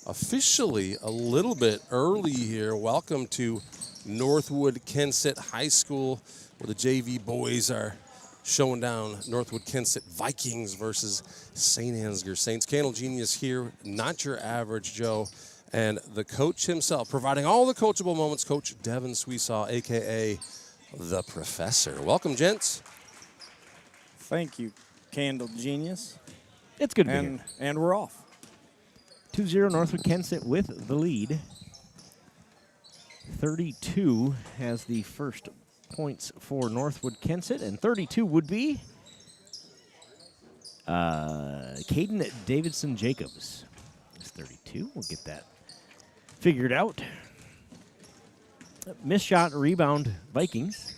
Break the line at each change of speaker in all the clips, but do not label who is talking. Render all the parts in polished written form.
Officially a little bit early here. Welcome to Northwood-Kensett High School, where the JV boys are showing down Northwood-Kensett Vikings versus St. Ansgar Saints. Candle Genius here, not your average Joe, and the coach himself, providing all the coachable moments, Coach Devin Sweesaw, a.k.a. the Professor. Welcome, gents.
Thank you, Candle Genius.
It's good to be here.
And we're off.
2-0 Northwood-Kensett with the lead. 32 has the first points for Northwood-Kensett, and 32 would be Caden Davidson-Jacobs. It's 32. We'll get that figured out. Missed shot, rebound, Vikings.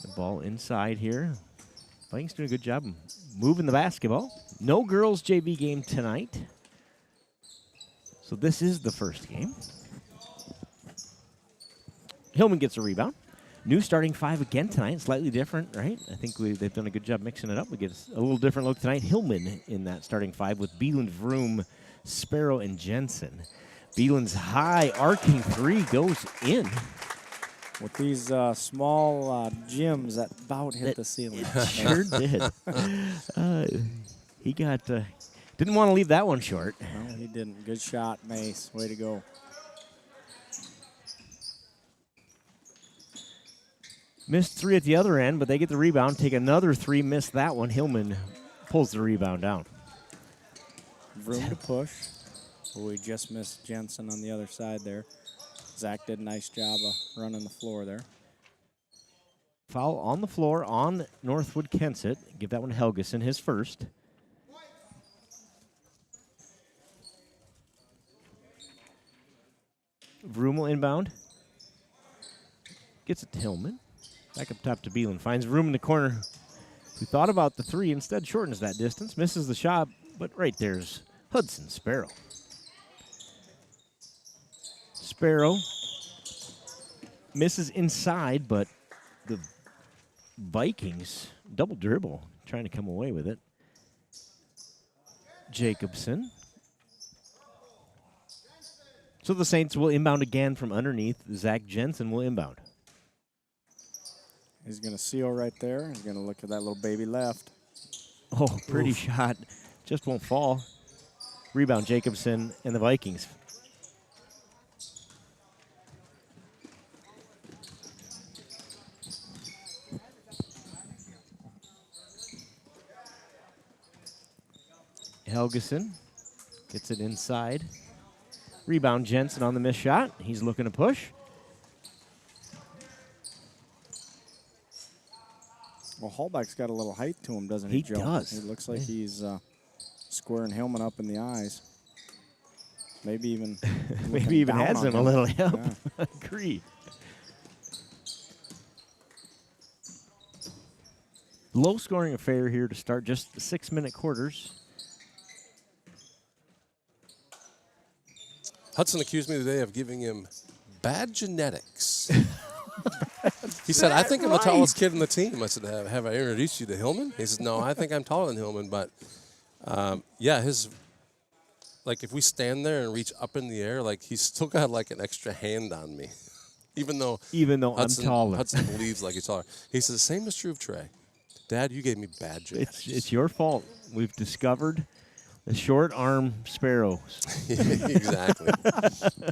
The ball inside here. Vikings doing a good job moving the basketball. No girls JV game tonight. So this is the first game. Hillman gets a rebound. New starting five again tonight. Slightly different, right? I think they've done a good job mixing it up. We get a little different look tonight. Hillman in that starting five with Beeland, Vroom, Sparrow, and Jensen. Beeland's high arcing three goes in.
With these small gyms that about hit the ceiling.
Sure did. He got didn't want to leave that one short.
No, he didn't. Good shot, Mace. Way to go.
Missed three at the other end, but they get the rebound. Take another three. Missed that one. Hillman pulls the rebound down.
Room to push. We just missed Jensen on the other side there. Zach did a nice job of running the floor there.
Foul on the floor on Northwood-Kensett. Give that one to Helgeson, his first. Vroom will inbound. Gets it to Hillman. Back up top to Beeland. Finds room in the corner. Who thought about the three, instead shortens that distance. Misses the shot, but right there's Hudson Sparrow. Sparrow misses inside, but the Vikings double dribble, trying to come away with it. Jacobson. So the Saints will inbound again from underneath. Zach Jensen will inbound.
He's going to seal right there. He's going to look at that little baby left.
Oh, pretty shot. Just won't fall. Rebound Jacobson and the Vikings. Helgeson gets it inside. Rebound Jensen on the missed shot. He's looking to push.
Well, Hallback's got a little height to him, doesn't he, Joe?
He does.
He looks like he's squaring Hillman up in the eyes. Maybe even
maybe even has him a little help.
Yeah.
Agree. Low scoring affair here to start just 6-minute quarters.
Hudson accused me today of giving him bad genetics. He said, I think I'm the tallest kid in the team. I said, have I introduced you to Hillman? He says, no, I think I'm taller than Hillman. But, yeah, like if we stand there and reach up in the air, like he's still got like an extra hand on me. Even though
Hudson, I'm taller.
Hudson believes like he's taller. He says, the same is true of Trey. Dad, you gave me bad genetics.
It's your fault. We've discovered the short arm sparrows.
Exactly.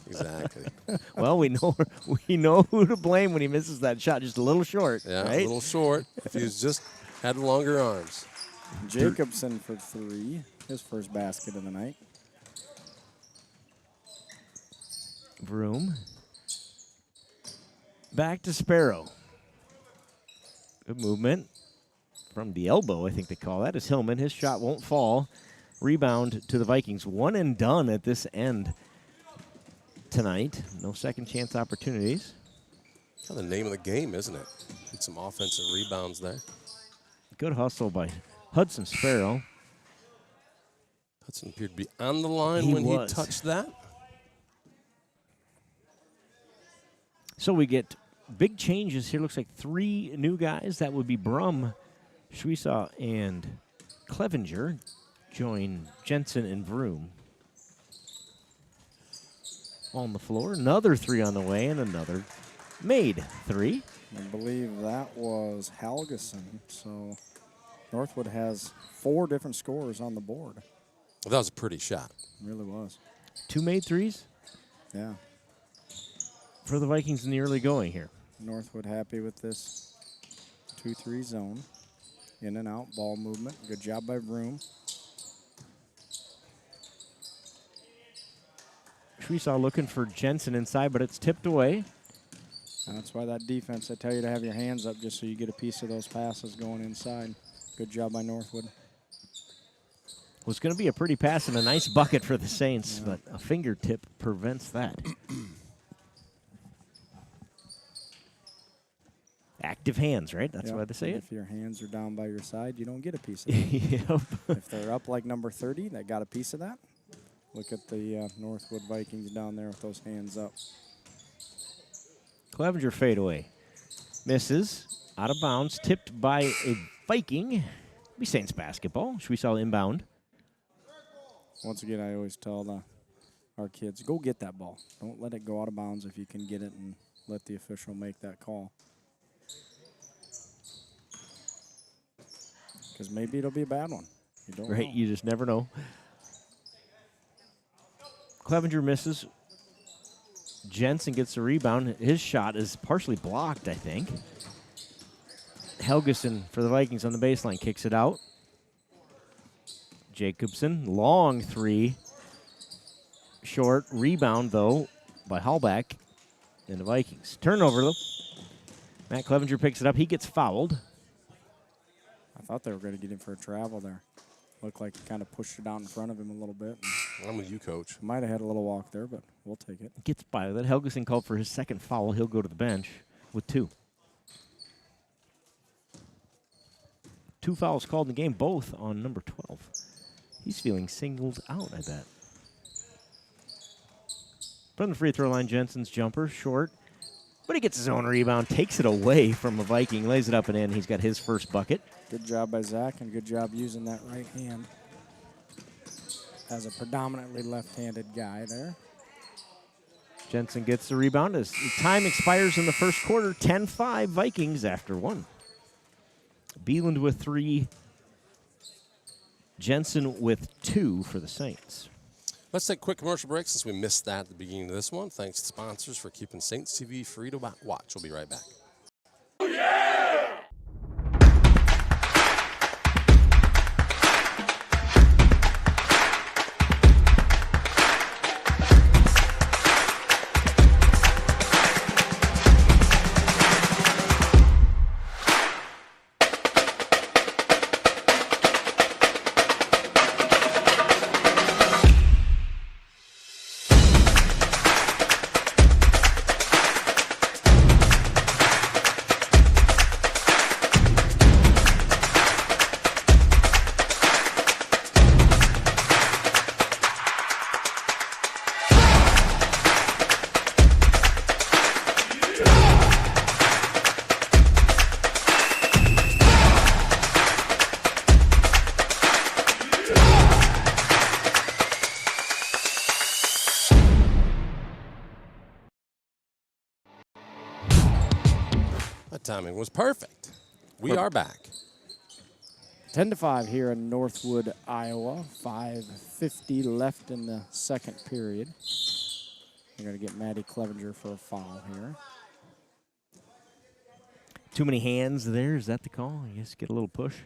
Exactly.
Well, we know who to blame when he misses that shot. Just a little short.
Yeah,
right?
a little short. If he's just had longer arms.
Jacobson for three. His first basket of the night.
Vroom. Back to Sparrow. Good movement. From the elbow, I think they call that, is Hillman. His shot won't fall. Rebound to the Vikings. One and done at this end tonight. No second chance opportunities.
Kind of the name of the game, isn't it? Get some offensive rebounds there.
Good hustle by Hudson Sparrow.
Hudson appeared to be on the line when he touched that.
So we get big changes here. Looks like three new guys. That would be Brum, Schwiesaw, and Clevenger join Jensen and Vroom. On the floor, another 3 on the way, and another made 3.
I believe that was Helgeson. So Northwood has 4 different scores on the board.
Well, that was a pretty shot.
It really was.
2 made 3s
Yeah.
for the Vikings in the early going here.
Northwood happy with this 2-3 zone. In and out, ball movement. Good job by Vroom.
Schwiesaw looking for Jensen inside, but it's tipped away.
And that's why that defense, I tell you to have your hands up just so you get a piece of those passes going inside. Good job by Northwood.
Was going to be a pretty pass and a nice bucket for the Saints, but a fingertip prevents that. Active hands, right? That's why they say it.
If your hands are down by your side, you don't get a piece of that.
Yep.
If they're up like number 30, they got a piece of that. Look at the Northwood Vikings down there with those hands up.
Clevenger fadeaway. Misses. Out of bounds. Tipped by a Viking. Be Saints basketball. Schwiesaw inbound.
Once again, I always tell our kids, go get that ball. Don't let it go out of bounds if you can get it and let the official make that call. Because maybe it'll be a bad one. You don't know.
You just never know. Clevenger misses. Jensen gets the rebound. His shot is partially blocked, I think. Helgeson for the Vikings on the baseline kicks it out. Jacobson, long 3. Short rebound, though, by Hallback and the Vikings. Turnover, though. Matt Clevenger picks it up. He gets fouled.
I thought they were going to get him for a travel there. Looked like he kind of pushed it out in front of him a little bit.
I'm with you, Coach.
Might have had a little walk there, but we'll take it.
Gets by with it. Helgeson called for his second foul. He'll go to the bench with 2. 2 fouls called in the game, both on number 12. He's feeling singled out, I bet. From the free throw line, Jensen's jumper, short. But he gets his own rebound, takes it away from a Viking, lays it up and in. He's got his first bucket.
Good job by Zach, and good job using that right hand as a predominantly left-handed guy there.
Jensen gets the rebound as time expires in the first quarter. 10-5 Vikings after 1. Beeland with 3. Jensen with 2 for the Saints.
Let's take a quick commercial break since we missed that at the beginning of this one. Thanks to sponsors for keeping Saints TV free to watch. We'll be right back. That timing was perfect. We are back.
10-5 here in Northwood, Iowa. 5:50 left in the second period. We're going to get Maddie Clevenger for a foul here.
Too many hands there. Is that the call? I guess get a little push.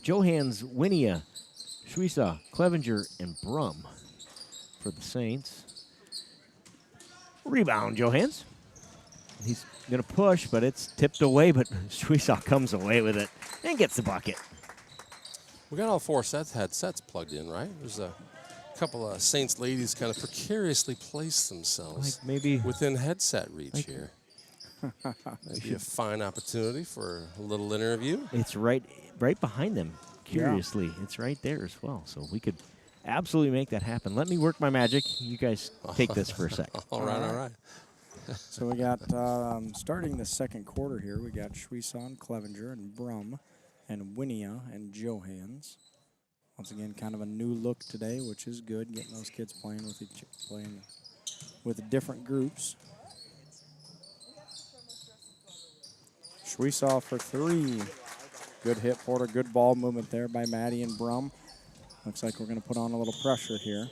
Johans, Winia, Schwiesaw, Clevenger, and Brum for the Saints. Rebound, Johans. He's going to push, but it's tipped away, but Schwiesaw comes away with it and gets the bucket.
We got all 4 headsets plugged in, right? There's a couple of Saints ladies kind of precariously placed themselves
Like maybe
within headset reach here. Maybe a fine opportunity for a little interview.
It's right behind them. Curiously, it's right there as well. So we could absolutely make that happen. Let me work my magic. You guys take this for a sec.
All right.
So we got, starting the second quarter here, we got Schwieson, Clevenger, and Brum, and Winia and Johans. Once again, kind of a new look today, which is good, getting those kids playing with different groups. Schwieson for 3. Good hit, Porter. Good ball movement there by Maddie and Brum. Looks like we're going to put on a little pressure here.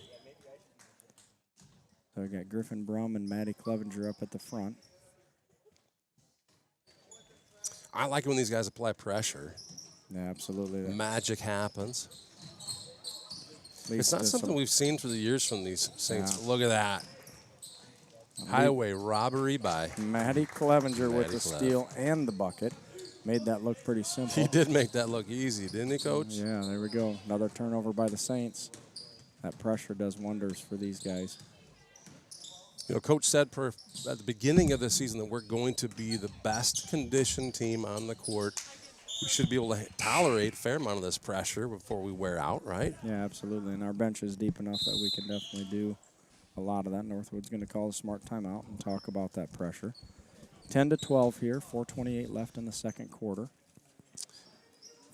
So we got Griffin Brum and Maddie Clevenger up at the front.
I like it when these guys apply pressure.
Yeah, absolutely.
Magic happens. It's not something we've seen through the years from these Saints.
Yeah.
Look at that. Highway robbery by
Maddie Clevenger with the steal and the bucket. Made that look pretty simple.
He did make that look easy, didn't he, Coach?
Yeah, there we go. Another turnover by the Saints. That pressure does wonders for these guys.
You know, Coach said at the beginning of the season that we're going to be the best conditioned team on the court. We should be able to tolerate a fair amount of this pressure before we wear out, right?
Yeah, absolutely. And our bench is deep enough that we can definitely do a lot of that. Northwood's going to call a smart timeout and talk about that pressure. 10-12 here, 4:28 left in the second quarter.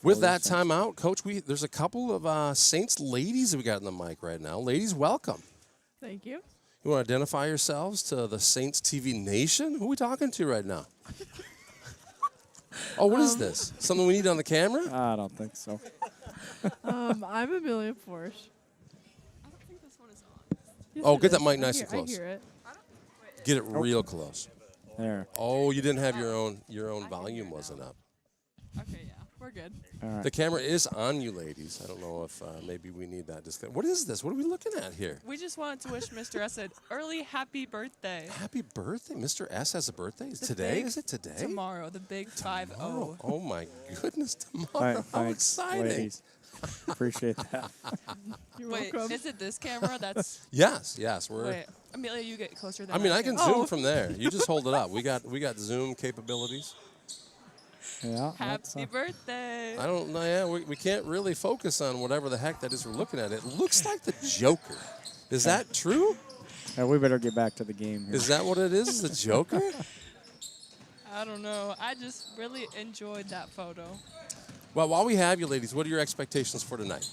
With that timeout, Coach, there's a couple of Saints ladies that we got in the mic right now. Ladies, welcome.
Thank you.
You want to identify yourselves to the Saints TV Nation? Who are we talking to right now? Oh, what is this? Something we need on the camera?
I don't think so.
I'm Amelia Porsche. I don't think this one is on. Yes,
Oh, get
is.
that mic nice and
I
close.
hear it.
Get it real close.
There.
Oh, you didn't have your own volume wasn't up.
Okay, yeah, we're good.
All right.
The camera is on you, ladies. I don't know if maybe we need that. What is this? What are we looking at here?
We just wanted to wish Mr. S an early happy birthday.
Happy birthday. Mr. S has a birthday. Is
The
today?
big-
Is it today?
Tomorrow, the big 5-0.
Oh, my goodness. Tomorrow. How
Thanks,
exciting.
ladies. Appreciate that.
You're
Wait,
welcome.
is it this camera? That's
Yes.
wait. Amelia, you get closer than
I mean, I can zoom
Oh.
from there. You just hold it up. We got Zoom capabilities.
Yeah. that's,
Happy birthday.
I don't know. Yeah, we can't really focus on whatever the heck that is we're looking at. It looks like the Joker. Is that true?
we better get back to the game here.
Is that what it is? Is the Joker?
I don't know. I just really enjoyed that photo.
Well, while we have you, ladies, what are your expectations for tonight?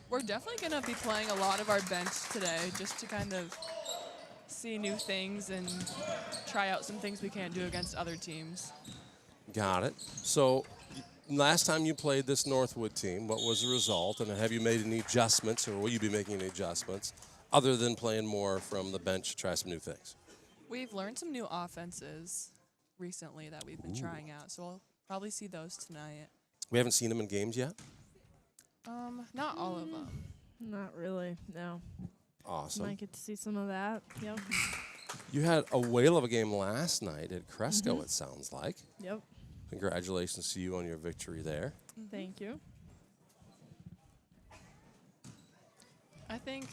We're definitely going to be playing a lot of our bench today just to kind of see new things and try out some things we can't do against other teams.
Got it. So last time you played this Northwood team, what was the result? And have you made any adjustments, or will you be making any adjustments, other than playing more from the bench to try some new things?
We've learned some new offenses recently that we've been trying out, so we'll probably see those tonight.
We haven't seen them in games yet?
Not all of them.
Not really, no.
Awesome.
Might get to see some of that. Yep.
You had a whale of a game last night at Cresco, it sounds like.
Yep.
Congratulations to you on your victory there.
Thank you.
I think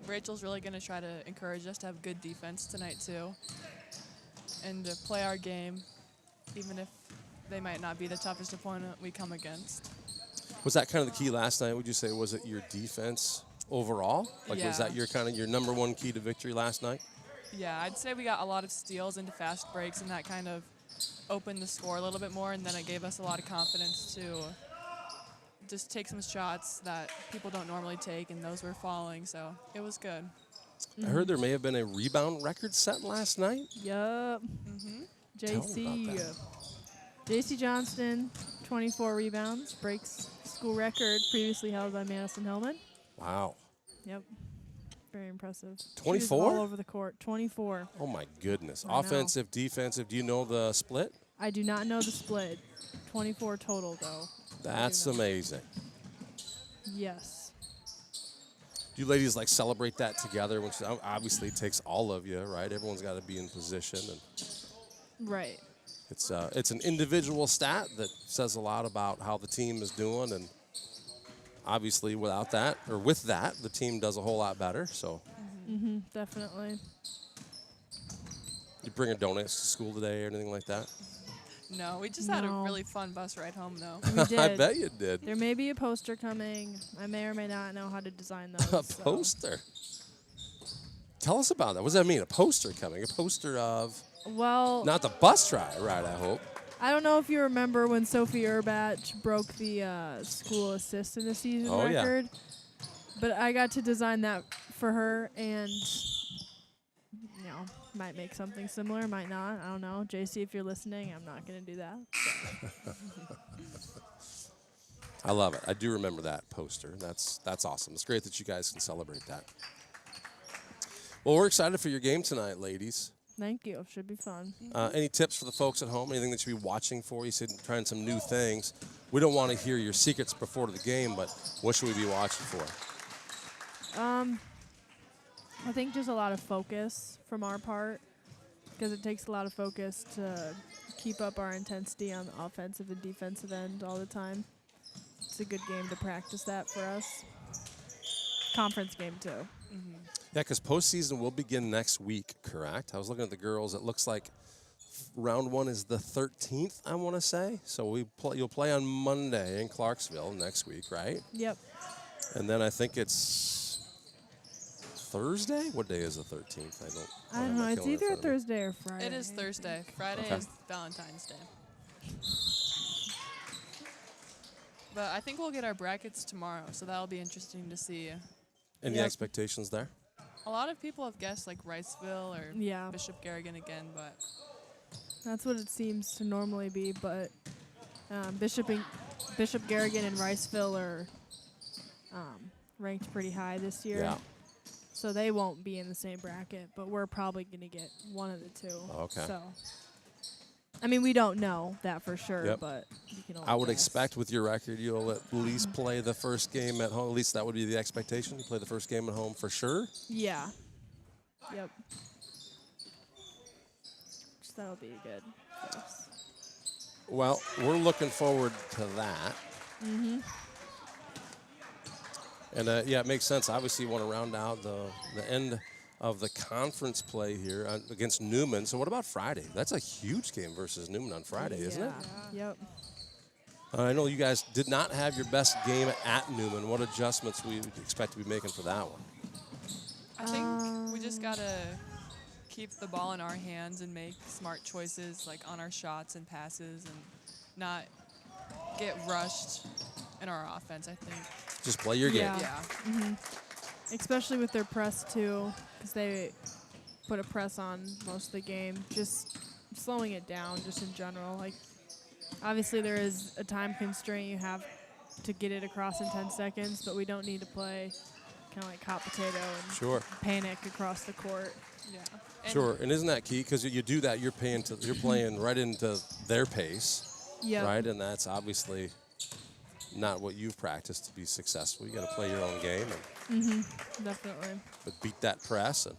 Rachel's really going to try to encourage us to have good defense tonight, too, and to play our game, even if they might not be the toughest opponent we come against.
Was that kind of the key last night? Would you say, was it your defense overall? Like, was
Yeah.
that your number one key to victory last night?
Yeah, I'd say we got a lot of steals into fast breaks, and that kind of opened the score a little bit more, and then it gave us a lot of confidence to just take some shots that people don't normally take, and those were falling, so it was good.
I heard there may have been a rebound record set last night.
Yep.
Tell me about that.
JC Johnston, 24 rebounds, breaks school record previously held by Madison Hellman.
Wow.
Yep. Very impressive. She was
24?
all over the court. 24.
Oh, my goodness.
I know.
Offensive, defensive. Do you know the split?
I do not know the split. 24 total, though.
That's
know.
amazing.
Yes.
Do you ladies like celebrate that together? Which obviously takes all of you, right? Everyone's got to be in position, and
Right.
it's an individual stat that says a lot about how the team is doing, and obviously without that or with that, the team does a whole lot better. So
Definitely.
you bring a donuts to school today or anything like that?
No, we just had a
No.
really fun bus ride home, though.
We did.
I bet you did.
There may be a poster coming. I may or may not know how to design those.
A
so.
poster. Tell us about that. What does that mean? A poster coming? A poster of
Well,
not the bus ride, I hope.
I don't know if you remember when Sophie Urbach broke the school assist in the season
Oh, yeah.
record. But I got to design that for her, and might make something similar, might not. I don't know. JC, if you're listening, I'm not going to do that.
I love it. I do remember that poster. That's awesome. It's great that you guys can celebrate that. Well, we're excited for your game tonight, ladies.
Thank you. Should be fun.
Any tips for the folks at home? Anything that you should be watching for? You said trying some new things. We don't want to hear your secrets before the game, but what should we be watching for?
I think just a lot of focus from our part, because it takes a lot of focus to keep up our intensity on the offensive and defensive end all the time. It's a good game to practice that for us. Conference game, too.
Mm-hmm.
Yeah, because postseason will begin next week, correct? I was looking at the girls. It looks like round 1 is the 13th, I want to say. So you'll play on Monday in Clarksville next week, right?
Yep.
And then I think it's Thursday? What day is the 13th?
I don't know. It's either Thursday or Friday.
It is Thursday. Friday
Okay.
is Valentine's Day. But I think we'll get our brackets tomorrow, so that'll be interesting to see.
Any
Yep.
expectations there?
A lot of people have guessed like Riceville or
Yeah.
Bishop Garrigan again, but
That's what it seems to normally be, but Bishop Garrigan and Riceville are ranked pretty high this year.
Yeah.
So they won't be in the same bracket, but we're probably going to get one of the two.
Okay.
So, I mean, we don't know that for sure,
Yep.
but you can only
I would
guess.
expect with your record, you'll at least play the first game at home. At least that would be the expectation. You play the first game at home for sure.
Yeah. Yep. So that'll be good for us.
Well, we're looking forward to that.
Mm-hmm.
And, yeah, it makes sense. Obviously, you want to round out the end of the conference play here against Newman. So what about Friday? That's a huge game versus Newman on Friday, isn't it?
Yep.
I know you guys did not have your best game at Newman. What adjustments we expect to be making for that one?
I think we just got to keep the ball in our hands and make smart choices like on our shots and passes and not get rushed in our offense, I think.
Just play your game.
Yeah.
Mm-hmm. Especially with their press, too, because they put a press on most of the game. Just slowing it down, just in general. Like, obviously, there is a time constraint. You have to get it across in 10 seconds, but we don't need to play kind of like hot potato and
Sure.
panic across the court.
Yeah. And
Sure, and isn't that key? Because you do that, you're playing right into their pace,
Yeah.
right? And that's obviously not what you've practiced to be successful. You got to play your own game,
Definitely.
but beat that press and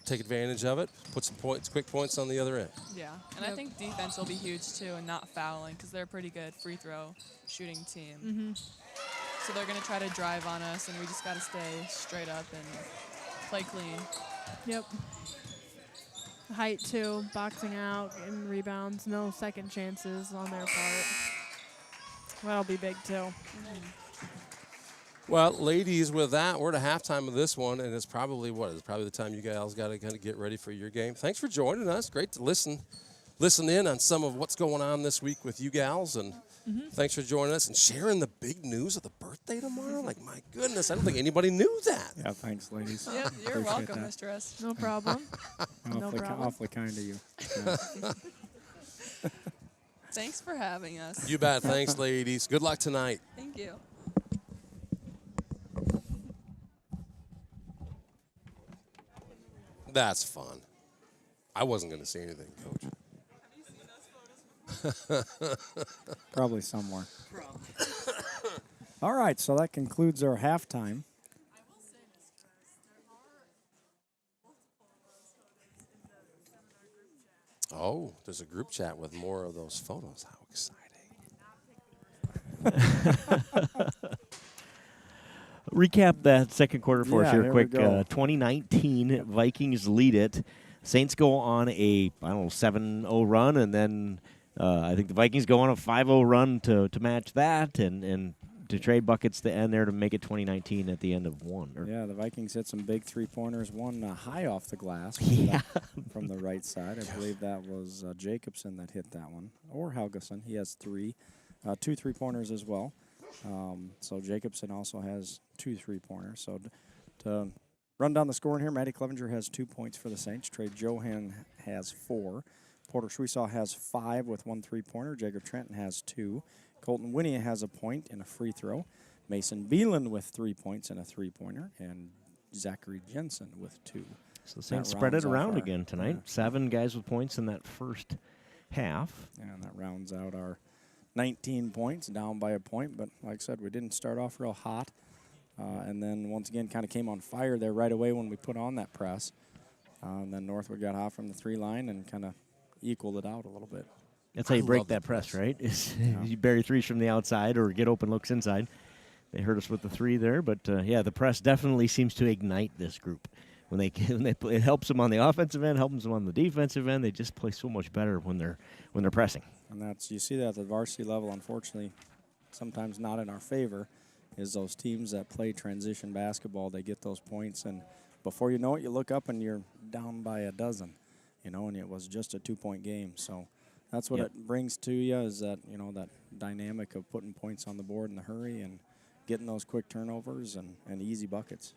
take advantage of it. Put some quick points on the other end.
Yeah, and I think defense will be huge too, and not fouling because they're a pretty good free throw shooting team. So they're going to try to drive on us, and we just got to stay straight up and play clean.
Yep. Height, too. Boxing out, getting rebounds. No second chances on their part. That'll be big, too.
Well, ladies, with that, we're at halftime of this one, and it's probably the time you guys got to kind of get ready for your game. Thanks for joining us. Great to listen in on some of what's going on this week with you gals, and thanks for joining us and sharing the big news of the birthday tomorrow. Like, my goodness, I don't think anybody knew that.
Yeah, thanks, ladies.
Yep, you're
Appreciate
welcome,
that.
Mr. S.
No problem. No problem.
Awfully kind of you. Yeah.
Thanks for having us.
You bet. Thanks, ladies. Good luck tonight.
Thank you.
That's fun. I wasn't going to say anything, Coach.
Probably somewhere. All right, so that concludes our halftime.
Oh, there's a group chat with more of those photos. How exciting.
Recap that second quarter for us
Yeah,
here
here we
quick.
go.
2019, Vikings lead it. Saints go on a 7-0 run, and then I think the Vikings go on a 5-0 run to match that, and to trade buckets to end there to make it 2019 at the end of one.
Yeah, the Vikings hit some big three-pointers, one high off the glass from the right side. I believe that was Jacobson that hit that one, or Helgeson. He has two three-pointers as well. So Jacobson also has 2 3-pointers. So to run down the score in here, Maddie Clevenger has 2 points for the Saints. Trey Johan has 4. Porter Schwesaw has 5 with 1 3-pointer. Jagger Trenton has 2. Colton Winnie has a point and a free throw. Mason Beeland with 3 points and a 3-pointer. And Zachary Jensen with 2.
So the Saints spread it around again tonight. 7 guys with points in that first half.
And that rounds out our 19 points, down by a point. But like I said, we didn't start off real hot. And then once again kind of came on fire there right away when we put on that press. And then Northwood got hot from the 3 line and kind of equaled it out a little bit.
That's how you break that press, right? You bury threes from the outside or get open looks inside. They hurt us with the 3 there. But, yeah, the press definitely seems to ignite this group. When they play, it helps them on the offensive end, helps them on the defensive end. They just play so much better when they're pressing.
And you see that at the varsity level, unfortunately, sometimes not in our favor, is those teams that play transition basketball. They get those points, and before you know it, you look up and you're down by a dozen, and it was just a 2-point game. So that's what it brings to you, is that, that dynamic of putting points on the board in a hurry and getting those quick turnovers and easy buckets.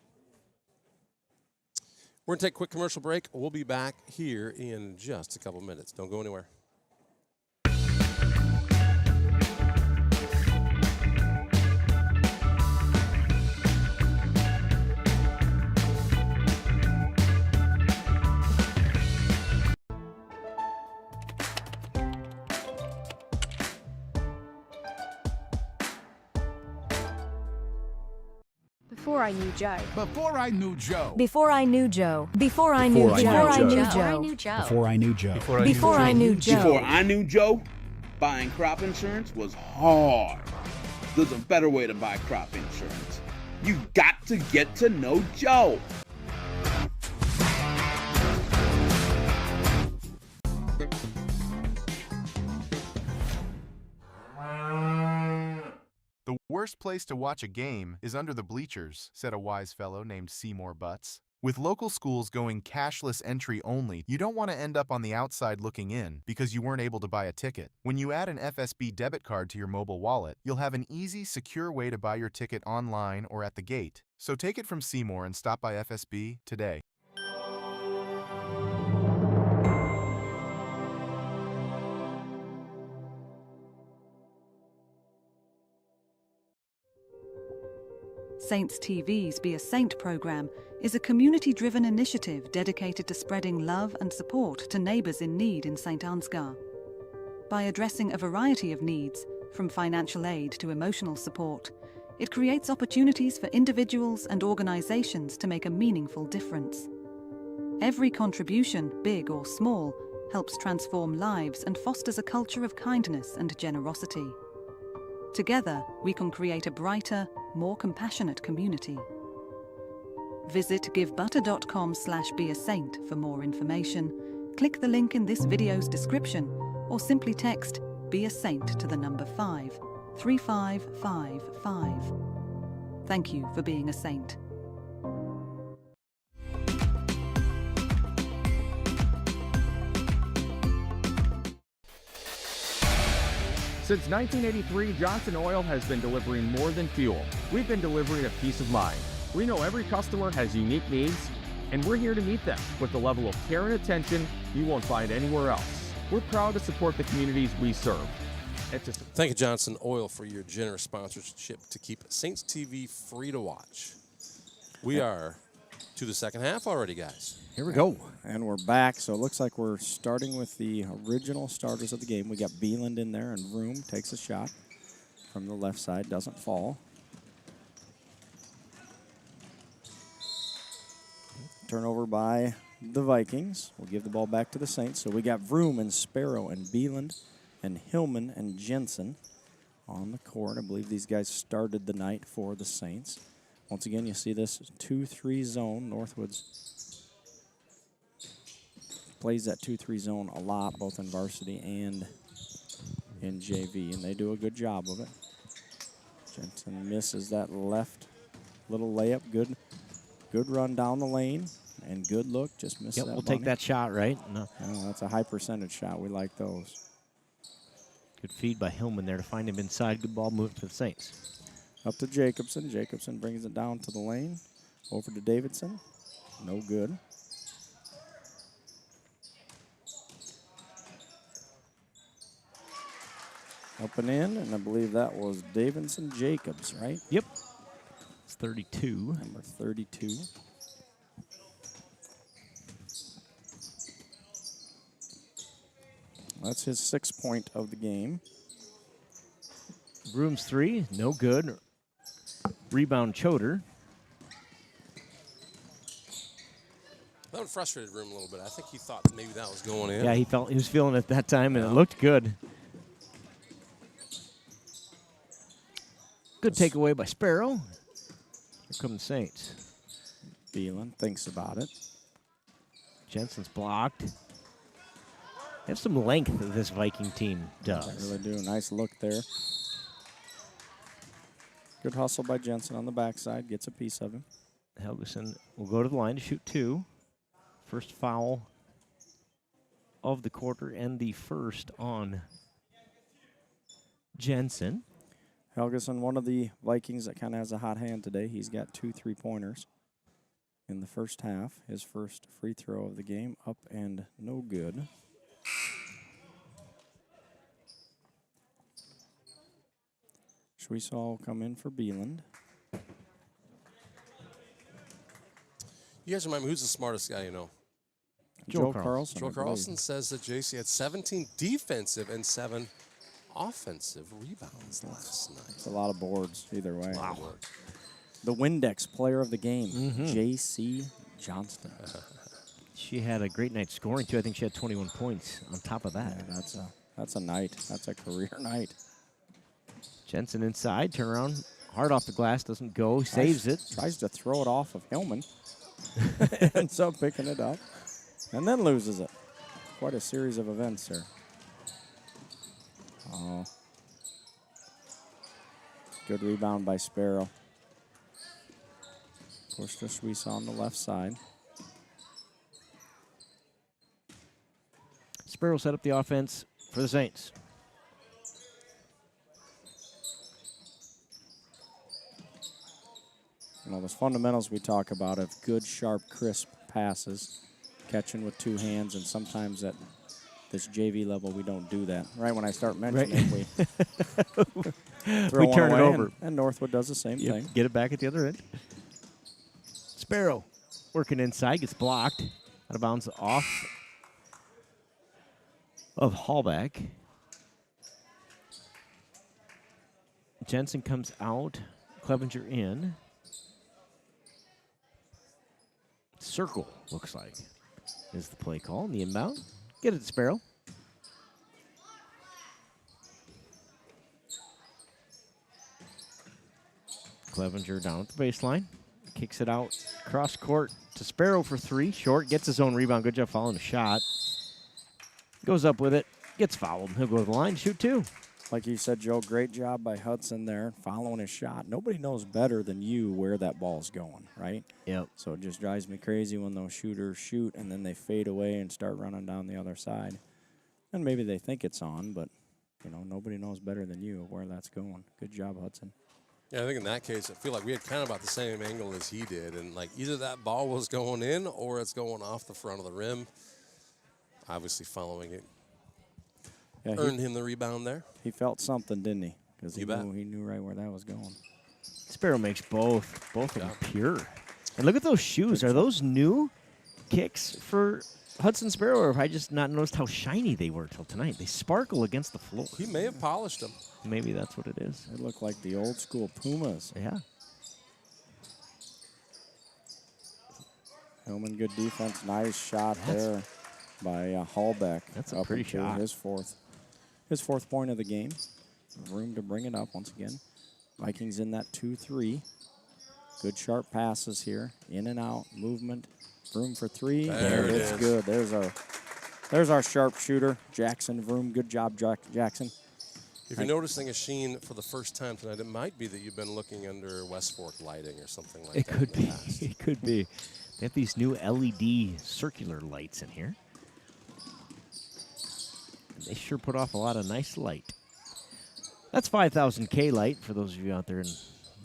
We're going to take a quick commercial break. We'll be back here in just a couple minutes. Don't go anywhere.
Before I knew Joe.
Before I knew Joe.
Before I knew Joe. Before I knew Joe. Before I knew Joe.
Before I knew Joe.
Before I knew Joe.
Before I knew Joe, buying crop insurance was hard. There's a better way to buy crop insurance. You got to get to know Joe.
The worst place to watch a game is under the bleachers, said a wise fellow named Seymour Butts. With local schools going cashless entry only, you don't want to end up on the outside looking in because you weren't able to buy a ticket. When you add an FSB debit card to your mobile wallet, you'll have an easy, secure way to buy your ticket online or at the gate. So take it from Seymour and stop by FSB today.
Saints TV's Be a Saint program is a community-driven initiative dedicated to spreading love and support to neighbours in need in St. Ansgar. By addressing a variety of needs, from financial aid to emotional support, it creates opportunities for individuals and organisations to make a meaningful difference. Every contribution, big or small, helps transform lives and fosters a culture of kindness and generosity. Together, we can create a brighter, more compassionate community. Visit givebutter.com/beasaint for more information. Click the link in this video's description or simply text Be a Saint to the number 53555. Thank you for being a saint.
Since 1983, Johnson Oil has been delivering more than fuel. We've been delivering a peace of mind. We know every customer has unique needs, and we're here to meet them with the level of care and attention you won't find anywhere else. We're proud to support the communities we serve.
Thank you, Johnson Oil, for your generous sponsorship to keep Saints TV free to watch. We are to the second half already, guys.
Here we go. And we're back. So it looks like we're starting with the original starters of the game. We got Beeland in there, and Vroom takes a shot from the left side, doesn't fall. Turnover by the Vikings. We'll give the ball back to the Saints. So we got Vroom and Sparrow and Beeland and Hillman and Jensen on the court. I believe these guys started the night for the Saints. Once again, you see this 2-3 zone. Northwood's plays that 2-3 zone a lot, both in varsity and in JV, and they do a good job of it. Jensen misses that left little layup. Good run down the lane and good look. Just missed that.
We'll take that shot, right? No.
Oh, that's a high percentage shot. We like those.
Good feed by Hillman there to find him inside. Good ball movement for the Saints.
Up to Jacobson. Jacobson brings it down to the lane. Over to Davidson. No good. Up and in, and I believe that was Davidson Jacobs, right?
Yep. It's 32.
Number 32. That's his 6th point of the game.
Broom's 3, no good. Rebound Choder.
That one frustrated Room a little bit. I think he thought maybe that was going in.
Yeah, he was feeling it at that time, and it looked good. Good takeaway by Sparrow. Here come the Saints.
Beelan thinks about it.
Jensen's blocked. They have some length, this Viking team does.
They really do. Nice look there. Good hustle by Jensen on the backside. Gets a piece of him.
Helgeson will go to the line to shoot 2. First foul of the quarter and the first on Jensen.
Helgeson, one of the Vikings that kind of has a hot hand today. He's got 2 3-pointers in the first half. His first free throw of the game, up and no good. Schwiesall will come in for Beeland.
You guys remind me, who's the smartest guy you know?
Joe Carlson.
Joe Carlson says that JC had 17 defensive and 7 offensive rebounds last night.
It's a lot of boards either way.
Wow.
The Windex player of the game, J.C. Johnston.
She had a great night scoring, too. I think she had 21 points on top of that.
Yeah, that's a night. That's a career night.
Jensen inside, turn around, hard off the glass, doesn't go, saves it.
Tries to throw it off of Hillman. Ends up picking it up and then loses it. Quite a series of events there. Oh. Good rebound by Sparrow. Push to Schwiesall on the left side.
Sparrow set up the offense for the Saints.
You know, those fundamentals we talk about of good, sharp, crisp passes, catching with 2 hands, and sometimes at this JV level we don't do that. Right when I start mentioning it, we
turn it over.
And Northwood does the same thing.
Get it back at the other end. Sparrow working inside, gets blocked. Out of bounds off of Hallback. Jensen comes out. Clevenger in. Circle, looks like, is the play call in the inbound. Get it, Sparrow. Clevenger down at the baseline. Kicks it out cross court to Sparrow for 3. Short, gets his own rebound. Good job following the shot. Goes up with it, gets fouled. He'll go to the line, shoot 2.
Like you said, Joe, great job by Hudson there, following his shot. Nobody knows better than you where that ball's going, right?
Yep.
So it just drives me crazy when those shooters shoot and then they fade away and start running down the other side. And maybe they think it's on, but, you know, nobody knows better than you where that's going. Good job, Hudson.
Yeah, I think in that case, I feel like we had kind of about the same angle as he did. And, like, either that ball was going in or it's going off the front of the rim. Obviously following it. Yeah, earned him the rebound there.
He felt something, didn't he? Because he knew right where that was going.
Sparrow makes both of them pure. And look at those shoes. Are those new kicks for Hudson Sparrow, or have I just not noticed how shiny they were till tonight? They sparkle against the floor.
He may have polished them.
Maybe that's what it is.
They look like the old school Pumas.
Yeah.
Hillman, good defense. Nice shot there by Hallback.
That's a pretty shot.
His fourth point of the game. Room to bring it up once again. Vikings in that 2-3. Good sharp passes here. In and out. Movement. Vroom for 3.
There it is.
Good. There's our sharpshooter, Jackson Vroom. Good job, Jackson.
If you're noticing a sheen for the first time tonight, it might be that you've been looking under West Fork lighting or something like
It
that.
could be. It could be. They have these new LED circular lights in here. They sure put off a lot of nice light. That's 5,000 K light for those of you out there in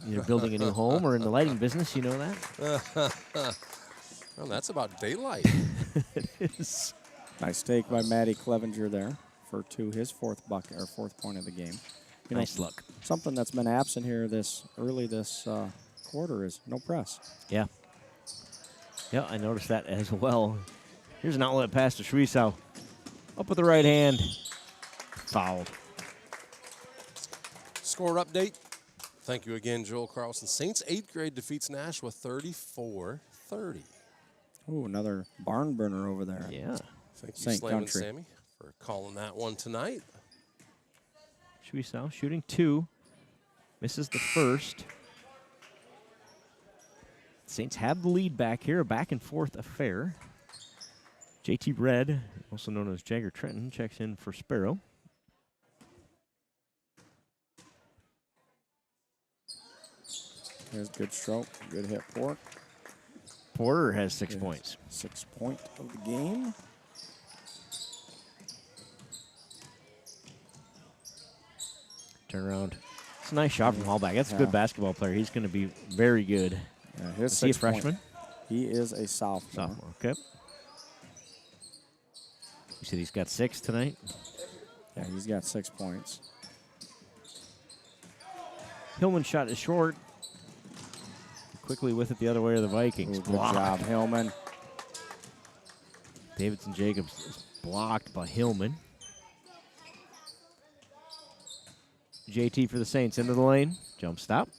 either building a new home or in the lighting business. You know that?
Well, that's about daylight.
It is.
Nice take by Matty Clevenger there for his fourth bucket or fourth point of the game.
Nice look.
Something that's been absent here this quarter is no press.
Yeah. Yeah, I noticed that as well. Here's an outlet pass to Schwiesow. Up with the right hand. Fouled.
Score update. Thank you again, Joel Carlson. Saints 8th grade defeats Nashua 34-30.
Ooh, another barn burner over there.
Yeah.
Thank you,
St.
Slam and
Country.
Sammy, for calling that one tonight.
Schwiesow shooting 2. Misses the first. Saints have the lead back here, a back and forth affair. JT Red, also known as Jagger Trenton, checks in for Sparrow.
There's good stroke, good hit Porter.
Porter has 6 points.
6 point of the game.
Turnaround. It's a nice shot from Hallback. That's a good basketball player. He's going to be very good.
Yeah,
Is he a freshman?
He is a sophomore.
Sophomore, okay. You said he's got 6 tonight?
Yeah, he's got 6 points.
Hillman's shot is short. Quickly with it the other way of the Vikings.
Ooh, good job, Hillman.
Davidson Jacobs is blocked by Hillman. JT for the Saints into the lane. Jump stop.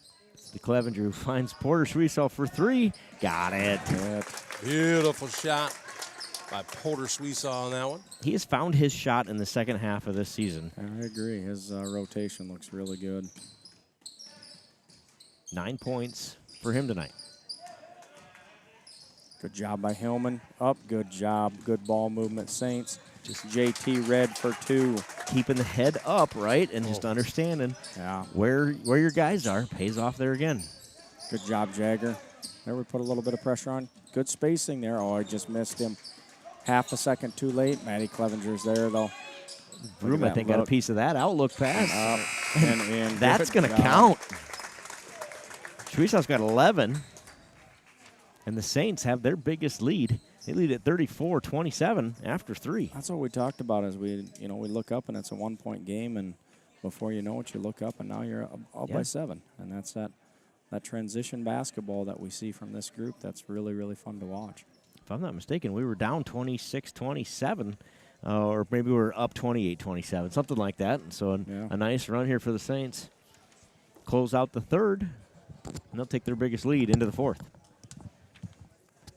The Clevenger who finds Porter Schwiesow for 3. Got it.
Beautiful shot by Porter Schwiesow on that one.
He has found his shot in the second half of this season.
I agree. His rotation looks really good.
9 points for him tonight.
Good job by Hillman. Up, good job. Good ball movement, Saints. Just JT Red for 2.
Keeping the head up, right, and just understanding where your guys are. Pays off there again.
Good job, Jagger. There we put a little bit of pressure on. Good spacing there. Oh, I just missed him. Half a second too late. Matty Clevenger's there, though.
Broom, I think, got a piece of that outlook pass.
And
that's going to count. Schwiesow's got 11. And the Saints have their biggest lead. They lead at 34-27 after 3.
That's what we talked about as we look up and it's a 1 point game, and before you know it, you look up and now you're up by 7. And that's that transition basketball that we see from this group. That's really, really fun to watch.
If I'm not mistaken, we were down 26-27, or maybe we were up 28-27, something like that. And so a nice run here for the Saints. Close out the third, and they'll take their biggest lead into the fourth.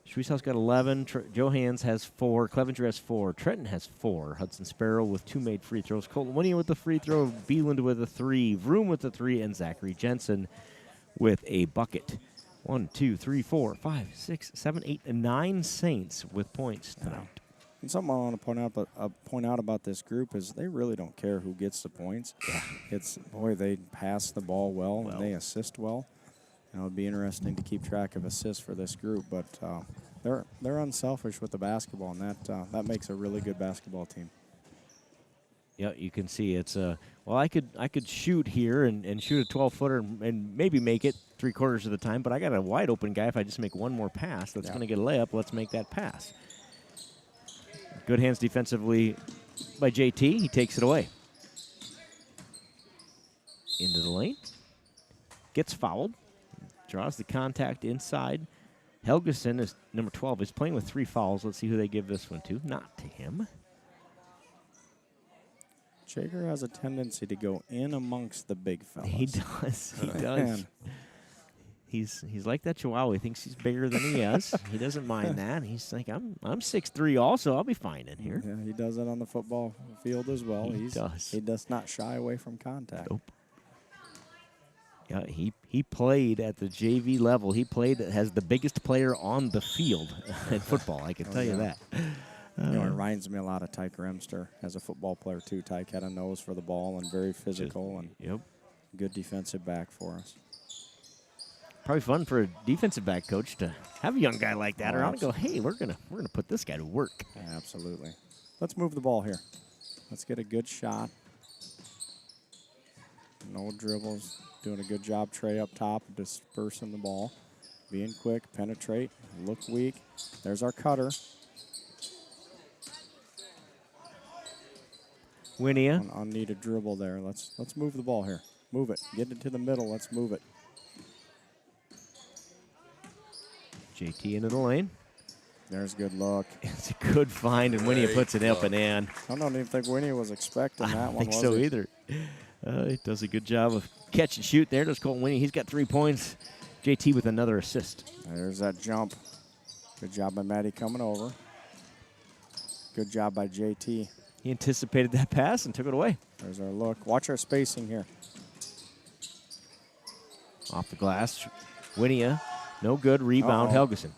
Schwiesow's got 11. Johans has 4. Clevenger has 4. Trenton has 4. Hudson Sparrow with 2 made free throws. Colton Winnie with the free throw. Beeland with a 3. Vroom with the 3. And Zachary Jensen with a bucket. 1, 2, 3, 4, 5, 6, 7, 8, and 9 Saints with points tonight.
And something I want to point out about this group is they really don't care who gets the points. Yeah. They pass the ball well and they assist well. It'd be interesting to keep track of assists for this group, but they're unselfish with the basketball, and that makes a really good basketball team.
Yeah, you can see it's I could shoot here and shoot a 12-footer and maybe make it 3/4 of the time, but I got a wide open guy. If I just make one more pass, that's going to get a layup. Let's make that pass. Good hands defensively by JT. He takes it away. Into the lane. Gets fouled. Draws the contact inside. Helgeson is number 12. Is playing with 3 fouls. Let's see who they give this one to. Not to him.
Jager has a tendency to go in amongst the big fellas.
He does. He does. He's like that Chihuahua. He thinks he's bigger than he is. He doesn't mind that. He's like, I'm 6'3" also. I'll be fine in here.
Yeah, he does it on the football field as well.
He does.
He does not shy away from contact.
Nope. Yeah, he played at the JV level. He played as the biggest player on the field in football. I can tell you that.
You know, it reminds me a lot of Tyke Remster as a football player, too. Tyke had a nose for the ball and very physical and good defensive back for us.
Probably fun for a defensive back coach to have a young guy like that
Oh,
around and go, hey, we're gonna put this guy to work.
Yeah, absolutely. Let's move the ball here. Let's get a good shot. No dribbles. Doing a good job, Trey, up top, dispersing the ball. Being quick, penetrate, look weak. There's our cutter.
Winia.
An unneeded dribble there. Let's move the ball here. Move it. Get it to the middle. Let's move it.
JT into the lane.
There's a good look.
It's a good find, and Winia puts it up and in.
I don't even think Winnie was expecting that one.
I don't think
was
so
he?
either. He does a good job of catch and shoot there. Does Colton Winia. He's got 3 points. JT with another assist.
There's that jump. Good job by Maddie coming over. Good job by JT.
He anticipated that pass and took it away.
There's our look. Watch our spacing here.
Off the glass. Winia. No good. Rebound. Helgeson.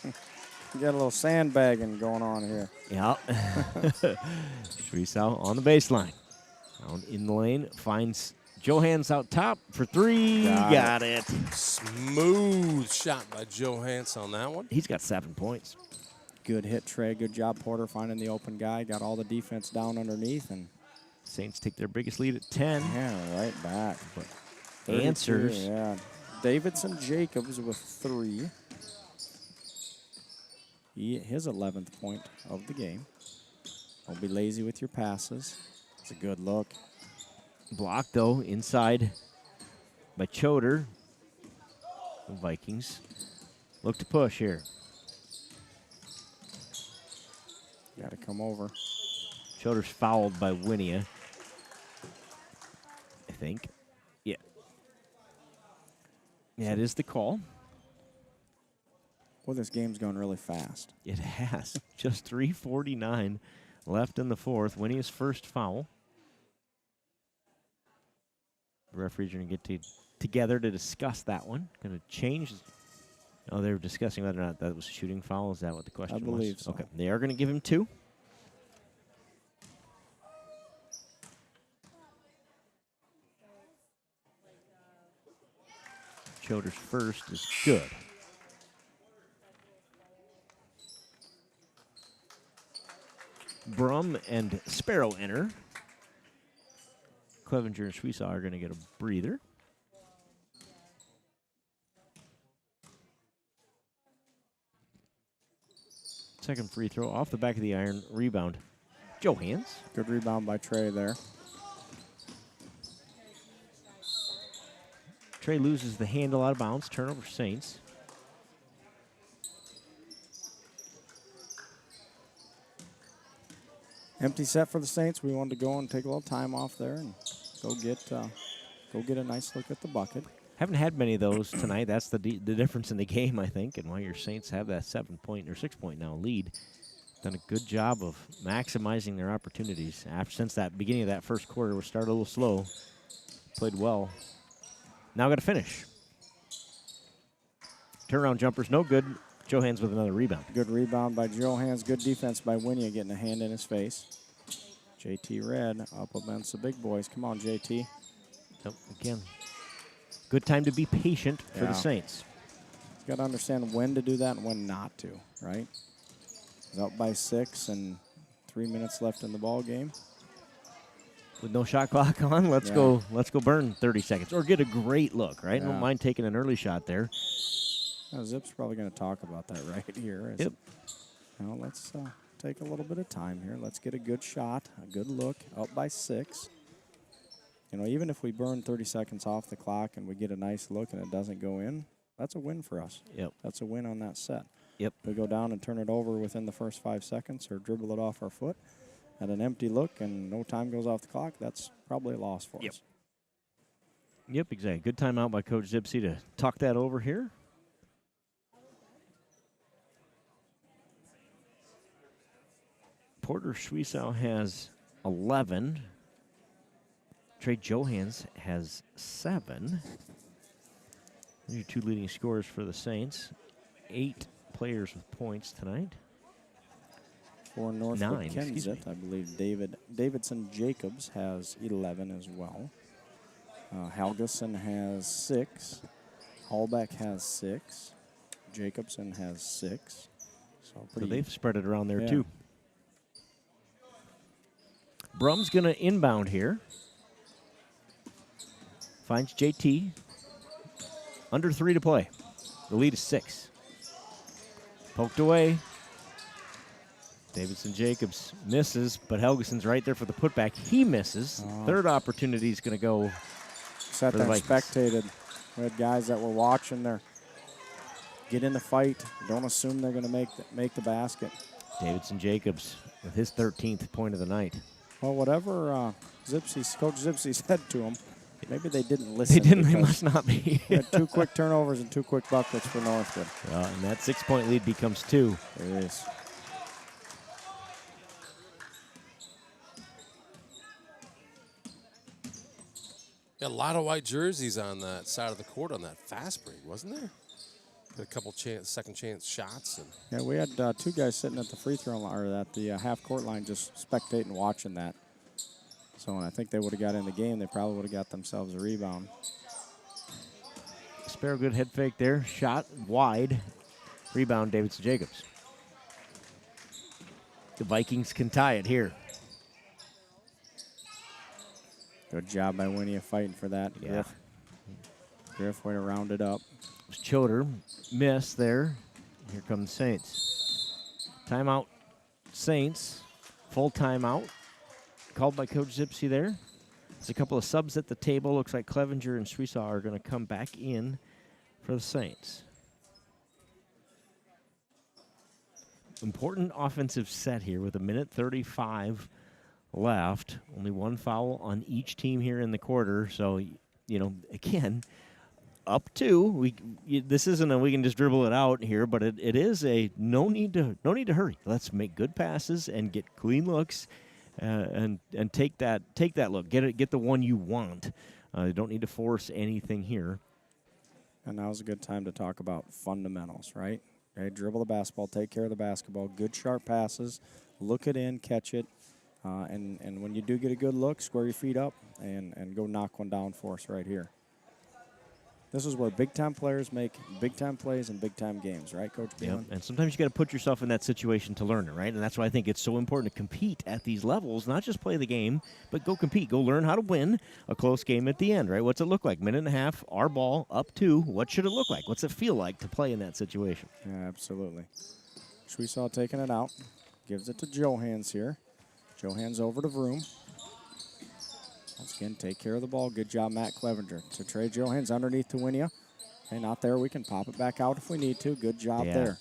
We got a little sandbagging going on here.
Yeah. Schwiesau on the baseline. Down in the lane. Finds Johans out top for 3. Got it.
Smooth shot by Johans on that one.
He's got 7 points.
Good hit, Trey. Good job, Porter, finding the open guy. Got all the defense down underneath. And
Saints take their biggest lead at 10.
yeah, right back. But
Answers.
Yeah. Davidson Jacobs with 3. His 11th point of the game. Don't be lazy with your passes. It's a good look.
Blocked, though, inside by Choder. The Vikings look to push here.
Got to come over.
Choder's fouled by Winia, I think. Yeah. Yeah, it is the call.
Well, this game's going really fast.
It has. Just 3:49 left in the fourth. Winia's first foul. The referees are going to get together to discuss that one. Going to change. Oh, they were discussing whether or not that was a shooting foul. Is that what the question was?
I believe so.
Okay, they are going to give him 2. Choder's first is good. Brum and Sparrow enter. Clevenger and Schwiesau are going to get a breather. Second free throw off the back of the iron. Rebound. Johans.
Good rebound by Trey there.
Trey loses the handle out of bounds. Turnover Saints.
Empty set for the Saints. We wanted to go and take a little time off there and go get a nice look at the bucket.
Haven't had many of those tonight. That's the difference in the game, I think, and why your Saints have that 7-point or 6-point now lead. Done a good job of maximizing their opportunities. Since that beginning of that first quarter, we started a little slow. Played well. Now got to finish. Turnaround jumpers, no good. Johans with another rebound.
Good rebound by Johans. Good defense by Winia, getting a hand in his face. JT Red up against the big boys. Come on, JT.
So again, good time to be patient for the Saints.
You got to understand when to do that and when not to, right? He's up by 6 and 3 minutes left in the ball game.
With no shot clock on, let's go burn 30 seconds or get a great look, right?
Yeah.
Don't mind taking an early shot there.
Zip's probably going to talk about that right here.
Yep.
Now let's take a little bit of time here. Let's get a good shot, a good look, up by 6. You know, even if we burn 30 seconds off the clock and we get a nice look and it doesn't go in, that's a win for us.
Yep.
That's a win on that set.
Yep.
We go down and turn it over within the first 5 seconds or dribble it off our foot at an empty look and no time goes off the clock, that's probably a loss for us.
Yep, exactly. Good timeout by Coach Zipsy to talk that over here. Porter Schwiesau has 11. Trey Johans has 7. These are 2 leading scorers for the Saints. 8 players with points tonight.
For
Nine, excuse me.
Northwood-Kensett, I believe Davidson Jacobs has 11 as well. Helgeson has 6. Hallbeck has 6. Jacobson has 6. So
they've spread it around there
yeah.
too. Brum's going to inbound here. Finds JT. Under 3 to play. The lead is 6. Poked away. Davidson Jacobs misses, but Helgeson's right there for the putback. He misses. Third opportunity is going to go.
Sat
for the
there and
Vikings.
spectated. We had guys that were watching there. Get in the fight. Don't assume they're going to make the basket.
Davidson Jacobs with his 13th point of the night.
Well, whatever Coach Zipsy said to him, maybe they didn't listen.
They didn't. They must not be.
We had 2 quick turnovers and 2 quick buckets for Northwood.
And that 6-point lead becomes 2.
It is.
Got a lot of white jerseys on that side of the court on that fast break, wasn't there? Got a couple second chance shots. And
Yeah, we had 2 guys sitting at the free throw line, or at the half-court line just spectating watching that. So I think they would have got in the game. They probably would have got themselves a rebound.
Sparrow, good head fake there. Shot wide. Rebound, Davidson Jacobs. The Vikings can tie it here.
Good job by Winnie fighting for that.
Yeah.
Griff way to round it up.
Choder missed there. Here comes Saints. Timeout, Saints. Full timeout. Called by Coach Zipsy there. There's a couple of subs at the table. Looks like Clevenger and Shwesaw are going to come back in for the Saints. Important offensive set here with 1:35 left. Only 1 foul on each team here in the quarter. So, again, up 2. This isn't a we can just dribble it out here, but it is a no need to hurry. Let's make good passes and get clean looks, and take that look. Get the one you want. You don't need to force anything here.
And now's a good time to talk about fundamentals, right? Okay, dribble the basketball, take care of the basketball, good sharp passes, look it in, catch it, and when you do get a good look, square your feet up and go knock one down for us right here. This is where big-time players make big-time plays in big-time games, right, Coach Beeman?
Yep. And sometimes you got to put yourself in that situation to learn it, right? And that's why I think it's so important to compete at these levels, not just play the game, but go compete. Go learn how to win a close game at the end, right? What's it look like? 1.5, our ball, up 2. What should it look like? What's it feel like to play in that situation?
Yeah, absolutely. Shwesaw taking it out. Gives it to Johans here. Johans over to Vroom. Once again, take care of the ball. Good job, Matt Clevenger. To Trey Johans underneath to Winia. Okay, not there. We can pop it back out if we need to. Good job there.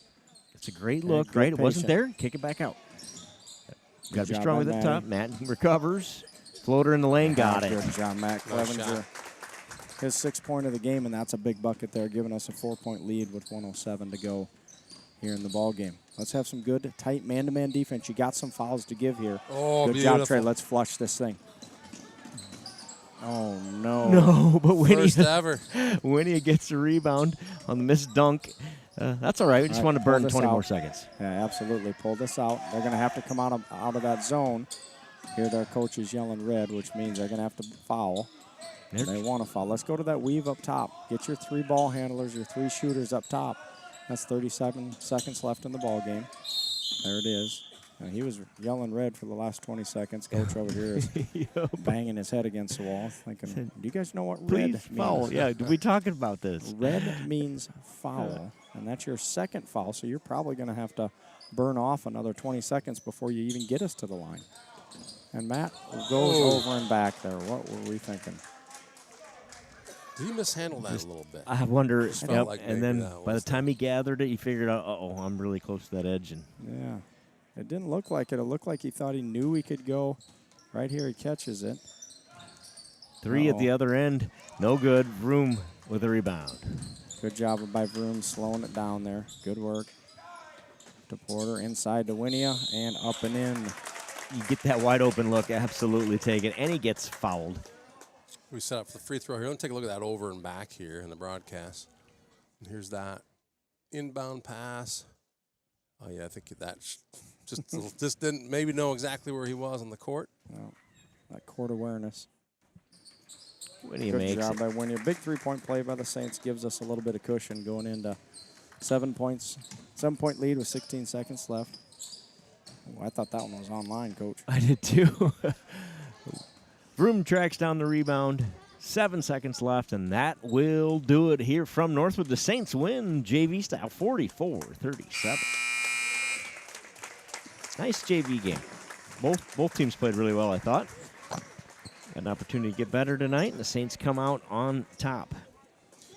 It's a great look, right? It wasn't there. Kick it back out. Got to be strong with the top. Matt recovers. Floater in the lane. Got it.
Good job, Matt Clevenger. His 6th point of the game, and that's a big bucket there, giving us a 4-point lead with 1:07 to go here in the ball game. Let's have some good, tight man-to-man defense. You got some fouls to give here.
Oh,
good
beautiful.
job, Trey. Let's flush this thing. Oh, no.
No, but
First ever.
Winnie gets a rebound on the missed dunk. That's all right. We just want to burn 20 more seconds.
Yeah, absolutely. Pull this out. They're going to have to come out of that zone. Here their coach is yelling red, which means they're going to have to foul. They want to foul. Let's go to that weave up top. Get your 3 ball handlers, your 3 shooters up top. That's 37 seconds left in the ball game. There it is. And he was yelling red for the last 20 seconds. Coach over here is banging his head against the wall, thinking, do you guys know what red means?
Foul. Yeah, we talking about this?
Red means foul, and that's your 2nd foul, so you're probably going to have to burn off another 20 seconds before you even get us to the line. And Matt goes over and back there. What were we thinking?
Did he mishandle that a little bit?
I wonder. Yep.
Like
and then by the time he gathered it, he figured out, I'm really close to that edge. And
yeah. It didn't look like it. It looked like he thought he knew he could go. Right here, he catches it.
3 at the other end. No good. Vroom with a rebound.
Good job by Vroom slowing it down there. Good work. To Porter, inside to Winia, and up and in.
You get that wide open look, absolutely take it. And he gets fouled.
We set up for the free throw here. Let's take a look at that over and back here in the broadcast. And here's that inbound pass. Oh, yeah, I think that just didn't maybe know exactly where he was on the court.
No, that court awareness.
Winnie
Good
makes
job
it.
by Winnie. A big three-point play by the Saints gives us a little bit of cushion going into 7 points. 7-point lead with 16 seconds left. Oh, I thought that one was online, Coach.
I did too. Vroom tracks down the rebound. 7 seconds left, and that will do it here from Northwood. The Saints win JV style 44-37. Nice JV game. Both teams played really well, I thought. Got an opportunity to get better tonight, and the Saints come out on top.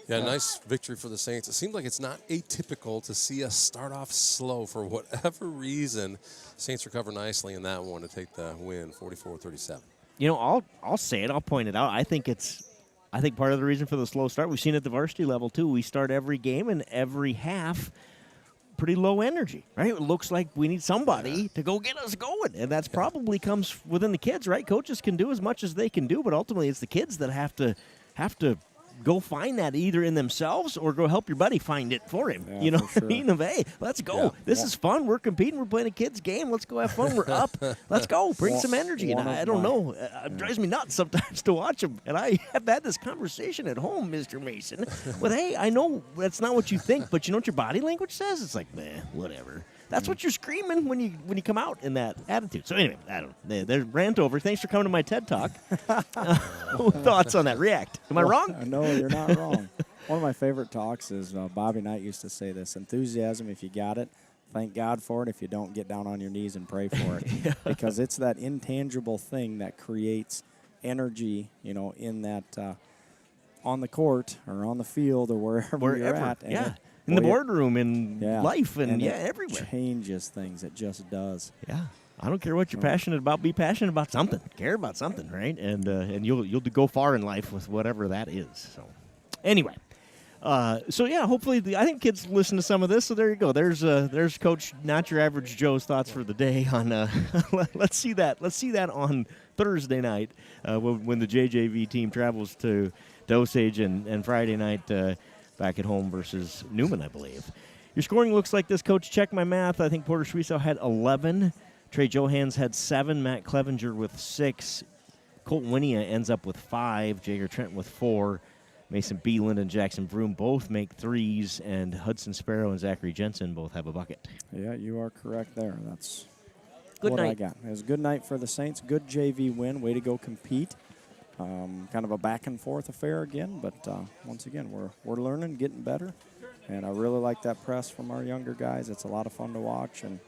Yeah, nice victory for the Saints. It seems like it's not atypical to see us start off slow for whatever reason. Saints recover nicely in that one to take the win, 44-37.
You know, I'll say it. I'll point it out. I think part of the reason for the slow start, we've seen it at the varsity level too. We start every game and every half pretty low energy, right? It looks like we need somebody to go get us going, and that's probably comes within the kids, right? Coaches can do as much as they can do, but ultimately it's the kids that have to go find that either in themselves or go help your buddy find it for him.
Yeah,
you know
for
what I
sure.
mean? Of, hey, let's go.
Yeah.
This is fun. We're competing. We're playing a kid's game. Let's go have fun. We're up. Let's go. Bring
One-
some energy. And
one of
I don't
my-
know. It drives me nuts sometimes to watch them. And I have had this conversation at home, Mr. Mason, with, hey, I know that's not what you think, but you know what your body language says? It's like, meh, whatever. That's what you're screaming when you come out in that attitude. So anyway, I don't know. There's rant over. Thanks for coming to my TED Talk. Thoughts on that? React. Am I wrong?
No, you're not wrong. One of my favorite talks is Bobby Knight used to say this: enthusiasm, if you got it, thank God for it. If you don't, get down on your knees and pray for it. Because it's that intangible thing that creates energy, you know, in that on the court or on the field or wherever you're at. And
yeah.
it-
In the
boy, it-
boardroom, in life, and
it
everywhere.
changes things. It just does.
Yeah. I don't care what you're passionate about. Be passionate about something. Care about something, right? And you'll go far in life with whatever that is. So, anyway, hopefully I think kids listen to some of this. So there you go. There's Coach Not Your Average Joe's thoughts for the day on. Let's see that. Let's see that on Thursday night when the JJV team travels to Osage and Friday night back at home versus Newman, I believe. Your scoring looks like this, Coach. Check my math. I think Porter Schwiesow had 11. Trey Johans had 7. Matt Clevenger with 6. Colton Winia ends up with 5. Jager Trent with 4. Mason Beeland and Jackson Vroom both make 3s. And Hudson Sparrow and Zachary Jensen both have a bucket.
Yeah, you are correct there. That's
Good
what I
night.
got. It was a good night for the Saints. Good JV win. Way to go compete. Kind of a back-and-forth affair again, but once again, we're learning, getting better, and I really like that press from our younger guys. It's a lot of fun to watch, and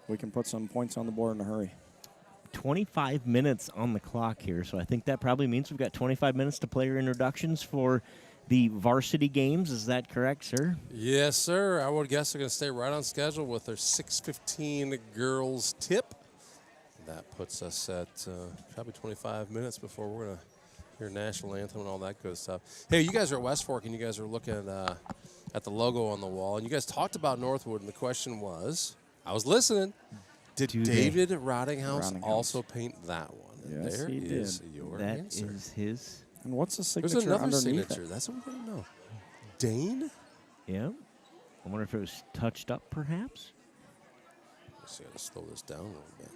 we can put some points on the board in a hurry.
25 minutes on the clock here, so I think that probably means we've got 25 minutes to player introductions for the varsity games. Is that correct, sir?
Yes, sir. I would guess they're going to stay right on schedule with their 6:15 girls tip. That puts us at probably 25 minutes before we're going to hear national anthem and all that good stuff. Hey, you guys are at West Fork, and you guys are looking at the logo on the wall, and you guys talked about Northwood, and the question was, I was listening, did David Rottinghouse also paint that one? And
Yes,
there
he
is
did.
your
That
answer.
is his.
And what's the signature
There's another
underneath
signature.
it?
That's what we got to know. Dane?
Yeah. I wonder if it was touched up, perhaps.
Let's see, let's slow this down a little bit.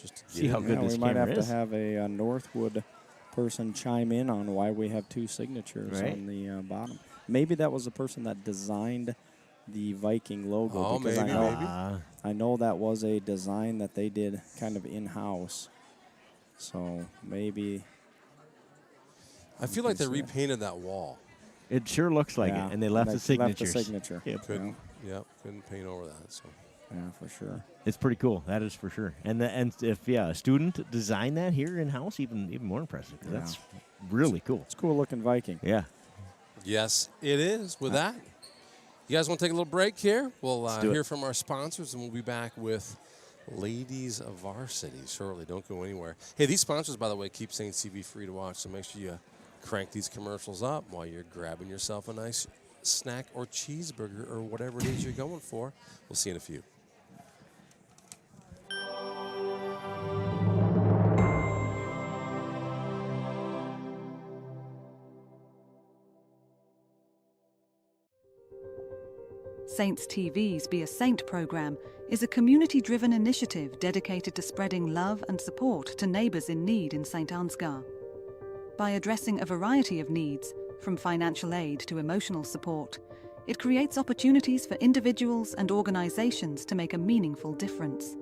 Just to
See
get
how
in
good
there.
We
this
might
camera
have
is.
to have a Northwood person chime in on why we have 2 signatures
Right.
on the bottom. Maybe that was the person that designed the Viking logo.
Oh,
because
maybe,
I know that was a design that they did kind of in-house. So maybe.
I feel like they
Yeah.
repainted that wall.
It sure looks like
Yeah,
it, and they left the signatures.
signature.
Yep.
Couldn't, couldn't paint over that. So
Yeah, for sure.
It's pretty cool. That is for sure. And if a student designed that here in house, even more impressive. 'Cause that's really cool.
It's a cool looking Viking.
Yeah.
yes, it is. With that, you guys want to take a little break here? We'll
do it.
hear from our sponsors, and we'll be back with Ladies of Varsity shortly. Don't go anywhere. Hey, these sponsors, by the way, keep Saints TV free to watch, so make sure you crank these commercials up while you're grabbing yourself a nice snack or cheeseburger or whatever it is you're going for. We'll see you in a few.
Saints TV's Be a Saint program is a community-driven initiative dedicated to spreading love and support to neighbours in need in St. Ansgar. By addressing a variety of needs, from financial aid to emotional support, it creates opportunities for individuals and organisations to make a meaningful difference.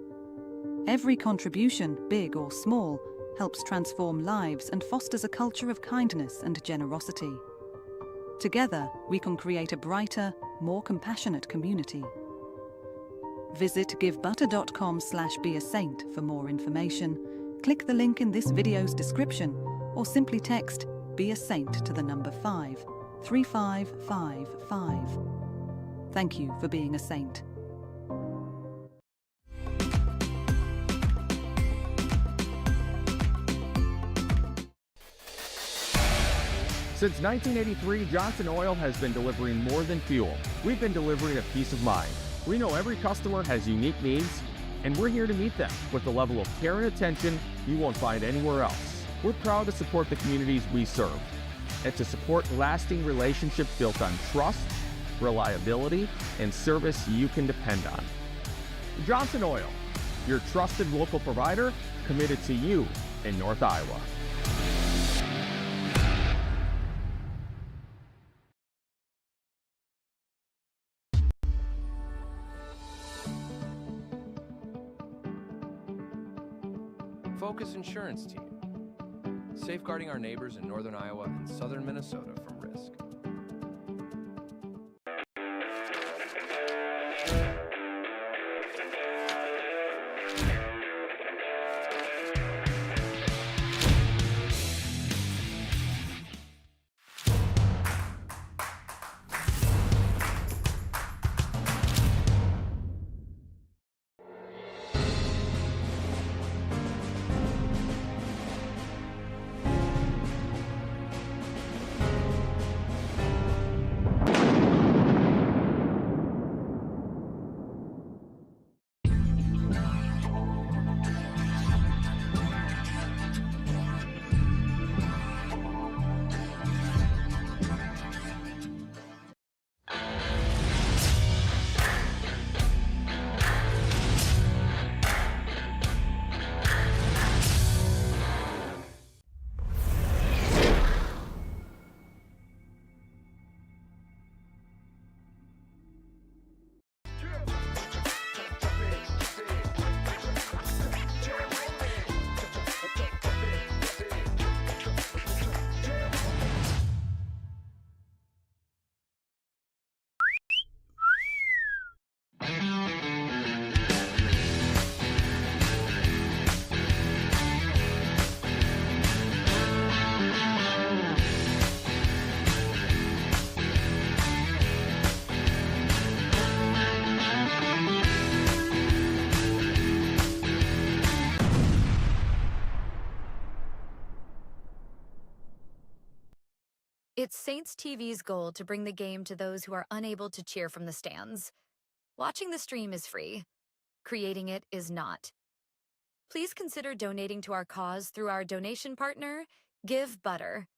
Every contribution, big or small, helps transform lives and fosters a culture of kindness and generosity. Together, we can create a brighter, more compassionate community. Visit givebutter.com/beasaint for more information. Click the link in this video's description or simply text Be a Saint to the number 53555. Thank you for being a saint.
Since 1983, Johnson Oil has been delivering more than fuel. We've been delivering a peace of mind. We know every customer has unique needs, and we're here to meet them with the level of care and attention you won't find anywhere else. We're proud to support the communities we serve and to support lasting relationships built on trust, reliability, and service you can depend on. Johnson Oil, your trusted local provider committed to you in North Iowa.
Focus Insurance Team, safeguarding our neighbors in northern Iowa and southern Minnesota from risk.
It's Saints TV's goal to bring the game to those who are unable to cheer from the stands. Watching the stream is free. Creating it is not. Please consider donating to our cause through our donation partner, Give Butter.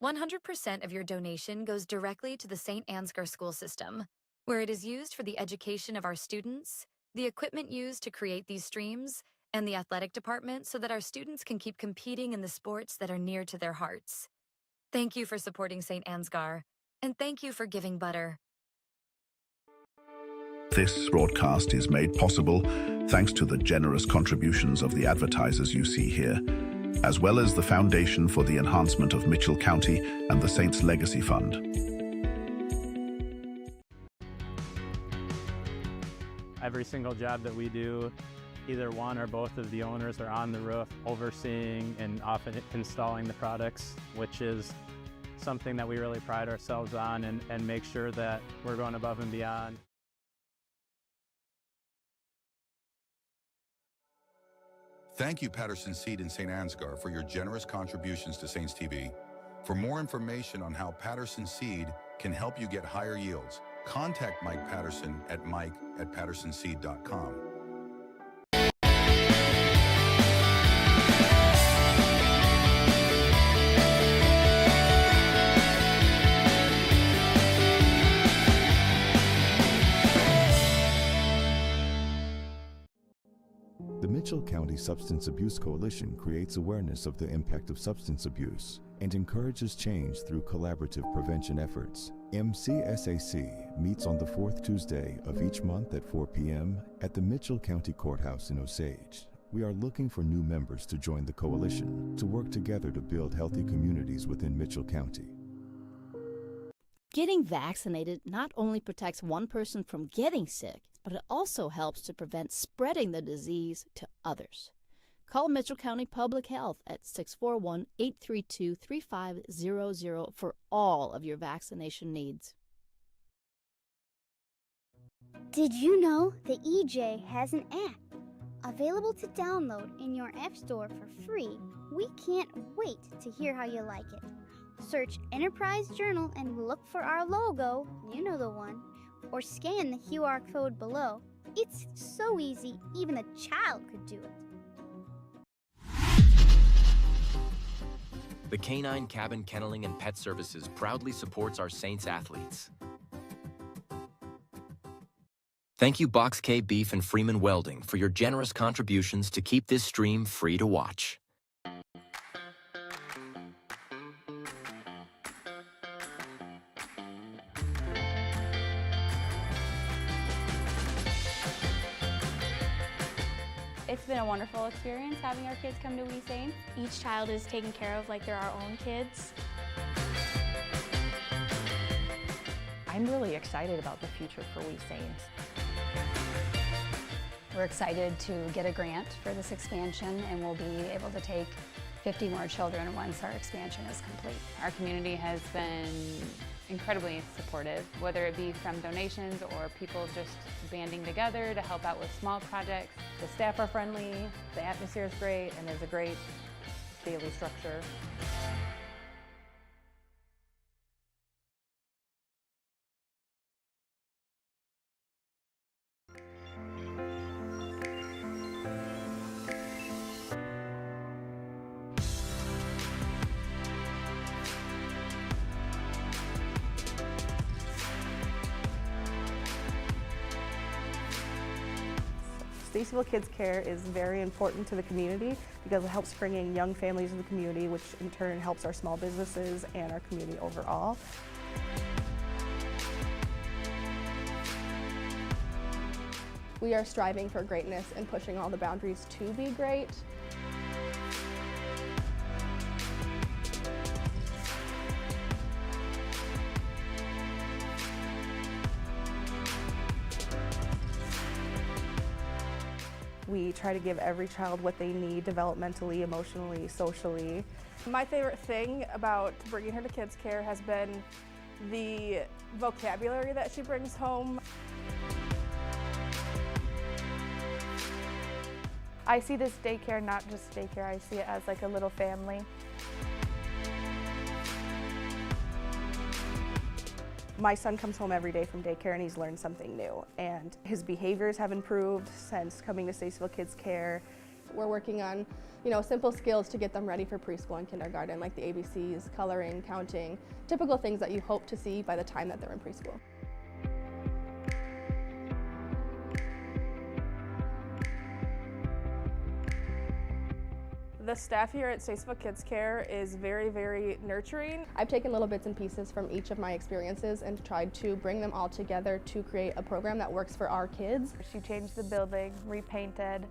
100% of your donation goes directly to the St. Ansgar school system, where it is used for the education of our students, the equipment used to create these streams, and the athletic department so that our students can keep competing in the sports that are near to their hearts. Thank you for supporting St. Ansgar, and thank you for giving butter.
This broadcast is made possible thanks to the generous contributions of the advertisers you see here, as well as the Foundation for the Enhancement of Mitchell County and the Saints Legacy Fund.
Every single job that we do, either one or both of the owners are on the roof overseeing and often installing the products, which is something that we really pride ourselves on and make sure that we're going above and beyond.
Thank you, Patterson Seed and St. Ansgar, for your generous contributions to Saints TV. For more information on how Patterson Seed can help you get higher yields, contact Mike Patterson at mike@pattersonseed.com.
County Substance Abuse Coalition creates awareness of the impact of substance abuse and encourages change through collaborative prevention efforts. MCSAC meets on the fourth Tuesday of each month at 4 p.m. at the Mitchell County Courthouse in Osage. We are looking for new members to join the coalition to work together to build healthy communities within Mitchell County.
Getting vaccinated not only protects one person from getting sick, but it also helps to prevent spreading the disease to others. Call Mitchell County Public Health at 641-832-3500 for all of your vaccination needs.
Did you know the EJ has an app available to download in your app store for free? We can't wait to hear how you like it. Search Enterprise Journal and look for our logo, you know the one, or scan the QR code below. It's so easy, even a child could do it.
The Canine Cabin Kenneling and Pet Services proudly supports our Saints athletes. Thank you Box K Beef and Freeman Welding for your generous contributions to keep this stream free to watch.
It's been a wonderful experience having our kids come to We Saints.
Each child is taken care of like they're our own kids.
I'm really excited about the future for We Saints.
We're excited to get a grant for this expansion, and we'll be able to take 50 more children once our expansion is complete.
Our community has been incredibly supportive, whether it be from donations or people just banding together to help out with small projects.
The staff are friendly, the atmosphere is great, and there's a great daily structure.
Stacyville Kids Care is very important to the community because it helps bring in young families in the community, which in turn helps our small businesses and our community overall.
We are striving for greatness and pushing all the boundaries to be great.
We try to give every child what they need developmentally, emotionally, socially. My favorite thing about bringing her to Kids Care has been the vocabulary that she brings home.
I see this daycare not just daycare, I see it as like a little family.
My son comes home every day from daycare and he's learned something new, and his behaviors have improved since coming to Stacyville Kids Care.
We're working on, simple skills to get them ready for preschool and kindergarten, like the ABCs, coloring, counting, typical things that you hope to see by the time that they're in preschool.
The staff here at Stacyville Kids Care is very, very nurturing.
I've taken little bits and pieces from each of my experiences and tried to bring them all together to create a program that works for our kids.
She changed the building, repainted,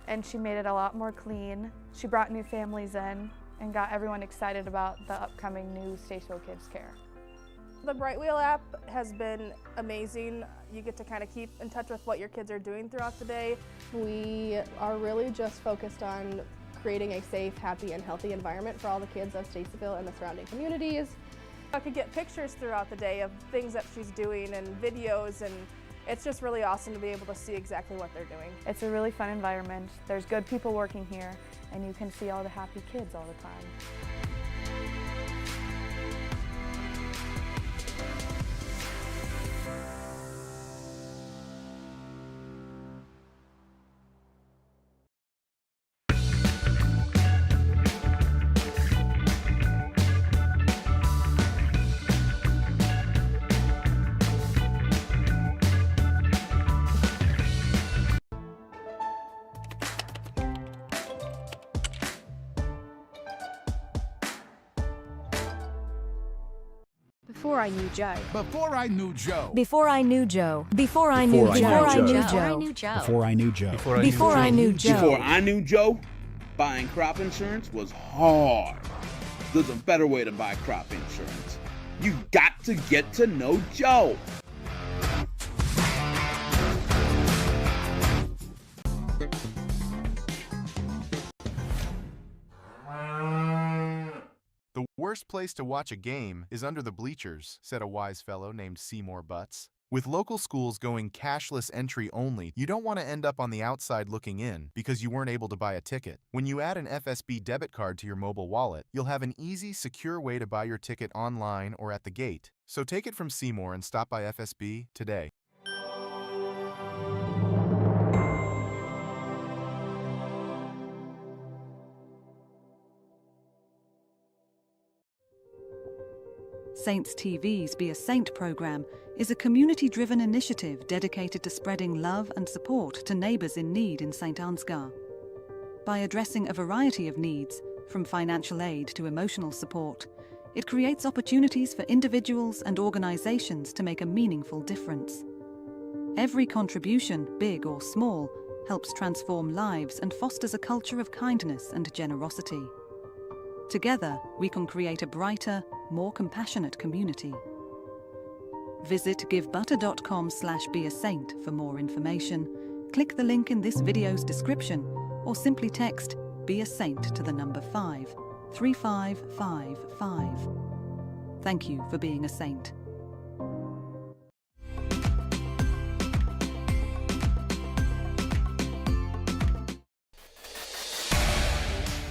and she made it a lot more clean. She brought new families in and got everyone excited about the upcoming new Stacyville Kids Care.
The Bright Wheel app has been amazing. You get to kind of keep in touch with what your kids are doing throughout the day.
We are really just focused on creating a safe, happy, and healthy environment for all the kids of Stacyville and the surrounding communities.
I could get pictures throughout the day of things that she's doing and videos, and it's just really awesome to be able to see exactly what they're doing.
It's a really fun environment. There's good people working here, and you can see all the happy kids all the time.
Before I knew Joe.
Before I knew Joe.
Before I knew Joe. Before I knew Joe. Before I knew Joe.
Before I knew Joe.
Before I knew Joe.
Before I knew Joe, buying crop insurance was hard. There's a better way to buy crop insurance. You got to get to know Joe.
The worst place to watch a game is under the bleachers, said a wise fellow named Seymour Butts. With local schools going cashless entry only, you don't want to end up on the outside looking in because you weren't able to buy a ticket. When you add an FSB debit card to your mobile wallet, you'll have an easy, secure way to buy your ticket online or at the gate. So take it from Seymour and stop by FSB today.
Saints TV's Be a Saint program is a community-driven initiative dedicated to spreading love and support to neighbours in need in St. Ansgar. By addressing a variety of needs, from financial aid to emotional support, it creates opportunities for individuals and organisations to make a meaningful difference. Every contribution, big or small, helps transform lives and fosters a culture of kindness and generosity. Together, we can create a brighter, more compassionate community. Visit givebutter.com/beasaint for more information, click the link in this video's description, or simply text Be a Saint to the number 53555. Thank you for being a saint.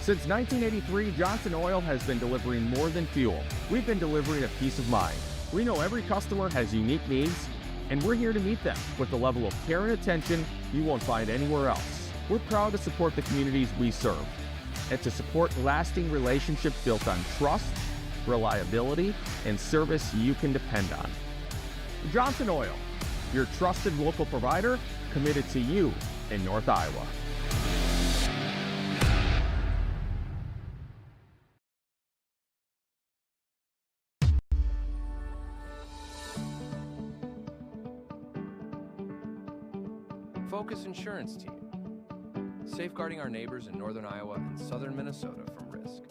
Since 1983, Johnson Oil has been delivering more than fuel. We've been delivering a peace of mind. We know every customer has unique needs, and we're here to meet them with the level of care and attention you won't find anywhere else. We're proud to support the communities we serve and to support lasting relationships built on trust, reliability, and service you can depend on. Johnson Oil, your trusted local provider committed to you in North Iowa.
Focus Insurance Team, safeguarding our neighbors in northern Iowa and southern Minnesota from risk.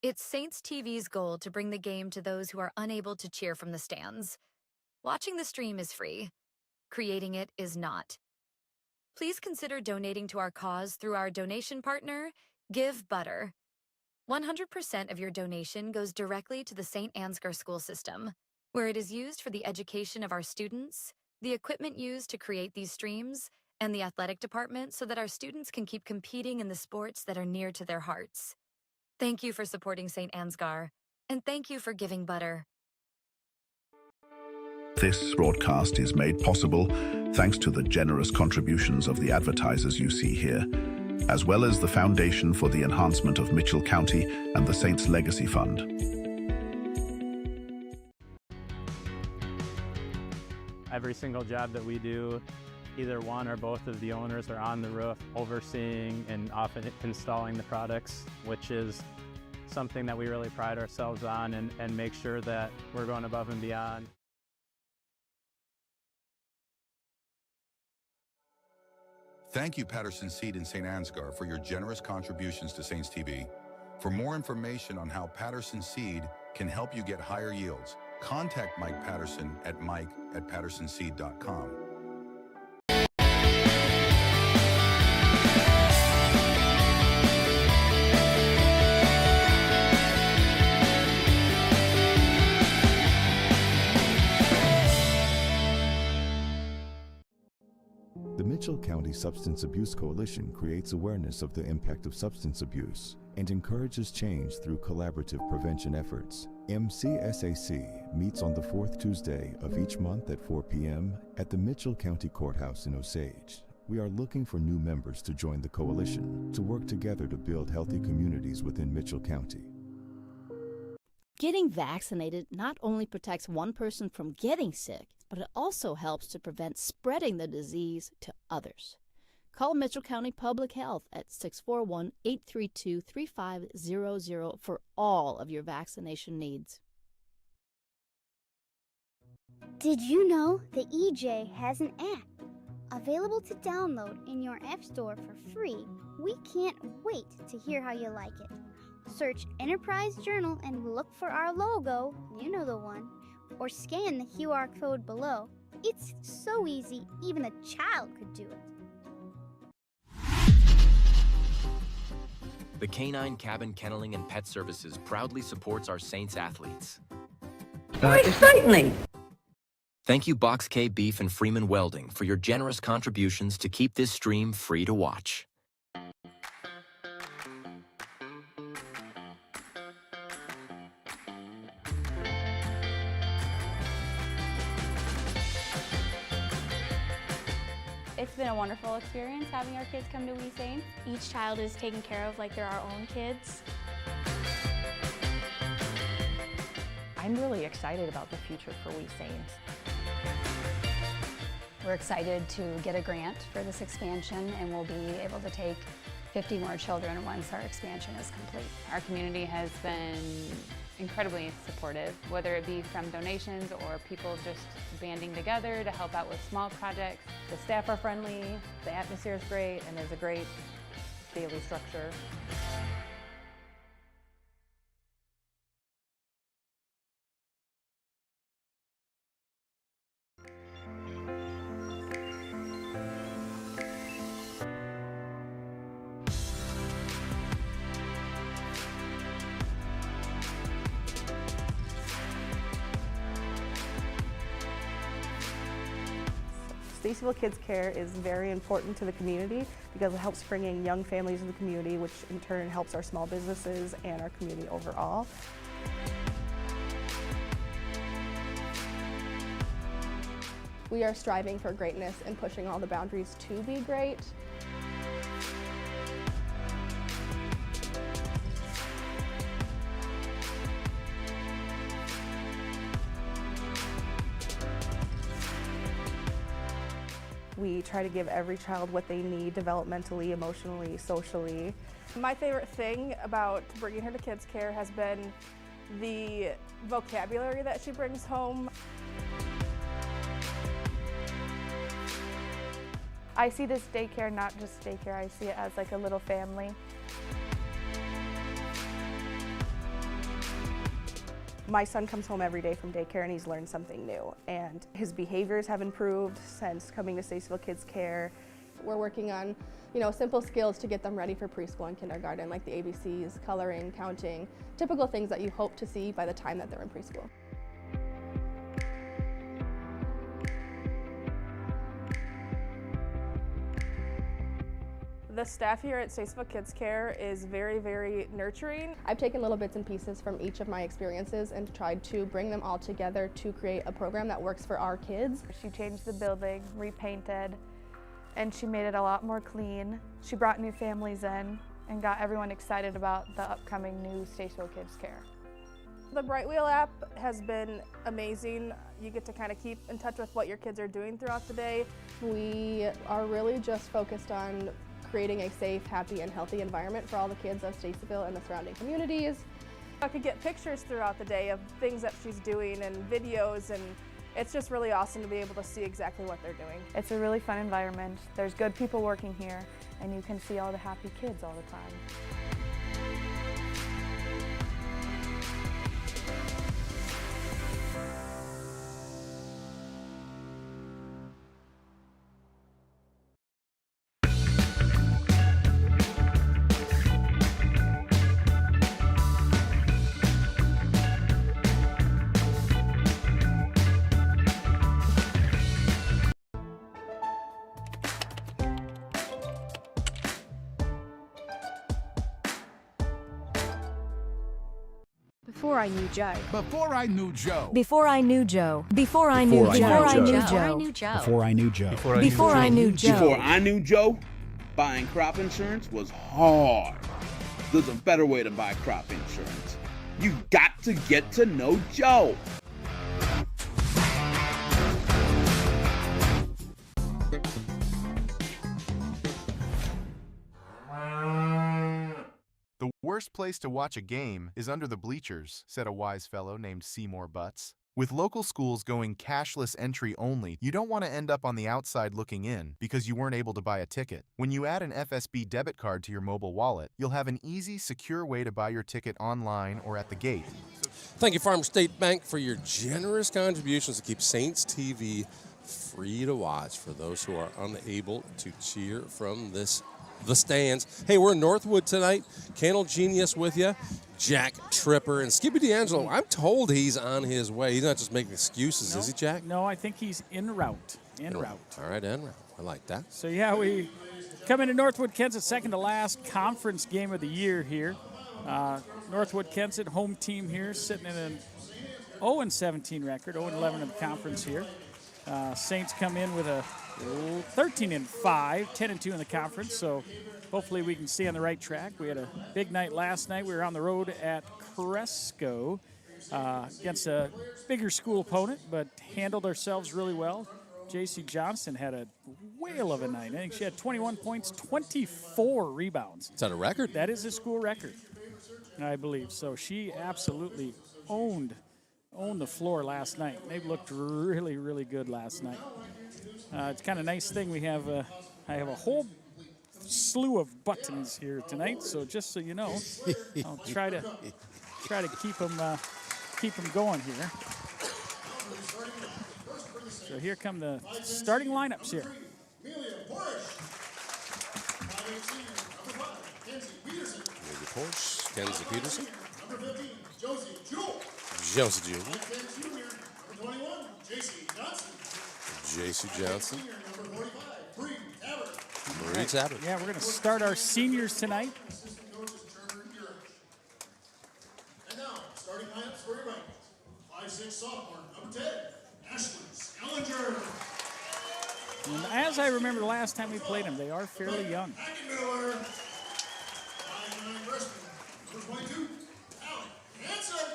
It's Saints TV's goal to bring the game to those who are unable to cheer from the stands. Watching the stream is free. Creating it is not. Please consider donating to our cause through our donation partner, Give Butter. 100% of your donation goes directly to the St. Ansgar school system, where it is used for the education of our students, the equipment used to create these streams, and the athletic department so that our students can keep competing in the sports that are near to their hearts. Thank you for supporting St. Ansgar, and thank you for giving butter.
This broadcast is made possible thanks to the generous contributions of the advertisers you see here, as well as the Foundation for the Enhancement of Mitchell County and the Saints Legacy Fund.
Every single job that we do, either one or both of the owners are on the roof overseeing and often installing the products, which is something that we really pride ourselves on and make sure that we're going above and beyond.
Thank you, Patterson Seed and St. Ansgar, for your generous contributions to Saints TV. For more information on how Patterson Seed can help you get higher yields, contact Mike Patterson at mike@pattersonseed.com.
The Mitchell County Substance Abuse Coalition creates awareness of the impact of substance abuse and encourages change through collaborative prevention efforts. MCSAC meets on the fourth Tuesday of each month at 4 p.m. at the Mitchell County Courthouse in Osage. We are looking for new members to join the coalition to work together to build healthy communities within Mitchell County.
Getting vaccinated not only protects one person from getting sick, but it also helps to prevent spreading the disease to others. Call Mitchell County Public Health at 641-832-3500 for all of your vaccination needs.
Did you know the EJ has an app available to download in your App Store for free? We can't wait to hear how you like it. Search Enterprise Journal and look for our logo, you know the one, or scan the QR code below. It's so easy, even a child could do it.
The Canine Cabin Kenneling and Pet Services proudly supports our Saints athletes.
Certainly.
Thank you Box K Beef and Freeman Welding for your generous contributions to keep this stream free to watch.
It's been a wonderful experience having our kids come to We Saints.
Each child is taken care of like they're our own kids.
I'm really excited about the future for We Saints.
We're excited to get a grant for this expansion, and we'll be able to take 50 more children once our expansion is complete.
Our community has been incredibly supportive, whether it be from donations or people just banding together to help out with small projects.
The staff are friendly, the atmosphere is great, and there's a great daily structure.
Stacyville Kids Care is very important to the community because it helps bring in young families to the community, which in turn helps our small businesses and our community overall. We are striving for greatness and pushing all the boundaries to be great. We try to give every child what they need developmentally, emotionally, socially. My favorite thing about bringing her to Kids Care has been the vocabulary that she brings home.
I see this daycare not just daycare, I see it as like a little family.
My son comes home every day from daycare and he's learned something new, and his behaviors have improved since coming to Stacyville Kids Care. We're working on, simple skills to get them ready for preschool and kindergarten, like the ABCs, coloring, counting, typical things that you hope to see by the time that they're in preschool. The staff here at Statesville Kids Care is very, very nurturing.
I've taken little bits and pieces from each of my experiences and tried to bring them all together to create a program that works for our kids.
She changed the building, repainted, and she made it a lot more clean. She brought new families in and got everyone excited about the upcoming new Statesville Kids Care.
The Bright Wheel app has been amazing. You get to kind of keep in touch with what your kids are doing throughout the day.
We are really just focused on creating a safe, happy, and healthy environment for all the kids of Statesville and the surrounding communities.
I could get pictures throughout the day of things that she's doing and videos, and it's just really awesome to be able to see exactly what they're doing.
It's a really fun environment. There's good people working here, and you can see all the happy kids all the time.
Before I knew Joe.
Before I knew Joe.
Before I knew Joe. Before I knew Joe. Before I knew Joe.
Before I knew Joe.
Before I knew Joe.
Before I knew Joe, buying crop insurance was hard. There's a better way to buy crop insurance. You got to get to know Joe.
The worst place to watch a game is under the bleachers, said a wise fellow named Seymour Butts. With local schools going cashless entry only, you don't want to end up on the outside looking in because you weren't able to buy a ticket. When you add an FSB debit card to your mobile wallet, you'll have an easy, secure way to buy your ticket online or at the gate.
Thank you, Farm State Bank, for your generous contributions to keep Saints TV free to watch for those who are unable to cheer from the stands. Hey, we're in Northwood tonight. Candle Genius with you. Jack Tripper and Skippy D'Angelo. I'm told he's on his way. He's not just making excuses, is he, Jack?
No, I think he's en route. En route.
All right, en route. I like that.
So, yeah, we come into Northwood-Kensett, second to last conference game of the year here. Northwood-Kensett, home team here, sitting in an 0-17 record, 0-11 in the conference here. Saints come in with a 13-5, 10-2 in the conference, so hopefully we can stay on the right track. We had a big night last night. We were on the road at Cresco against a bigger school opponent, but handled ourselves really well. J.C. Johnson had a whale of a night. I think she had 21 points, 24 rebounds.
Is that a record?
That is a school record, I believe. So she absolutely owned the floor last night. They looked really, really good last night. It's kind of a nice thing we have. I have a whole slew of buttons here tonight, so just so you know, I'll try to keep them going here. So here come the starting lineups here.
Amelia Porsche, Kenzie Peterson, Josie Jr., J.C. Johnson, Marie Tabbert.
Yeah, we're going to start our seniors tonight.
And now, starting lineups for your rankings. 5'6" sophomore, number 10, Ashley Scallinger.
And as I remember the last time we played them, they are fairly young.
Miller. 5'9" freshman, number 22, Alec Hanson.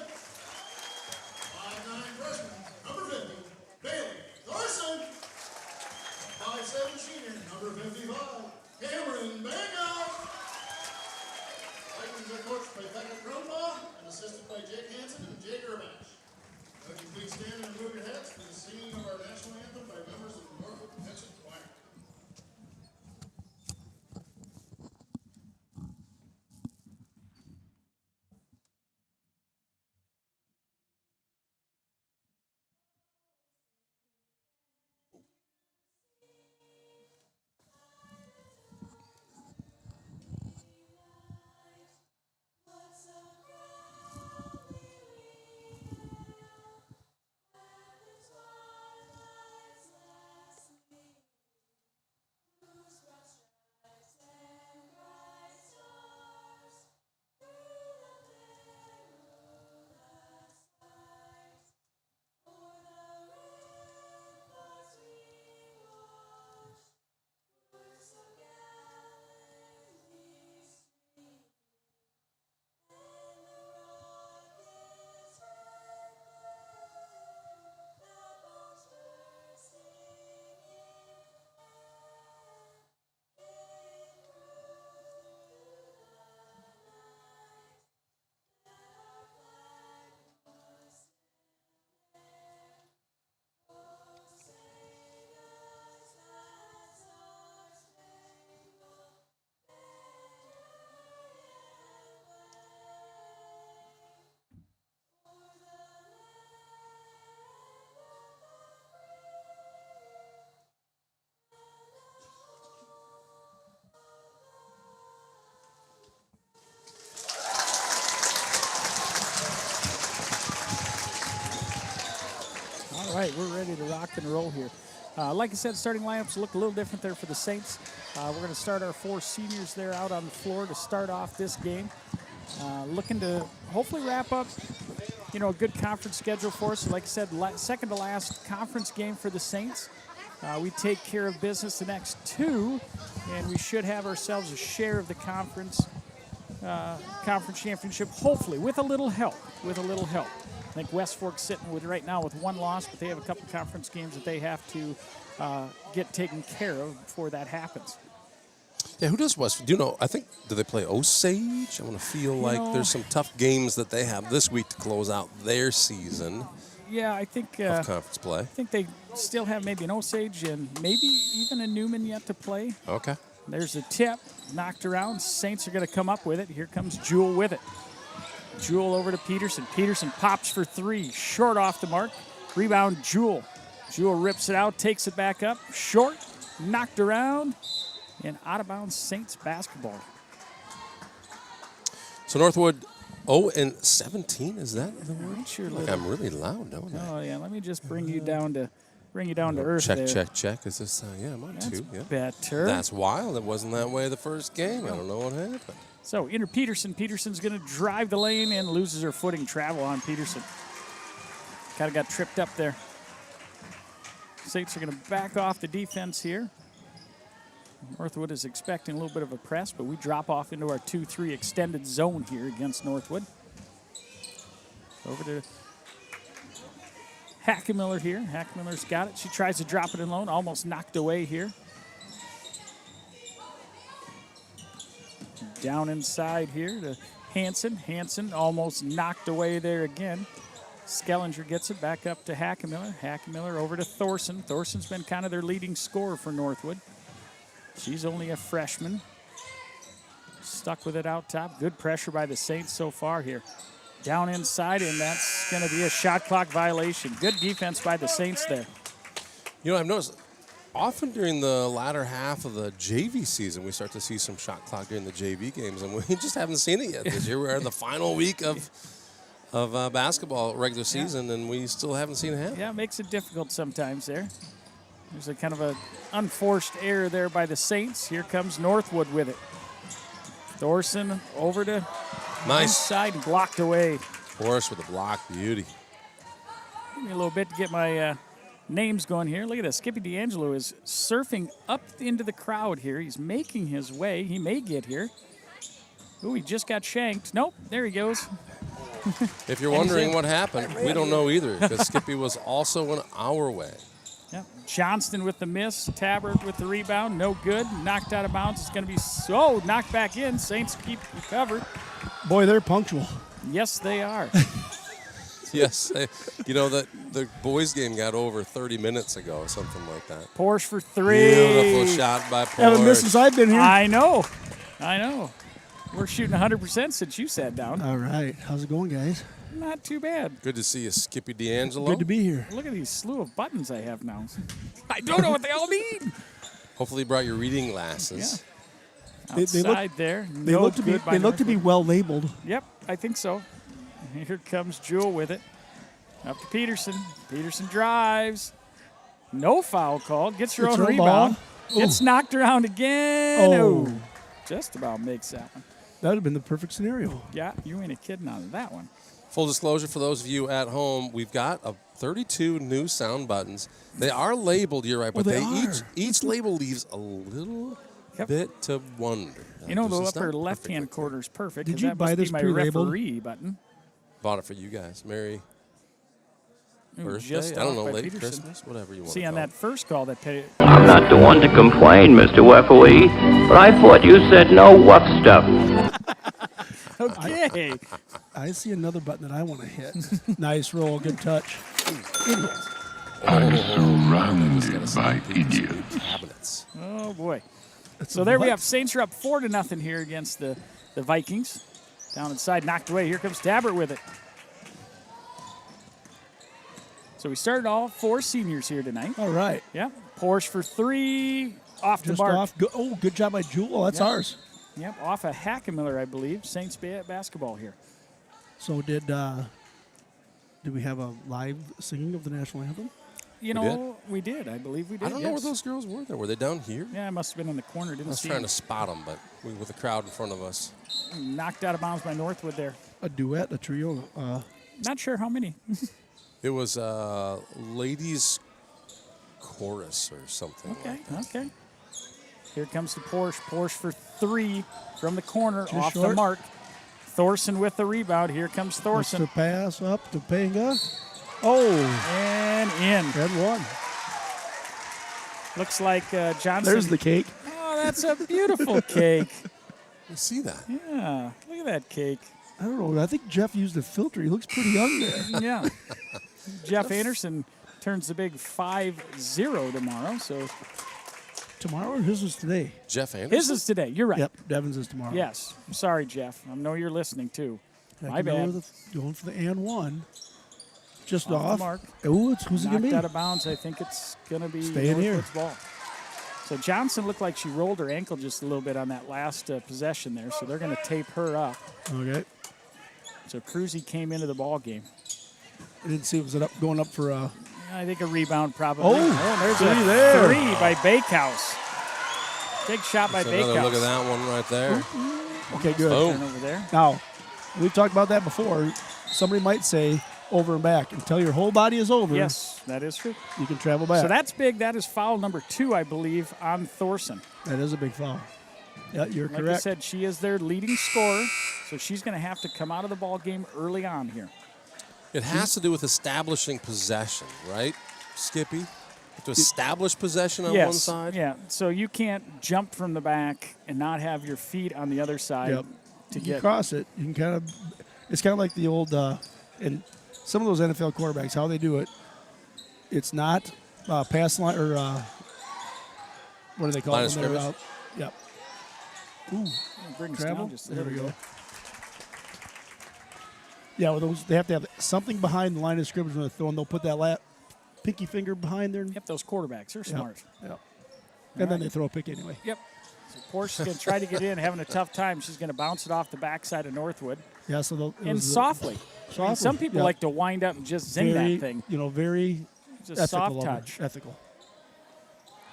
5'9" freshman, number 50, Bailey Thorson. 5'7" senior, number 55, Cameron Bingham. Vikings are coached by Becca Cronbaugh and assisted by Jake Hansen and Jake Urbash. Would you please stand and remove your hats for the singing of our national anthem by members of the Northwood-Kensett Choir.
right, we're ready to rock and roll here. Like I said, starting lineups look a little different there for the Saints. We're going to start our 4 seniors there out on the floor to start off this game. Looking to hopefully wrap up, a good conference schedule for us. Like I said, second to last conference game for the Saints. We take care of business the next 2, and we should have ourselves a share of the conference championship, hopefully, with a little help. I think West Fork's sitting right now with 1 loss, but they have a couple conference games that they have to get taken care of before that happens.
Yeah, who does West? Do you know? I think, do they play Osage? I want to feel like there's some tough games that they have this week to close out their season.
Yeah, I think
of conference play.
I think they still have maybe an Osage and maybe even a Newman yet to play.
Okay.
There's a tip, knocked around. Saints are going to come up with it. Here comes Jewell with it. Jewell over to Peterson. Peterson pops for 3, short off the mark. Rebound, Jewell. Jewell rips it out, takes it back up, short, knocked around, and out of bounds Saints basketball.
So Northwood 0-17, is that the word?
Sure.
Like I'm really loud, don't I?
Oh yeah, let me just bring you down to earth.
Check. Is this? I'm on
That's
2. Yeah.
better.
That's wild. It wasn't that way the first game. I don't know what happened.
So into Peterson. Peterson's going to drive the lane and loses her footing. Travel on Peterson. Kind of got tripped up there. Saints are going to back off the defense here. Northwood is expecting a little bit of a press, but we drop off into our 2-3 extended zone here against Northwood. Over to Hackemiller here. Hackemiller's got it. She tries to drop it in low, almost knocked away here. Down inside here to Hansen. Hansen almost knocked away there again. Skellinger gets it back up to Hackemiller. Hackemiller over to Thorson. Thorson's been kind of their leading scorer for Northwood. She's only a freshman. Stuck with it out top. Good pressure by the Saints so far here. Down inside, and that's going to be a shot clock violation. Good defense by the Saints there.
I've noticed often during the latter half of the JV season, we start to see some shot clock during the JV games, and we just haven't seen it yet this year. We're in the final week of basketball regular season, and we still haven't seen it happen.
Yeah, it makes it difficult sometimes there. There's a kind of an unforced error there by the Saints. Here comes Northwood with it. Thorson over to inside and blocked away.
Forrest with a block, beauty.
Give me a little bit to get my names going here. Look at this. Skippy D'Angelo is surfing up into the crowd here. He's making his way. He may get here. Ooh, he just got shanked. Nope, there he goes.
If you're wondering what happened, we don't know either, because Skippy was also in our way.
Yep. Johnston with the miss. Tabbert with the rebound. No good. Knocked out of bounds. It's going to be knocked back in. Saints keep covered.
Boy, they're punctual.
Yes, they are.
Yes. The boys' game got over 30 minutes ago, something like that.
Porsche for 3.
Beautiful shot by Porsche.
Haven't missed since I've been here.
I know. We're shooting 100% since you sat down.
All right. How's it going, guys?
Not too bad.
Good to see you, Skippy D'Angelo.
Good to be here.
Look at these slew of buttons I have now. I don't know what they all mean.
Hopefully you brought your reading glasses.
Yeah. Outside there.
They look to be well labeled.
Yep, I think so. Here comes Jewell with it. Up to Peterson. Peterson drives. No foul called. Gets her own rebound. Gets knocked around again. Oh. Just about makes that one.
That would have been the perfect scenario.
Yeah, you ain't a kidding on that one.
Full disclosure for those of you at home, we've got 32 new sound buttons. They are labeled, you're right, but each label leaves a little bit to wonder.
The upper left-hand corner is perfect.
Did you buy this pre-labeled?
Referee button.
Bought it for you guys. Merry birthday?
Just
I don't know, late
Peterson.
Christmas, whatever you want
See,
to
on
call
that first call that paid.
I'm not the one to complain, Mr. Wefferly, but I thought you said no what stuff.
Okay.
I see another button that I want to hit. Nice roll, good touch. Idiot.
I'm surrounded by idiots.
Oh, boy. So there we have Saints are up 4-0 here against the Vikings. Down inside, knocked away. Here comes Tabbert with it. So we started all 4 seniors here tonight.
All right.
Yep. Porsche for 3. Off the
Just
mark.
off. Good job by Jewell. That's ours.
Yep, off of Hackemiller, I believe. Saints basketball here.
So did we have a live singing of the national anthem?
You know, we did. I believe we did.
I don't know where those girls were there. Were they down here?
Yeah, it must have been in the corner. Didn't
I was
see
trying
them.
to spot them, but with the crowd in front of us.
Knocked out of bounds by Northwood there.
A duet, a trio.
Not sure how many.
It was ladies chorus or something.
Okay,
like that.
okay. Here comes the Porsche. Porsche for 3 from the corner,
Just
off
short.
the mark. Thorson with the rebound. Here comes
What's
Thorson.
the pass up to Penga? Oh.
And in.
And one.
Looks like Johnson.
There's the cake.
Oh, that's a beautiful cake.
You see that?
Yeah, look at that cake.
I don't know. I think Jeff used a filter. He looks pretty young there.
Yeah. Jeff Anderson turns the big 5-0 tomorrow. So
Tomorrow or his is today?
Jeff Anderson?
his is today. You're right.
Yep, Devin's is tomorrow.
Yes. I'm sorry, Jeff. I know you're listening too. My
Heck,
bad.
Going for the and one. Just
Off the
off.
mark.
Oh, who's it going to
Knocked
be?
out of bounds. I think it's going to be
Staying here.
Northwood's ball. So Johnson looked like she rolled her ankle just a little bit on that last possession there. So they're going to tape her up.
Okay.
So Cruzy came into the ball game.
I didn't see it was it up going up for
I think a rebound probably.
Oh,
there's
see
a
there.
3 by Bakehouse. Big shot by
That's
Bakehouse.
another look at that one right there.
Okay, good.
Boom.
Turn over there.
Now, we've talked about that before. Somebody might say over and back. Until your whole body is over,
Yes, that is true.
you can travel back.
So that's big. That is foul number 2, I believe, on Thorson.
That is a big foul. Yeah, you're
Like I
correct.
said, she is their leading scorer, so she's going to have to come out of the ball game early on here.
It has to do with establishing possession, right, Skippy? To establish possession on
Yes,
one side?
Yeah, so you can't jump from the back and not have your feet on the other side
Yep.
to
You
get
cross it. You can kind of. It's kind of like the old, and some of those NFL quarterbacks, how they do it. It's not pass line or what do they call
Line
it?
of
when they're
scrimmage?
out? Yep. Ooh,
bring us
travel.
down just a
There we
little
go.
bit.
Yeah, well, those they have to have something behind the line of scrimmage when they're throwing. They'll put that pinky finger behind there.
Yep, those quarterbacks, they're smart.
Yep. And then they throw a pick anyway.
Yep. So Porsche's going to try to get in, having a tough time. She's going to bounce it off the backside of Northwood.
Yeah, so
And softly. I mean, some people like to wind up and just zing that thing.
Very
It's a soft
ethical of her.
touch.
Ethical.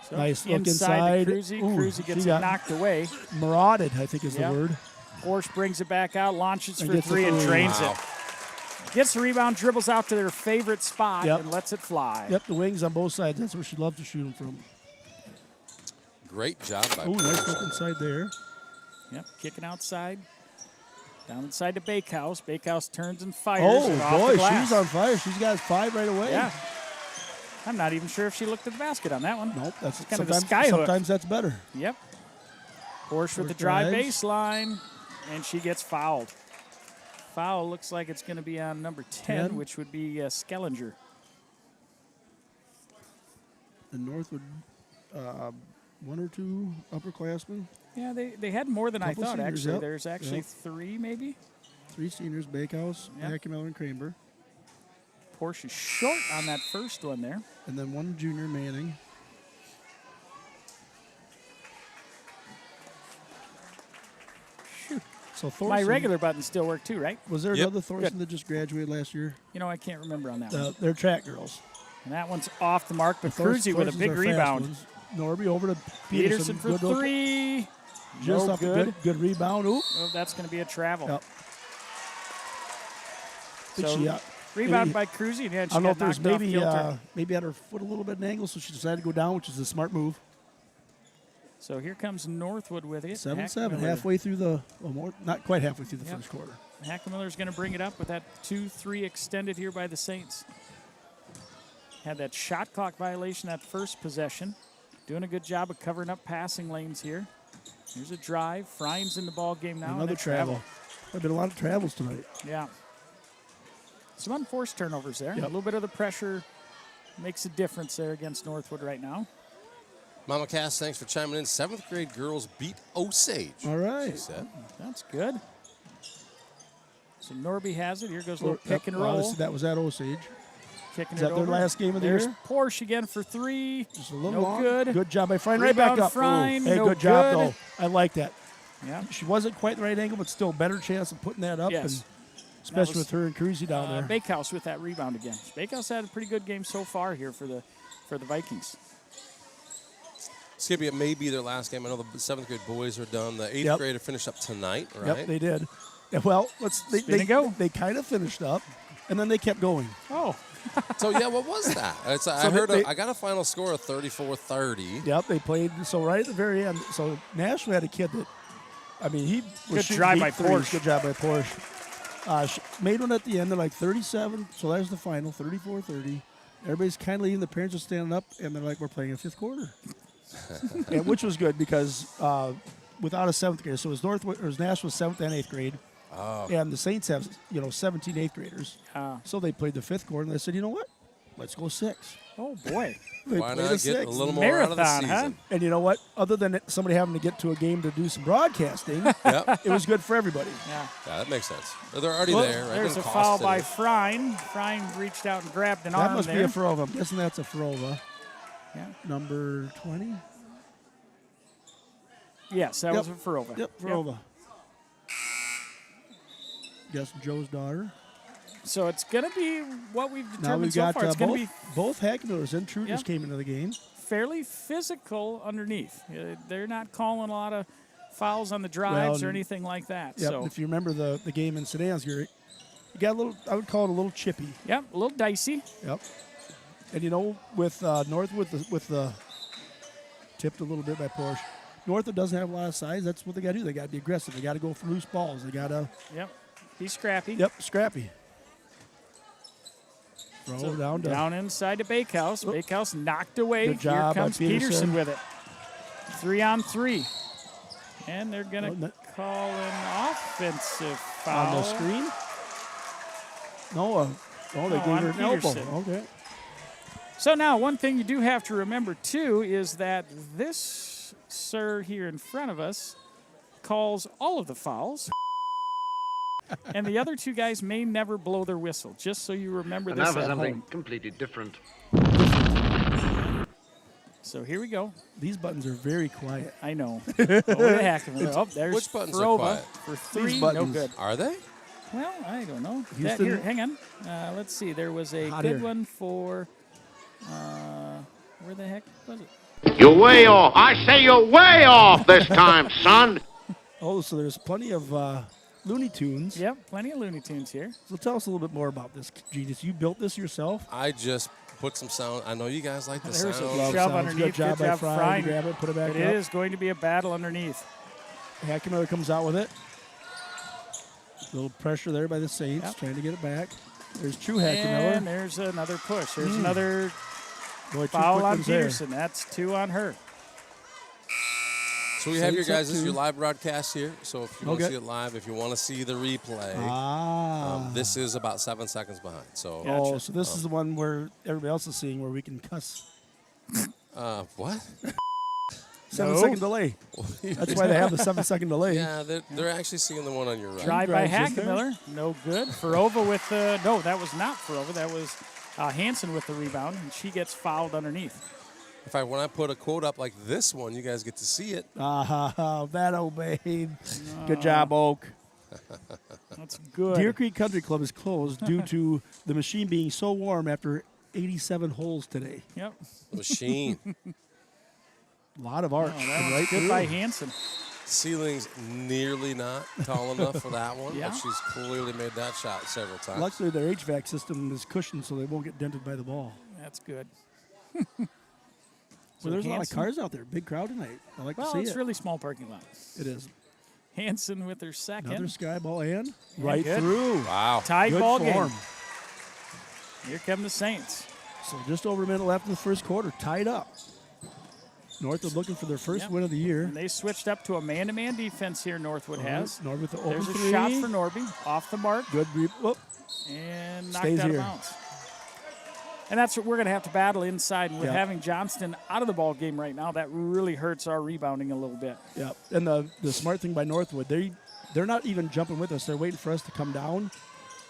So
Nice look
inside
inside.
to Cruzy.
Ooh,
Cruzy
she
gets it
got
knocked away.
Marauded, I think is
Yep.
the word.
Porsche brings it back out, launches
And
for
gets the
3 and
three.
drains
Wow.
it. Gets the rebound, dribbles out to their favorite spot,
Yep.
and lets it fly.
Yep, the wings on both sides. That's where she'd love to shoot them from.
Great job by
Oh, nice
Porsche.
look inside there.
Yep, kicking outside. Down inside to Bakehouse. Bakehouse turns and fires.
Oh,
it off the
boy,
glass.
she's on fire. She's got 5 right away.
Yeah. I'm not even sure if she looked at the basket on that one.
Nope, that's
kind of a
sometimes,
skyhook.
sometimes that's better.
Yep. Porsche with the
Porsche
drive
drives.
baseline, and she gets fouled. Foul looks like it's going to be on number 10, which would be Skellinger.
The Northwood, 1 or 2 upperclassmen.
Yeah, they had more than I
Couple
thought,
seniors,
actually.
yep.
There's actually
Yep.
3, maybe.
3 seniors, Bakehouse,
Yep.
Hackemiller, and Kramer.
Porsche is short on that first one there.
And then 1 junior, Manning.
Shoot.
So Thorson,
My regular buttons still work too, right?
Was there
Yep.
another Thorson
Good.
that just graduated last year?
You know, I can't remember on that one.
They're track girls.
And that one's off the mark, but
Thors-
Cruzy with a
Thorson's
big
our fast
rebound.
ones. Norby over to
Peterson for
Good look.
3.
Just
No
off the
good.
good rebound. Oop.
Oh, that's going to be a travel.
Yep. Think
So,
she,
rebound
maybe-
by Cruzy. Yeah,
I
she
don't know if
got
there's
knocked off
maybe
kilter.
maybe had her foot a little bit in an angle, so she decided to go down, which is a smart move.
So here comes Northwood with it.
7-7,
Hackmiller.
halfway through the, not quite halfway through the
Yep.
first quarter.
Hackemiller's going to bring it up with that 2-3 extended here by the Saints. Had that shot clock violation that first possession. Doing a good job of covering up passing lanes here. Here's a drive. Frein's in the ball game now.
Another
and a
travel. There've been a lot of travels tonight.
Yeah. Some unforced turnovers there.
Yep.
A little bit of the pressure makes a difference there against Northwood right now.
Mama Cass, thanks for chiming in. 7th grade girls beat Osage.
All right.
She said.
That's good. So Norby has it. Here goes a little pick and
Well,
roll.
that was at Osage.
Kicking
Is
it
that their
over.
last game of the
There's
year?
Porsche again for 3.
Just a little
no
long.
good.
Good job by Frein. Right back
Rebound
up.
Frein,
Hey,
no
good job,
good.
though. I like that.
Yeah.
She wasn't quite the right angle, but still better chance of putting that up.
Yes.
especially with her and Cruzy down there.
Bakehouse with that rebound again. Bakehouse had a pretty good game so far here for the Vikings.
Skippy, it may be their last game. I know the 7th grade boys are done. The 8th grader finished up tonight, right?
Yep, they did. Yeah, well, they kind of finished up, and then they kept going.
Oh.
So, yeah, what was that? I got a final score of 34-30.
Yep, they played. So right at the very end, so Nashville had a kid that, I mean, he was
good try by Porsche.
Good job by Porsche. Made one at the end. They're like 37. So that was the final, 34-30. Everybody's kind of leaving. The parents are standing up, and they're like, we're playing a 5th quarter. And which was good because without a 7th grader, so it was Nashville's 7th and 8th grade.
Oh.
And the Saints have, 17 8th graders. So they played the 5th quarter, and they said, you know what? Let's go 6.
Oh, boy.
Why not get a little more out of the season?
Huh?
And you know what? Other than somebody having to get to a game to do some broadcasting, it was good for everybody.
Yeah,
that makes sense. They're already there. Right?
There's a foul by Frein. Frein reached out and grabbed an arm
there. That must be a Ferova. I'm guessing that's a Ferova.
Yeah.
Number 20?
Yes, that was a Ferova.
Yep, Ferova. Guess Joe's daughter.
So it's going to be what we've determined
now we've
so
got,
far. It's going to be
both Hackmillers and True just came into the game.
Fairly physical underneath. They're not calling a lot of fouls on the drives or anything like that.
Yep,
so
if you remember the game in St. Ansgar, you got a little, I would call it a little chippy.
Yep, a little dicey.
Yep. And with Northwood, with the tipped a little bit by Porsche, Northwood doesn't have a lot of size. That's what they got to do. They got to be aggressive. They got to go for loose balls. They got to.
Yep. Be scrappy.
Yep, scrappy. Throw
down inside to Bakehouse. Bakehouse knocked away.
Good job.
Here comes Peterson with it. 3-on-3. And they're going to call an offensive foul.
On the screen? No, they gave her an elbow. Okay.
So now, one thing you do have to remember, too, is that this sir here in front of us calls all of the fouls. And the other 2 guys may never blow their whistle, just so you remember this.
Now for
at
something
home.
completely different.
So here we go.
These buttons are very quiet.
I know. Oh, the heck of it. Oh, there's
Which buttons
Ferova
are quiet?
for 3.
buttons,
no good.
Are they?
Well, I don't know.
Houston.
Here, hang on. Let's see. There was a good one for. Where the heck was it?
You're way off. I say you're way off this time, son.
Oh, so there's plenty of Looney Tunes.
Yep, plenty of Looney Tunes here.
So tell us a little bit more about this, Genius. You built this yourself?
I just put some sound. I know you guys like the
There's
sound.
a shove underneath.
Good job by Fry. Grab it, put it back up.
It is going to be a battle underneath.
Hackmiller comes out with it. A little pressure there by the Saints, trying to get it back. There's True Hackmiller.
And there's another push. There's another foul on Peterson. That's 2 on her.
So we have your guys' your live broadcast here. So if you want to see it live, if you want to see the replay, this is about 7 seconds behind. So
so this is the one where everybody else is seeing where we can cuss.
What?
7-second delay. That's why they have the 7-second delay.
Yeah, they're actually seeing the one on your right.
Drive by Hackmiller. No good. Ferova with the no, that was not Ferova. That was Hansen with the rebound, and she gets fouled underneath.
In fact, when I put a quote up like this one, you guys get to see it.
That obeyed. Good job, Oak.
That's good.
Deer Creek Country Club is closed due to the machine being so warm after 87 holes today.
Yep.
Machine.
A lot of arch.
Right good by Hansen.
Ceiling's nearly not tall enough for that one,
Yeah.
but she's clearly made that shot several times.
Luckily, their HVAC system is cushioned so they won't get dented by the ball.
That's good.
So there's a lot of cars out there. Big crowd tonight. I like to see it.
Well, it's really small parking lot.
It is.
Hansen with her second.
Another sky ball and
Yeah,
right
good.
through.
Wow.
Tied
Good
ball
form.
game. Here come the Saints.
So just over a minute left in the first quarter. Tied up. Northwood looking for their first win of the year.
And they switched up to a man-to-man defense here, Northwood has.
Northwood with the open
There's
three.
a shot for Norby. Off the mark.
Good. Whoop.
And knocked
Stays
out
here.
of bounds. And that's what we're going to have to battle inside. And with
Yeah.
having Johnston out of the ball game right now, that really hurts our rebounding a little bit.
Yeah. And the smart thing by Northwood, they're not even jumping with us. They're waiting for us to come down.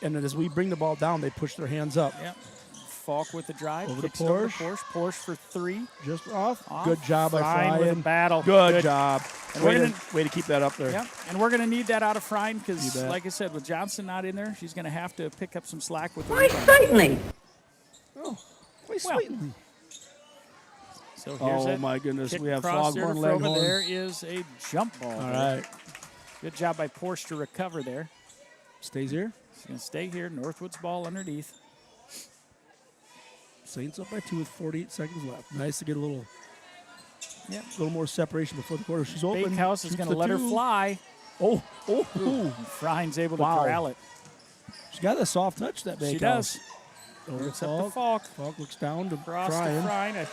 And then as we bring the ball down, they push their hands up.
Yep. Falk with the drive.
Over the
Kicks it over to
Porsche.
Porsche for 3.
Just off. Good job by
Frine with a
Frine.
battle.
Good job.
And
Way to keep that up there.
Yep. And we're going to need that out of Frine because,
You bet.
like I said, with Johnson not in there, she's going to have to pick up some slack with the
Quite
rebound.
certainly.
Oh, quite
Well,
sweetly.
So here's
Oh, my goodness.
Kick
We have
across there to
Foghorn
Froba.
Leghorn.
There is a jump ball.
All
there.
right.
Good job by Porsche to recover there.
Stays here.
She's going to stay here. Northwood's ball underneath.
Saints up by 2 with 48 seconds left. Nice to get a little more separation before the quarter. She's open.
Bakehouse is going to let her fly.
Oh.
Frine's able to
Wow.
corral it.
She's got a soft touch, that Bakehouse.
She does.
Over
It's up to Falk.
Falk looks down to
Cross to
Frine.
Frine. I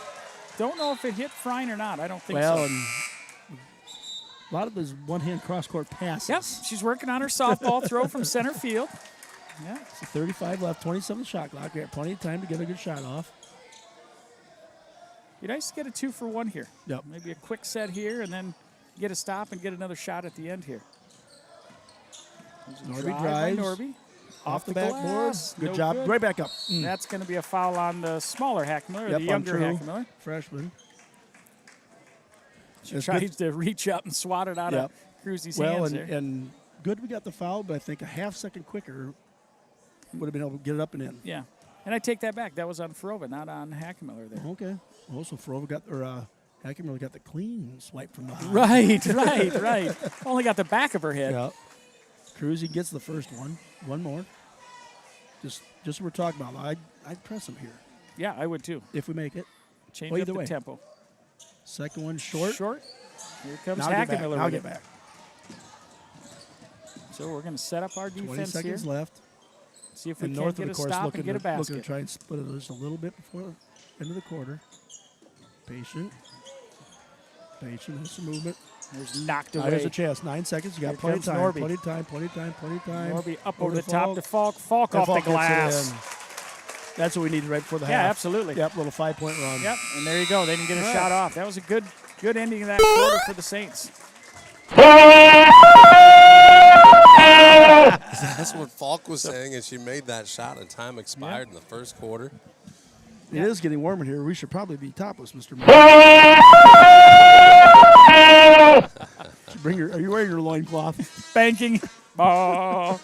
don't know if it hit Frine or not. I don't think
Well,
so.
and a lot of those one-hand cross-court passes.
Yep, she's working on her softball throw from center field. Yeah.
So 35 left, 27 shot clock. We got plenty of time to get a good shot off.
Be nice to get a 2-for-1 here.
Yep.
Maybe a quick set here and then get a stop and get another shot at the end here. There's a
Norby
drive by
drives.
Norby.
Off the backboard.
glass.
Good
No
job.
good.
Right back up.
That's going to be a foul on the smaller Hackmiller,
Yep,
the younger
untrue.
Hackmiller.
Freshman.
She
It's
tries
good.
to reach up and swat it out of Cruzy's hands there.
And good we got the foul, but I think a half second quicker would have been able to get it up and in.
Yeah. And I take that back. That was on Frova, not on Hackmiller there.
Okay. Also, Frova got, Hackenmiller got the clean swipe from behind.
Right. Only got the back of her head.
Yeah. Cruzy gets the first one. One more. Just what we're talking about. I'd press him here.
Yeah, I would too.
If we make it.
Change
Well,
up
either
the
way.
tempo.
Second one short.
Here comes
Now get back.
Hackmiller.
Now
with
get
it.
back.
So we're going to set up our
20
defense
seconds
here.
left.
See if we
And
can
North
get
of
a
the course
stop
looking
and get a
looking
basket.
to try and split it just a little bit before the end of the quarter. Patient. There's some movement.
There's knocked
Now
away.
There's a chance. 9 seconds. You got
Here
plenty of
comes
time.
Norby.
Plenty of time.
Norby up
Over
over the
to
top to Falk. Falk
And
off the
Falk gets it
glass.
in. That's what we needed right before the half.
Yeah, absolutely.
Yep, little 5-point run.
Yep, and there you go. They didn't get a
All
shot
right.
off. That was a good ending of that quarter for the Saints.
That's what Falk was saying, and she made that shot, and time expired in the first quarter.
It is getting warm in here. We should probably be topless, Mr. Are you wearing your loincloth?
Banking. Ball.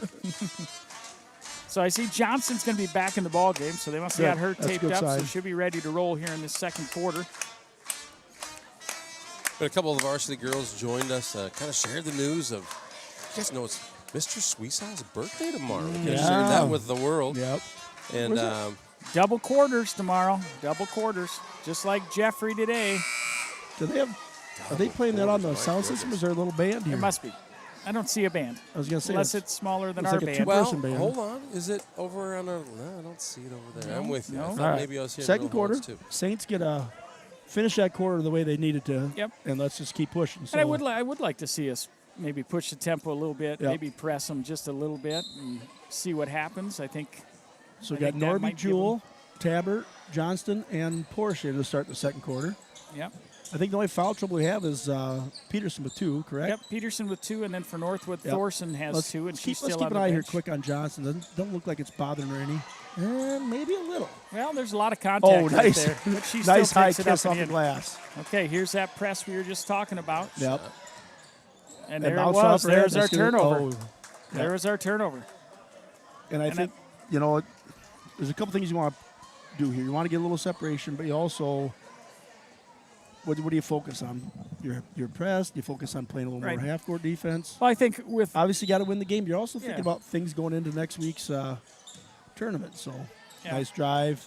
So I see Johnson's going to be back in the ball game, so they must have
Good.
got her
That's a
taped
good
up, so
sign.
she'll be ready to roll here in this second quarter.
But a couple of the varsity girls joined us, kind of shared the news of, you guys know it's Mr. Sweesaw's birthday tomorrow. We kind of shared that with the world.
Yep.
And
Double quarters tomorrow. Double quarters, just like Jeffrey today.
Do they have? Are they playing that on the sound system? Or is there a little band here?
It must be. I don't see a band.
I was going to say.
Unless it's smaller than
it's
our
like a
band.
two-person band.
hold on. Is it over on our? No, I don't see it over there.
No,
I'm with you.
no.
I
All
thought
right.
maybe I was hearing
Second
real
quarter.
horns, too.
Saints get finish that quarter the way they needed to.
Yep.
And let's just keep pushing. So
And I would like to see us maybe push the tempo a little bit,
Yep.
maybe press them just a little bit and see what happens. I think.
So we
I
got
think that
Norby,
might give
Jewell, Tabbert, Johnston, and Porsche to start the second quarter.
Yep.
I think the only foul trouble we have is Peterson with 2, correct?
Yep. Peterson with 2, and then for Northwood,
Yep.
Thorson has
Let's
2, and she's
let's
still
keep
on
an
the
eye here
bench.
quick on Johnson. Doesn't look like it's bothering her any. Maybe a little.
Well, there's a lot of contact
Oh,
right
nice.
there. But she
Nice
still
high
picks it up
kiss
in
off
the
the
end.
glass.
Okay, here's that press we were just talking about.
Yep.
And there it
bounce
was.
off her head.
There's our
That's good.
turnover.
Oh,
There
yep.
was our turnover.
And I think, there's a couple things you want to do here. You want to get a little separation, but you also, what do you focus on? Your press. You focus on playing a little
Right.
more half-court defense.
Well, I think with
Obviously, got to win the game. You're also thinking
Yeah.
about things going into next week's tournament. So,
Yeah.
nice drive.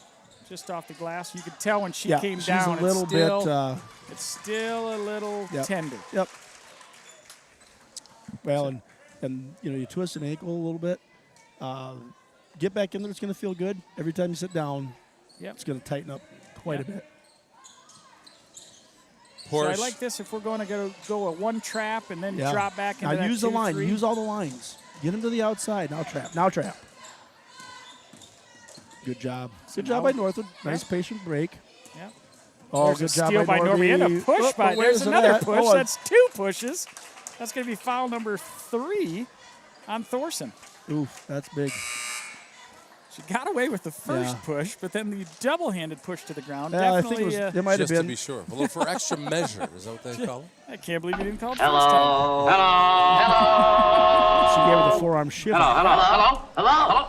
just off the glass, you could tell when she
Yeah,
came
she's
down.
a little
it's still,
bit.
it's still a little
Yep.
tender.
Yep. Well, and you twist an ankle a little bit. Get back in there. It's going to feel good. Every time you sit down,
Yep.
it's going to tighten up quite a bit.
So I like this if we're going to go a one trap and then
Yeah.
drop back into
now
that
use the line.
2-3.
Use all the lines. Get him to the outside. Now trap. Now trap. Good job. Good job by Northwood. Nice patient break.
Yep.
Oh,
There's
good
a
job
steal by Norby and a push by. There's another push. That's 2 pushes. That's going to be foul number 3 on Thorson.
Oof, that's big.
She got away with the first push, but then the double-handed push to the ground
Yeah, I
definitely.
think it might have
Just to
been.
be sure. A little for extra measure. Is that what they call it?
I can't believe you didn't call it
Hello.
first time.
Hello.
She gave her the forearm shift.
Hello.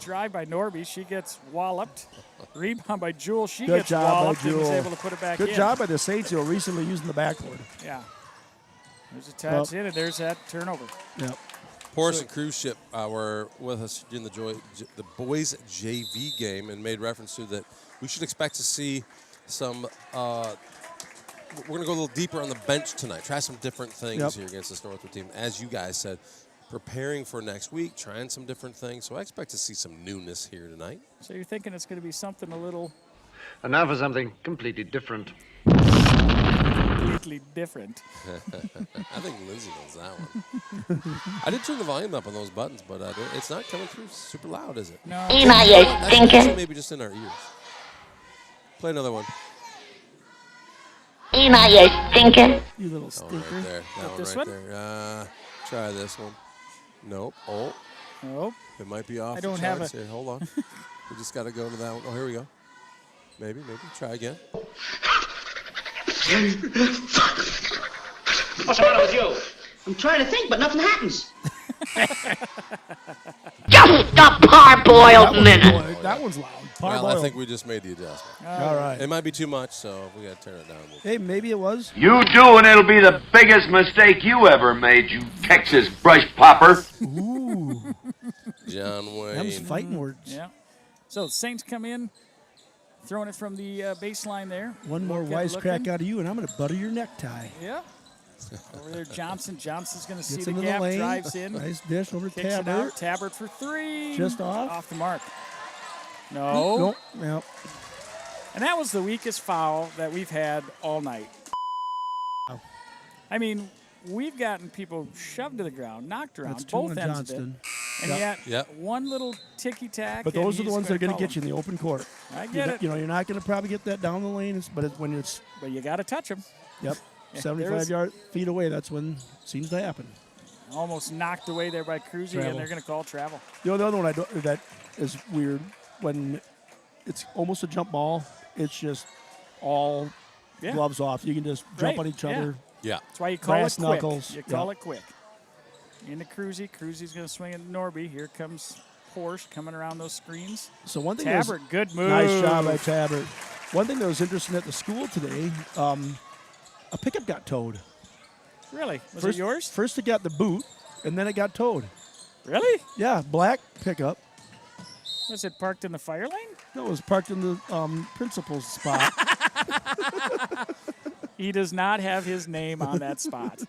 Drive by Norby. She gets walloped. Rebound by Jewel. She
Good
gets
job by
walloped and is
Jewel.
able to put it back in.
Good job by the Saints, recently using the backboard.
Yeah. There's a touch in, and there's that turnover.
Yep.
Porous and Cruise Ship were with us in the boys JV game and made reference to that we should expect to see some. We're going to go a little deeper on the bench tonight. Try some different things here against this Northwood team. As you guys said, preparing for next week, trying some different things. So I expect to see some newness here tonight.
So you're thinking it's going to be something a little
And now for something completely different.
completely different.
I think Lindsay knows that one. I did turn the volume up on those buttons, but it's not coming through super loud, is it?
No.
Ema, you stinking.
Maybe just in our ears. Play another one.
Ema, you stinking.
You little
Oh,
stinker.
right there. That one
this
right
one?
there. Try this one. Nope. Oh,
Nope.
it might be off
I
the
don't have
charts here. Hold on. We just got to go to that one. Oh, here we go. Maybe. Try again.
What's the matter with you?
I'm trying to think, but nothing happens.
Just a parboiled minute.
That one's loud.
Well, I think we just made the adjustment.
All right.
It might be too much, so we got to turn it down.
Hey, maybe it was.
You do, and it'll be the biggest mistake you ever made, you Texas brush popper.
Ooh.
John Wayne.
That was fighting words.
Yeah. So Saints come in, throwing it from the baseline there.
One more wisecrack out of you, and I'm going to butter your necktie.
Yeah. Over there, Johnson. Johnson's going to see
Gets
the
into
gap,
the lane.
drives in.
Nice dish over
Kicks it
Tabbert.
out. Tabbert for three.
Just off.
Off the mark. No.
Nope. Yep.
And that was the weakest foul that we've had all night. I mean, we've gotten people shoved to the ground, knocked around,
That's two
both
on
ends
Johnston.
of it. And yet, one little ticky-tack.
But those are the ones that are going to get you in the open court.
I get it.
You know, you're not going to probably get that down the lane, but when it's.
But you got to touch them.
Yep.
Yeah,
75 feet away, that's when it seems to happen.
Almost knocked away there by Cruzy, and they're going to call travel.
The other one that is weird, when it's almost a jump ball, it's just all gloves off. You can just jump on each other.
Yeah.
That's why you call
Brass
it quick.
knuckles.
You call it quick. Into Cruzy. Cruzy's going to swing at Norby. Here comes Porsche coming around those screens.
So one thing
Tabbert, good move.
Nice job by Tabbert. One thing that was interesting at the school today, a pickup got towed.
Really? Was
First,
it yours?
First it got the boot, and then it got towed.
Really?
Yeah, black pickup.
Was it parked in the fire lane?
No, it was parked in the principal's spot.
He does not have his name on that spot.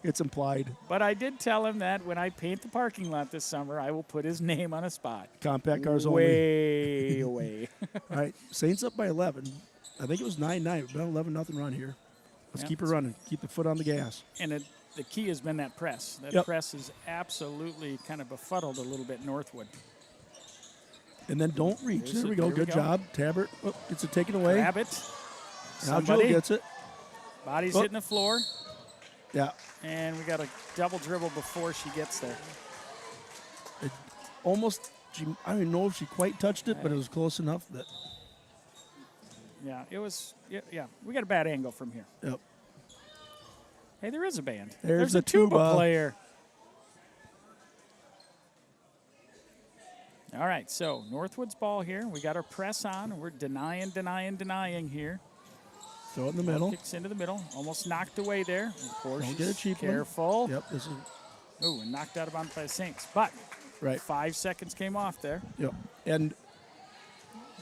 It's implied.
But I did tell him that when I paint the parking lot this summer, I will put his name on a spot.
Compact cars
way
only.
away.
All right, Saints up by 11. I think it was 9-9. We've been 11-0 run here. Let's keep it running. Keep the foot on the gas.
And the key has been that press. That press is absolutely kind of befuddled a little bit Northwood.
And then don't reach. There we go. Good job. Tabbert gets it taken away.
Grab it.
Now Joe gets it.
Body's hitting the floor.
Yeah.
And we got a double dribble before she gets there.
I don't even know if she quite touched it, but it was close enough that.
Yeah, it was. Yeah, we got a bad angle from here.
Yep.
Hey, there is a band.
There's
a
a tuba
player. All right, so Northwood's ball here. We got our press on. We're denying here.
Throw it in the middle.
Kicks into the middle. Almost knocked away there. Of course,
Don't get a cheap one.
careful.
Yep. This is.
Ooh, and knocked out of bounds by the Saints. But 5 seconds came off there.
Yep. And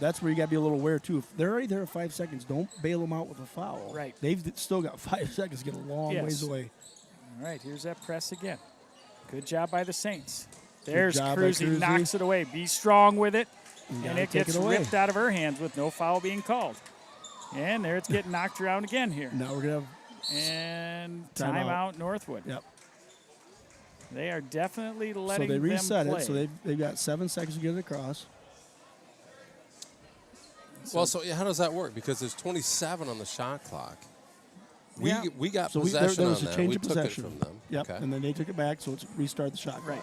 that's where you got to be a little aware, too. If they're already there at 5 seconds, don't bail them out with a foul.
Right.
They've still got 5 seconds to get a long ways away.
All right, here's that press again. Good job by the Saints. There's
job by
Cruzy,
Cruzy.
knocks it away. Be strong with it. And
gotta
it
take
gets
it away.
ripped out of her hands with no foul being called. And there it's getting knocked around again here.
Now we're going to have
And
timeout.
timeout Northwood.
Yep.
They are definitely letting
So they reset
them play.
it, so they've got 7 seconds to get it across.
Well, so how does that work? Because there's 27 on the shot clock. We got
So
possession
there was
on
a
that.
change
We
of
took it
possession.
from them.
Yep,
Okay.
and then they took it back, so it's restart the shot clock.
Right.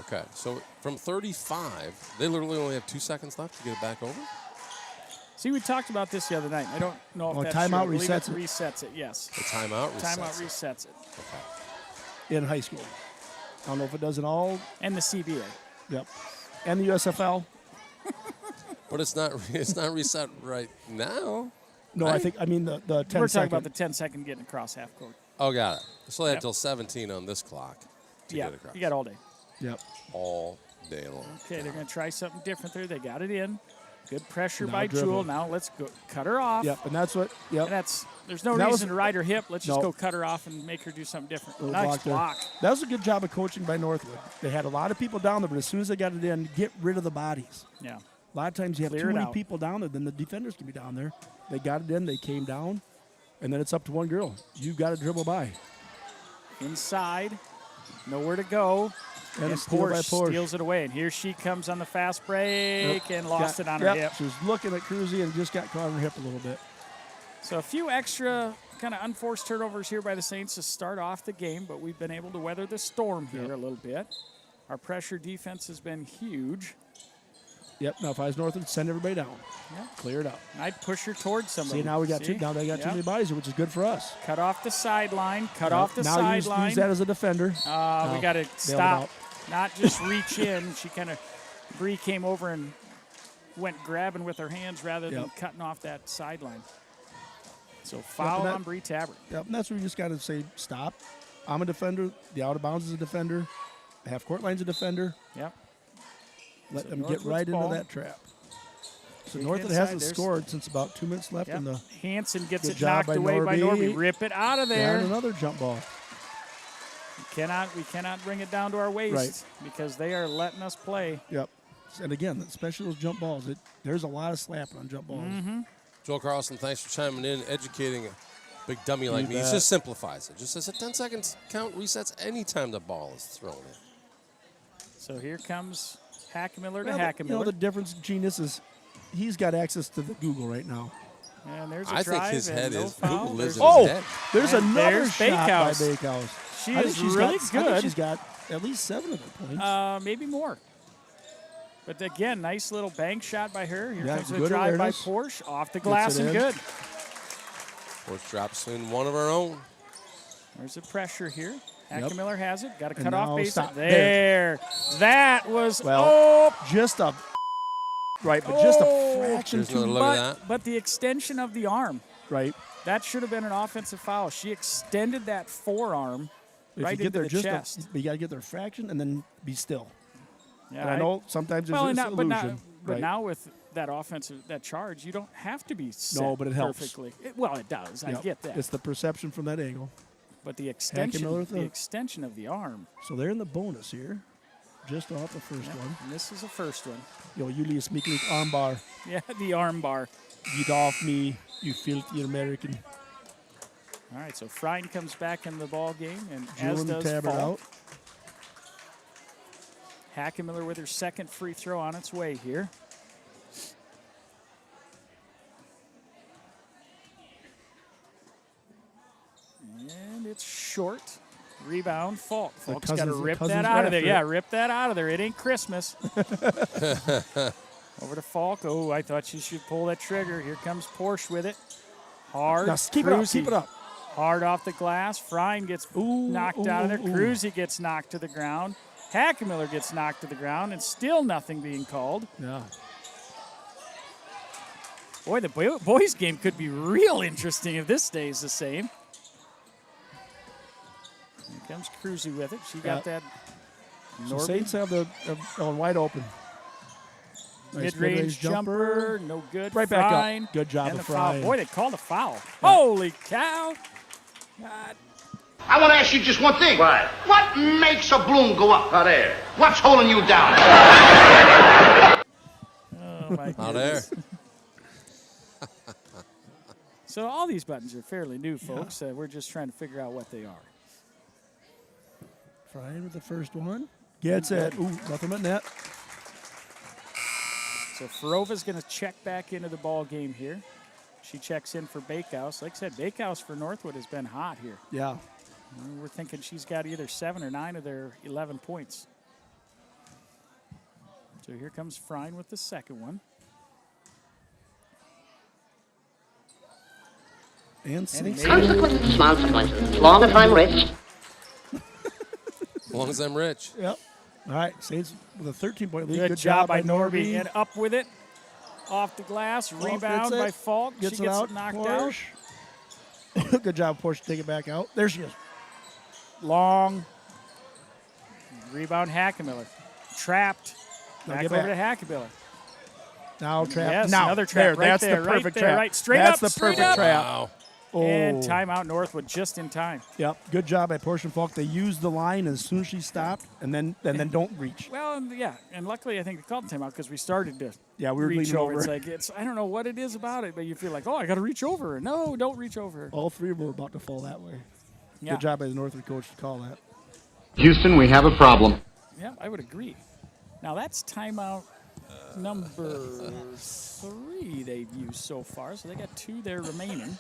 Okay, so from 35, they literally only have 2 seconds left to get it back over?
See, we talked about this the other night. I don't know if that's
timeout
true. I believe
resets it.
Resets it, yes.
The timeout resets
Timeout
it.
resets it.
Okay.
In high school. I don't know if it does in all.
And the CBA.
Yep. And the USFL.
But it's not reset right now.
No, I mean the 10
We're talking
second.
about the 10-second getting across half court.
Oh, got it. So they have
Yep.
till 17 on this clock to
Yeah,
get across.
you got all day.
Yep.
All day long.
Okay, they're going to try something different there. They got it in. Good pressure
Now
by
dribble.
Jewel. Now let's go cut her off.
Yep, and that's what. Yep.
And there's no
That was-
reason to ride her hip. Let's just
No.
go cut her off and make her do something different.
Little
Nice
block there.
block.
That was a good job of coaching by Northwood. They had a lot of people down there, but as soon as they got it in, get rid of the bodies.
Yeah.
A lot of times you have
Clear
too
it
many
out.
people down there, then the defenders can be down there. They got it in, they came down, and then it's up to one girl. You've got to dribble by.
Inside. Nowhere to go.
And
And
a steal by
Porsche
Porsche.
steals it away. And here she comes on the fast break and lost it on her
Yep.
hip.
She was looking at Cruzy and just got caught on her hip a little bit.
So a few extra kind of unforced turnovers here by the Saints to start off the game, but we've been able to weather the storm here a little bit. Our pressure defense has been huge.
Yep. Now if I was Northwood, send everybody down.
Yep.
Clear it out.
I'd push her towards somebody.
See, now we got
See?
two. Now they got too
Yep.
many bodies, which is good for us.
Cut off the sideline. Cut
Yep.
off the
now
sideline.
use that as a defender.
We
Now,
got to
bail it
stop,
out.
not just reach in. She kind of, Bree came over and went grabbing with her hands rather than
Yep.
cutting off that sideline. So
Yep,
foul
and that-
on Bree Tabbert.
Yep, and that's where you just got to say, stop. I'm a defender. The out of bounds is a defender. The half court line's a defender.
Yep.
Let
So
them get
Northwood's
right
ball.
into that trap. So
Kick
Northwood
inside,
hasn't
there's-
scored since about 2 minutes left
Yep.
in the.
Hansen gets
Good
it
job
knocked away by Norby. Rip it out of there.
And another jump ball.
We cannot bring it down to our waist
Right.
because they are letting us play.
Yep. And again, especially those jump balls, there's a lot of slapping on jump balls.
Mm-hmm.
Joel Carlson, thanks for chiming in, educating a big dummy like
You
me. He
bet.
just simplifies it. Just says a 10 seconds count resets anytime the ball is thrown in.
So here comes Hackmiller to
Well,
Hackmiller.
you know, the difference, Genius, is he's got access to the Google right now.
And there's a
I
drive
think his
and
head
no
is
foul.
Google lives in
Oh,
his head.
there's
And
another
there's
shot
Bakehouse.
by Bakehouse.
She
I
is
think she's
really
got, I think
good.
she's got at least 7 of her points.
Maybe more. But again, nice little bank shot by her. Here
Yeah,
comes the
good
drive by
awareness.
Porsche. Off the
Gets
glass
it
and
in.
good.
Porsche drops in one of her own.
There's the pressure here.
Yep.
Hackmiller has it. Got to
And
cut off
now
base.
stop.
There. That was
Well, just a right, but just a
Oh.
fraction
There's another
too
look
much.
at that.
But the extension of the arm.
Right.
That should have been an offensive foul. She extended that forearm
If
right
you get
into
there
the
just
chest.
but you got to get there a fraction and then be still.
Yeah,
And I know sometimes there's
well,
this
not, but,
illusion.
but
right?
now with that offensive, that charge, you don't have to be set
No, but it helps.
perfectly. Well, it does. I
Yep.
get that.
It's the perception from that angle.
But the extension,
Hackmiller with
the extension of the arm.
So they're in the bonus here, just off the first one.
And this is the first one.
Yo, Julius Miklik armbar.
Yeah, the arm bar.
Get off me, you filthy American.
All right, so Frein comes back in the ball game, and
Jewel
as
and
does
Tabbert
Falk.
out.
Hackmiller with her second free throw on its way here. And it's short. Rebound, Falk. Falk's got to
Cousins-
rip
Cousins
that out
right
of there.
after
Yeah,
it.
rip that out of there. It ain't Christmas. Over to Falk. Oh, I thought she should pull that trigger. Here comes Porsche with it. Hard.
Now keep it up,
Cruzy.
keep it up.
Hard off the glass. Frein gets knocked out of there. Cruzy gets knocked to the ground. Hackmiller gets knocked to the ground, and still nothing being called.
Yeah.
Boy, the boys' game could be real interesting if this stays the same. Here comes Cruzy with it. She got that.
So
Norby.
Saints have the going wide open. Nice
Mid-range jumper, no good.
Right back
Frein.
up. Good job
And
of
the foul.
Frein.
Boy, they called a foul. Holy cow. God.
I want to ask you just one thing.
What?
What makes a balloon go up?
Hot air.
What's holding you down?
Oh, my
Hot air.
goodness. So all these buttons are fairly new, folks. We're just trying to figure out what they are.
Frein with the first one. Gets it. Ooh, nothing but net.
So Farova's going to check back into the ball game here. She checks in for Bakehouse. Like I said, Bakehouse for Northwood has been hot here.
Yeah.
We're thinking she's got either 7 or 9 of their 11 points. So here comes Frine with the second one.
And Saints.
Consequences, consequences. As long as I'm rich.
As long as I'm rich.
Yep. All right, Saints with a 13-point lead.
Good job by Norby. And up with it. Off the glass.
Falk
Rebound
gets it.
by Falk.
Gets
She
it
gets
out.
it knocked
Porsche. Good job, Porsche, to take it back out. There she is.
out. Long. Rebound Hackemiller. Trapped.
Now
Back
get
over
back.
to Hackemiller.
Now trap.
Yes,
now,
another trap.
There,
Right
that's
there,
the
right
perfect
there,
trap.
right. Straight
that's
up,
the
straight
perfect
up.
trap.
Wow.
And
Oh.
timeout Northwood just in time.
Yep. Good job by Porsche and Falk. They used the line as soon as she stopped, and then don't reach.
Well, yeah, and luckily I think they called the timeout because we started to
Yeah, we were
reach
leaning over.
It's like I don't know what it is about it, but you feel like, oh, I got to reach over. No, don't reach over.
All three of them were about to fall that way.
Yeah.
Good job by the Northwood coach to call that.
Houston, we have a problem.
Yeah, I would agree. Now that's timeout number 3 they've used so far, so they got 2 there remaining.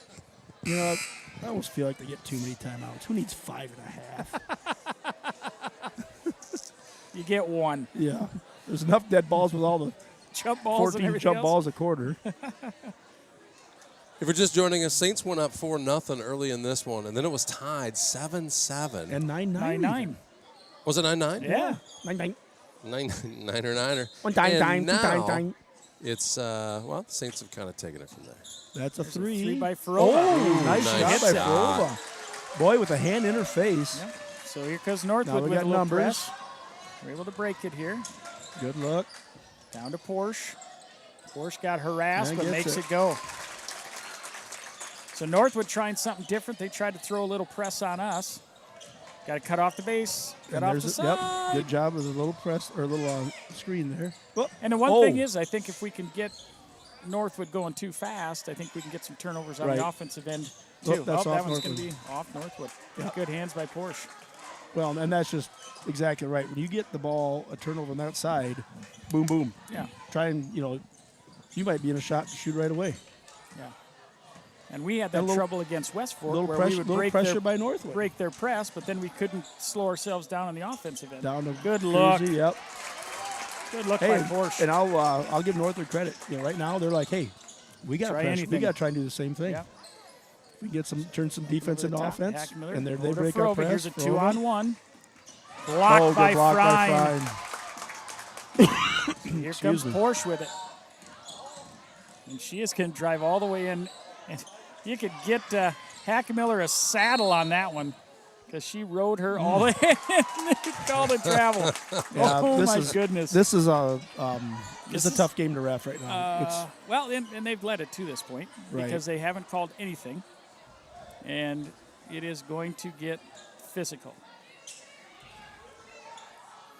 You know, I almost feel like they get too many timeouts. Who needs 5.5?
You get 1.
Yeah. There's enough dead balls with all the
Jump balls and
14
everything
jump
else.
balls a quarter.
Oh,
If you're just joining us, Saints went up 4-0 early in this one, and then it was tied 7-7.
And 9-9.
9-9.
Was it 9-9?
Yeah. 9-9.
9-er.
One time,
And
time,
now,
time, time.
It's, well, the Saints have kind of taken it from there.
That's a
There's
3.
3 by Farova.
Oh, nice
Nice
job by
shot.
Farova. Boy, with a hand in her face.
Yep. So here comes
Now
Northwood
we
with
got
a little
numbers.
press. We're able to break it here.
Good look.
Down to Porsche. Porsche got harassed,
Yeah,
but
gets
makes
it.
it go. So Northwood trying something different. They tried to throw a little press on us. Got to cut off the base. Cut
And
off
there's
the
a-
side.
Yep. Good job with a little press or a little screen there. Oh.
And the one
Oh.
thing is, I think if we can get Northwood going too fast, I think we can get some turnovers on
Right.
the offensive end
Oh,
too.
that's
that
off
one's going to
Northwood.
be off Northwood.
Yeah.
Good hands by Porsche.
Well, and that's just exactly right. When you get the ball, a turnover on that side, boom, boom.
Yeah.
Try and, you might be in a shot to shoot right away.
Yeah. And we had
A
that
little-
trouble against West Fork
little
where
pressure-
we would
little
break
pressure
their,
by Northwood.
break their press, but then we couldn't slow ourselves down on the offensive end.
Down to
Good look.
Cruzy, yep.
Good look
Hey,
by Porsche.
and I'll give Northwood credit. Right now they're like, hey, we got
Try
pressure. We
anything.
got to try and do the same thing.
Yep.
We get turn some defense into
Top,
offense,
Hackemiller,
and they
over to
break our
Farova.
press.
Here's a
Farova.
2-on-1. Blocked
Oh,
by
good block by
Frine.
Frine.
Here
Excuse
comes
me.
Porsche with it. And she is going to drive all the way in. And you could get Hackemiller a saddle on that one because she rode her all the way in. Called it travel.
Yeah,
oh,
this
my
is,
goodness.
This is a it's
This
a
is-
tough game to ref right now.
Well, and they've led it to this point
Right.
because they haven't called anything. And it is going to get physical.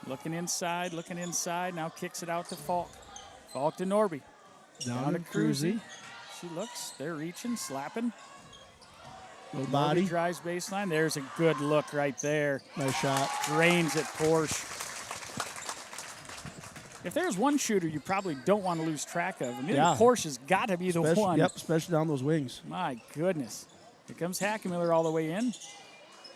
Looking inside. Now kicks it out to Falk. Falk to Norby.
Down to
Cruzy.
Cruzy.
She looks. They're reaching, slapping.
Little
Norby
body.
drives baseline. There's a good look right there.
Nice shot.
Drains it, Porsche. If there's one shooter you probably don't want to lose track of, and
Yeah.
Porsche has got to be the one.
Yep, especially down those wings.
My goodness. Here comes Hackemiller all the way in.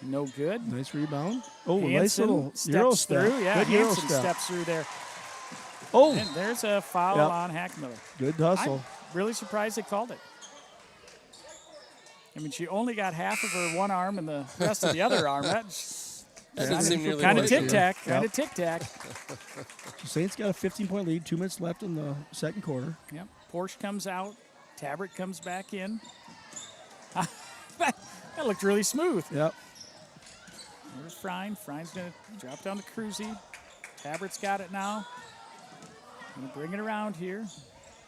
No good.
Nice rebound. Oh, nice
Hansen
little
steps
Euro step.
through. Yeah,
Good Euro
Hansen
step.
steps through there.
Oh,
And there's a foul
Yep.
on Hackemiller.
good hustle.
I'm really surprised they called it. I mean, she only got half of her one arm and the rest of the other arm.
That didn't seem nearly
kind of
right to me.
tic-tac.
Yep.
Kind of tic-tac.
So Saints got a 15-point lead. 2 minutes left in the second quarter.
Yep. Porsche comes out. Tabbert comes back in. That looked really smooth.
Yep.
There's Frine. Frine's going to drop down to Cruzy. Tabbert's got it now. Going to bring it around here.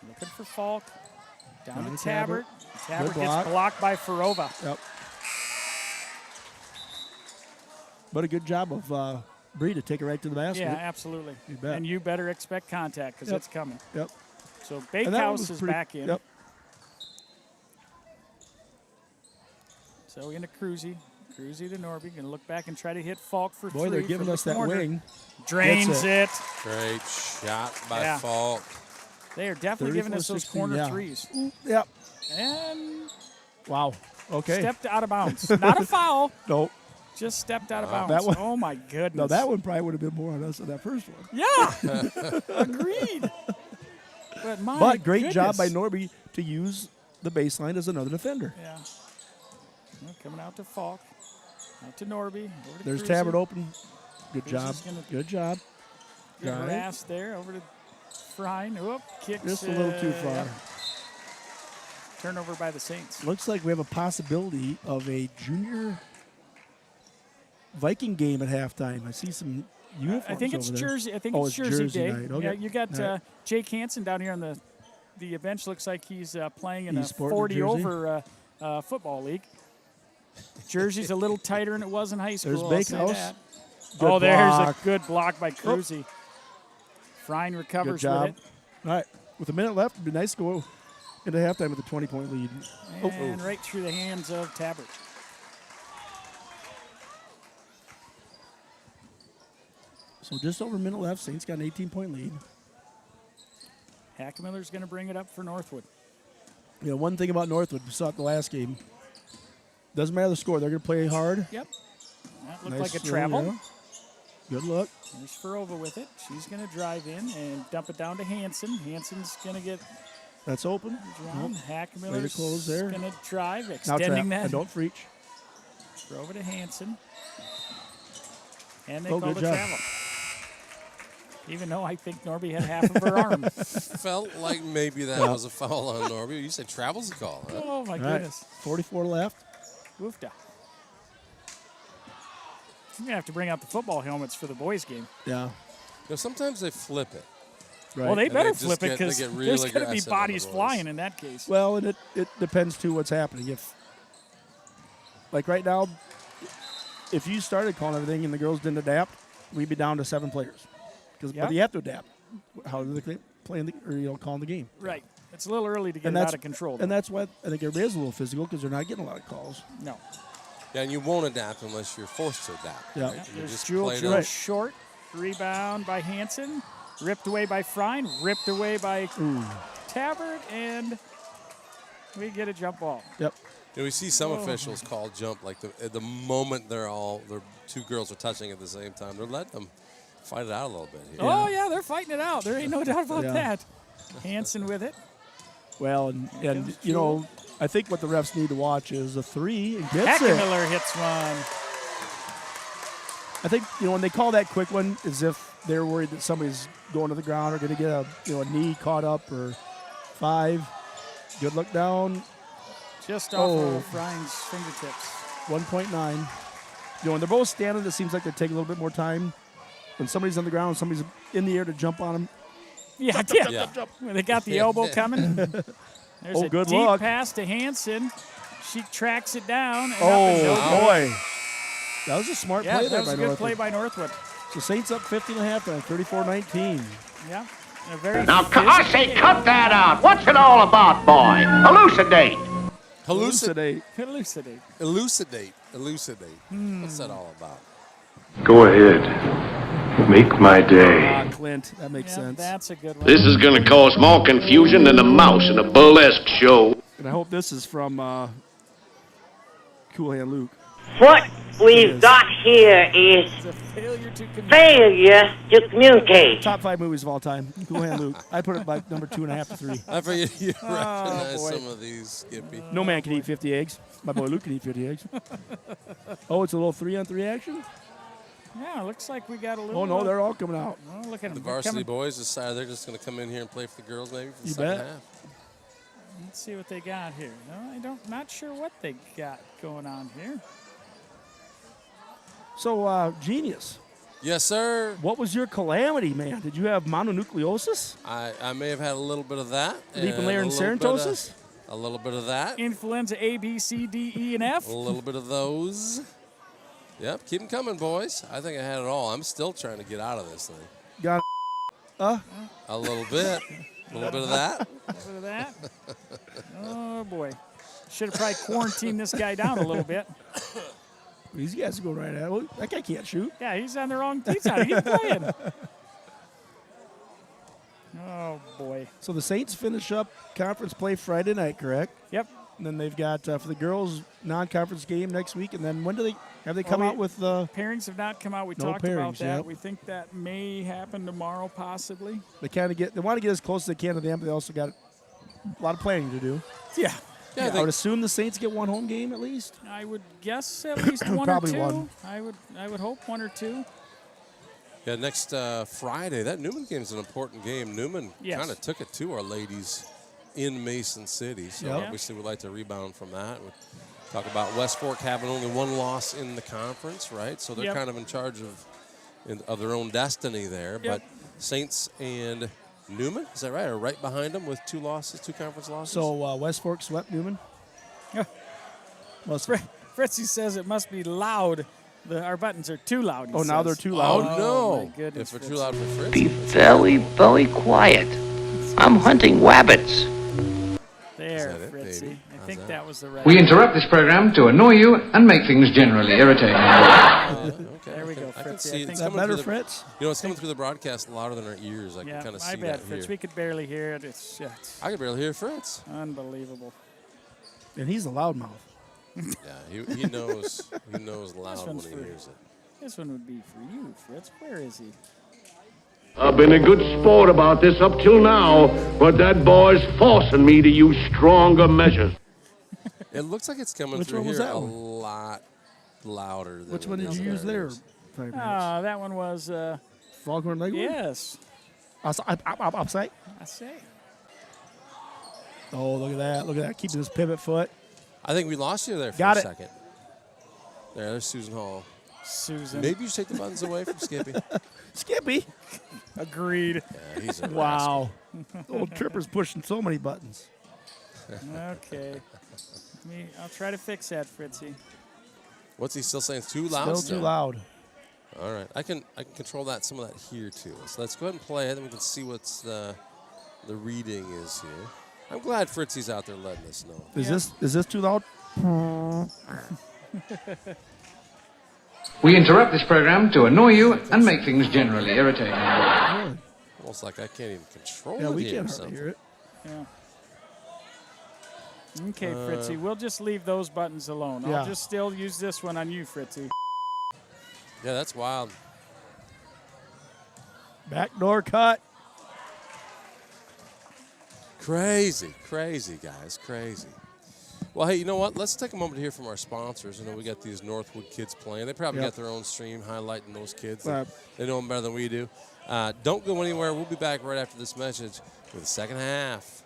Looking for Falk. Down to Tabbert. Tabbert
block.
gets blocked by Farova.
Yep. But a good job of Bree to take it right to the basket.
Yeah, absolutely.
You bet.
And you better expect contact because
Yep.
it's coming.
Yep.
So
And that one
Bakehouse
was
is
pretty-
back in.
Yep.
So into Cruzy. Cruzy to Norby. Going to look back and try to hit Falk for
Boy,
three.
they're giving
from
us
the
that
corner.
wing.
Drains it.
Great shot by
Yeah.
Falk.
They are definitely giving us those
34-16,
corner
yeah.
threes.
Yep.
And
Wow. Okay.
stepped out of bounds. Not a foul.
Nope.
Just stepped out of
That
bounds.
one-
Oh, my goodness.
No, that one probably would have been more on us than that first one.
Yeah. Agreed. But my
But great job by
goodness.
Norby to use the baseline as another defender.
Yeah. Well, coming out to Falk. Out to Norby. Over to
There's
Cruzy.
Tabbert open. Good
Cruzy's
job.
gonna
Good job.
Get
Drive.
harassed there. Over to Frine. Whoop. Kicks.
Just a little too far.
Yep. Turnover by the Saints.
Looks like we have a possibility of a junior Viking game at halftime. I see some uniforms
I think it's
over there.
Jersey. I think
Oh,
it's Jersey Day.
night. Okay.
Yeah, you got
Night.
Jake Hansen down here on the bench. Looks like he's playing in a
E-sport
40
Jersey.
over football league. Jersey's a little tighter than it was in high school.
There's
I'll say
Bakehouse.
that.
Good
Oh, there's a
block.
good block by Cruzy. Frine
Good
recovers
job.
with it.
All right. With a minute left, it'd be nice to go into halftime with a 20-point lead.
And right through the hands of Tabbert.
So just over a minute left. Saints got an 18-point lead.
Hackemiller's going to bring it up for Northwood.
You know, one thing about Northwood, we saw it the last game. Doesn't matter the score. They're going to play hard.
Yep. That looked
Nice
like a
throw,
travel.
yeah. Good look.
There's Farova with it. She's going to drive in and dump it down to Hansen. Hansen's going to get
That's open.
drawn.
Nope.
Hackemiller's
Way to close there.
going to drive,
Now
extending
trap.
that.
And don't reach.
Throw over to Hansen. And they
Oh,
call
good
the
job.
travel. Even though I think Norby had half of her arm.
Felt like maybe that was a foul on Norby. You said travel's a call, huh?
Oh, my
All right.
goodness.
44 left.
Woofda. I'm going to have to bring out the football helmets for the boys' game.
Yeah.
You know, sometimes they flip it.
Right.
Well, they
And
better
just
flip it
get- they
because
get
there's
really
going to be
aggressive on the
bodies
boys.
flying in that case.
Well, and it depends, too, what's happening. If, like right now, if you started calling everything and the girls didn't adapt, we'd be down to 7 players.
Yep.
But you have to adapt. How do they play calling the game?
Right. It's a little early to get
And
it
that's
out of control.
And
though.
that's why I think everybody is a little physical because they're not getting a lot of calls.
No.
Yeah, and you won't adapt unless you're forced to adapt.
Yeah.
Right?
Yeah,
You
there's
just
Jewel.
play it
Jewel
out.
short. Rebound by Hansen. Ripped away by Frine. Ripped away by Tabbert. And we get a jump ball.
Yep.
You know, we see some
Oh.
officials call jump like the moment their two girls are touching at the same time. They're letting them fight it out a little bit here.
Oh, yeah, they're fighting it out. There ain't no doubt about
Yeah.
that. Hansen with it.
Well, and you know, I think what the refs need to watch is a 3 and gets it.
Hackemiller hits one.
I think, you know, when they call that quick one, as if they're worried that somebody's going to the ground or going to get a knee caught up or 5. Good look down.
Just off of Frine's fingertips.
1.9. You know, when they're both standing, it seems like they're taking a little bit more time. When somebody's on the ground, somebody's in the air to jump on them.
Yeah,
Jump.
When they got the elbow coming. There's a
good
deep
look.
pass to Hansen. She tracks it down. And up
Oh,
and no
boy. That was a smart
Yeah,
play
that
there
was
by
a good
Northwood.
play by Northwood.
So Saints up 15 and a half and 34-19.
Yeah. A very
Now, I say, cut that out. What's it all about, boy? Elucidate.
Elucidate.
Elucidate.
Elucidate. Elucidate. What's that all about?
Go ahead. Make my day.
Clint, that makes sense.
That's a good one.
This is going to cause more confusion than a mouse in a burlesque show.
And I hope this is from Cool Hand Luke.
What we've got here is
It's a failure to communicate.
failure to communicate.
Top 5 movies of all time. Cool Hand Luke. I put it by number 2.5 to 3.
I figured you
Oh,
recognize
boy.
some of these, Skippy.
No man can eat 50 eggs. My boy Luke can eat 50 eggs. Oh, it's a little 3-on-3 action?
Yeah, looks like we got a little.
Oh, no, they're all coming out.
Oh, look at
The
them.
varsity boys decided they're just going to come in here and play for the girls maybe for the
You
second
bet.
half.
Let's see what they got here. No, not sure what they got going on here.
So, Genius,
Yes, sir.
what was your calamity, man? Did you have mononucleosis?
I may have had a little bit of that.
Leap and layer and
a little bit of-
cerantosis?
A little bit of that.
Influenza A, B, C, D, E, and F.
A little bit of those. Yep, keep them coming, boys. I think I had it all. I'm still trying to get out of this thing.
Got
A little bit. A little bit of that.
A little bit of that. Oh, boy. Should have probably quarantined this guy down a little bit.
These guys go right at it. Well, that guy can't shoot.
Yeah, he's on the wrong team. He's playing. Oh, boy.
So the Saints finish up conference play Friday night, correct?
Yep.
And then they've got for the girls non-conference game next week. And then when do they come out with the
pairings have not come out? We
No
talked about
pairings,
that.
yep.
We think that may happen tomorrow, possibly.
They want to get as close as they can to them, but they also got a lot of planning to do.
Yeah.
I would assume the Saints get one home game at least.
I would guess at least one
Probably
or two.
one.
I would hope one or two.
Yeah, next Friday, that Newman game is an important game. Newman kind of took it to our ladies in Mason City, so obviously we'd like to rebound from that. We talk about West Fork having only one loss in the conference, right? So they're kind of in charge of their own destiny there. But Saints and Newman, is that right? Are right behind them with 2 conference losses.
So West Fork swept Newman.
Fritzy says it must be loud. Our buttons are too loud.
Oh, now they're too loud.
Oh, no.
My goodness,
if they're too loud for Fritz.
Be very, very quiet. I'm hunting rabbits.
There, Fritzy. I think that was the right.
We interrupt this program to annoy you and make things generally irritating.
Okay.
There we go,
I can
Fritzy.
see
I think
Is that better, Fritz?
You know, it's coming through the broadcast louder than our ears. I can kind of see
my bad,
that
Fritz.
here.
We could barely hear it. It's
I could barely hear Fritz.
unbelievable.
And he's a loudmouth.
Yeah, he knows. He knows loud when he hears it.
This one would be for you, Fritz. Where is he?
I've been a good sport about this up till now, but that boy's forcing me to use stronger measures.
It looks like it's coming
Which
through
one was
here
that
a
one?
lot louder than
Which one
it
did
is
you
in
use
our
there?
ears.
That one was.
Foghorn Leghorn?
Yes.
Upside?
I say.
Oh, look at that. Look at that. Keeping his pivot foot.
I think we lost you there for
Got
a
it.
second. There's Susan Hall.
Susan.
Maybe you should take the buttons away from Skippy.
Skippy?
Agreed.
Yeah, he's a
Wow. Old Tripper's pushing so many buttons.
Okay. I'll try to fix that, Fritzy.
What's he still saying? It's too loud?
Still too loud.
All right. I can control some of that here, too. So let's go ahead and play it, and we can see what's the reading is here. I'm glad Fritzy's out there letting us know.
Is this too loud?
We interrupt this program to annoy you and make things generally irritating.
Almost like I can't even control
Yeah,
it
we
here or
can't hardly
something.
hear it.
Yeah. Okay, Fritzy. We'll just leave those buttons alone.
Yeah.
I'll just still use this one on you, Fritzy.
Yeah, that's wild.
Backdoor cut.
Crazy, guys, crazy. Well, hey, you know what? Let's take a moment to hear from our sponsors. We got these Northwood kids playing. They probably got their own stream highlighting those kids. They know them better than we do. Don't go anywhere. We'll be back right after this message with the second half.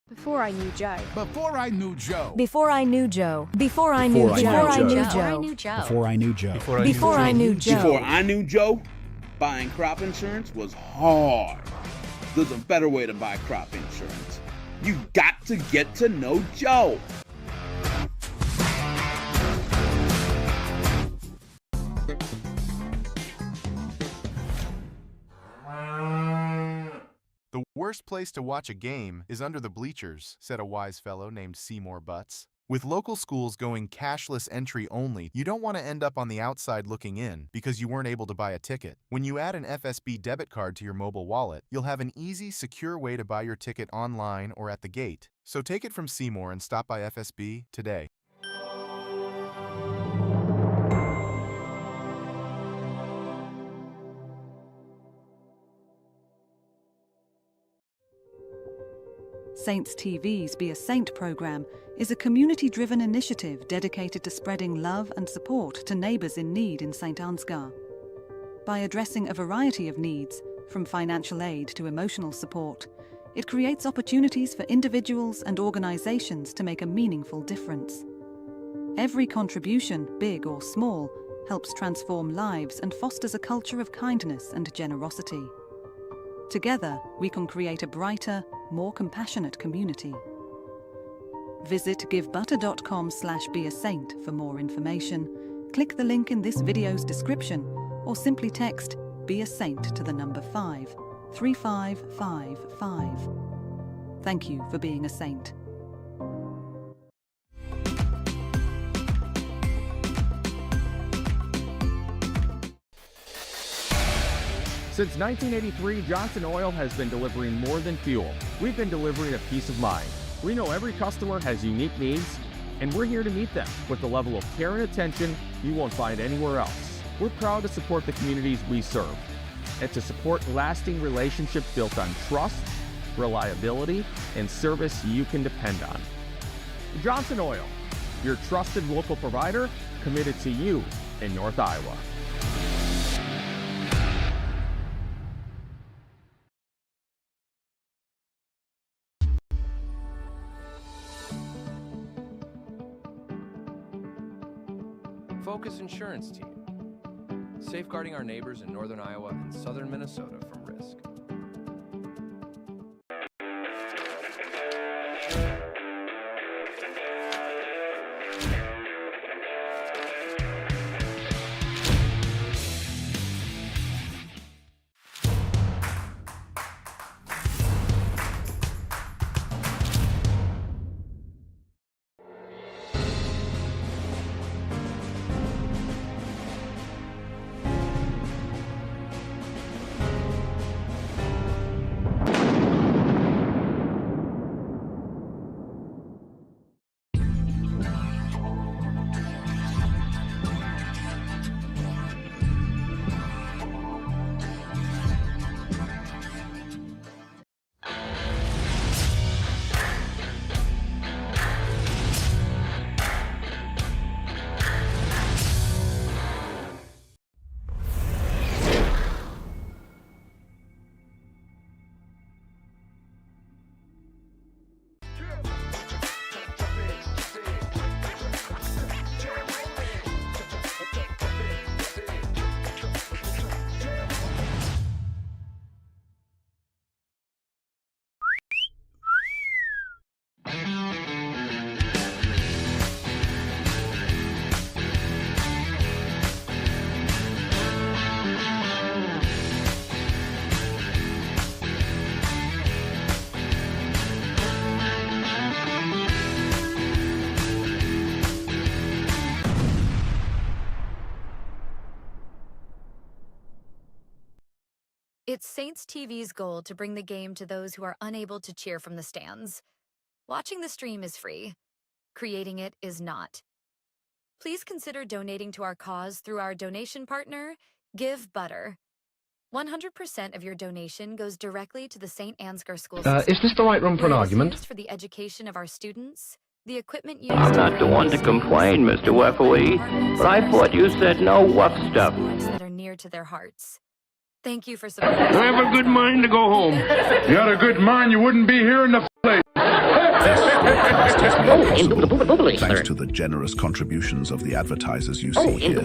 Before I knew Joe.
Before I knew Joe.
Before I knew Joe. Before I knew Joe. Before I knew Joe.
Before I knew Joe.
Before I knew Joe.
Before I knew Joe, buying crop insurance was hard. There's a better way to buy crop insurance. You got to get to know Joe.
The worst place to watch a game is under the bleachers, said a wise fellow named Seymour Butts. With local schools going cashless entry only, you don't want to end up on the outside looking in because you weren't able to buy a ticket. When you add an FSB debit card to your mobile wallet, you'll have an easy, secure way to buy your ticket online or at the gate. So take it from Seymour and stop by FSB today.
Saints TV's Be a Saint program is a community-driven initiative dedicated to spreading love and support to neighbours in need in St. Ansgar. By addressing a variety of needs, from financial aid to emotional support, it creates opportunities for individuals and organisations to make a meaningful difference. Every contribution, big or small, helps transform lives and fosters a culture of kindness and generosity. Together, we can create a brighter, more compassionate community. Visit givebutter.com/beasaint for more information. Click the link in this video's description or simply text Be a Saint to the number 5. 3555. Thank you for being a saint.
Since 1983, Johnson Oil has been delivering more than fuel. We've been delivering a peace of mind. We know every customer has unique needs, and we're here to meet them with the level of care and attention you won't find anywhere else. We're proud to support the communities we serve and to support lasting relationships built on trust, reliability, and service you can depend on. Johnson Oil, your trusted local provider committed to you in North Iowa.
Focus Insurance Team, safeguarding our neighbors in northern Iowa and southern Minnesota from risk.
It's Saints TV's goal to bring the game to those who are unable to cheer from the stands. Watching the stream is free. Creating it is not. Please consider donating to our cause through our donation partner, Give Butter. 100% of your donation goes directly to the St. Ansgar School system.
Is this the right room for an argument?
Used for the education of our students, the equipment used
I'm not the one to complain, Mr. Wefferly, but I thought you said no wuff stuff.
that are near to their hearts. Thank you for supporting.
I have a good mind to go home.
You had a good mind, you wouldn't be here in the place.
Thanks to the generous contributions of the advertisers you see here,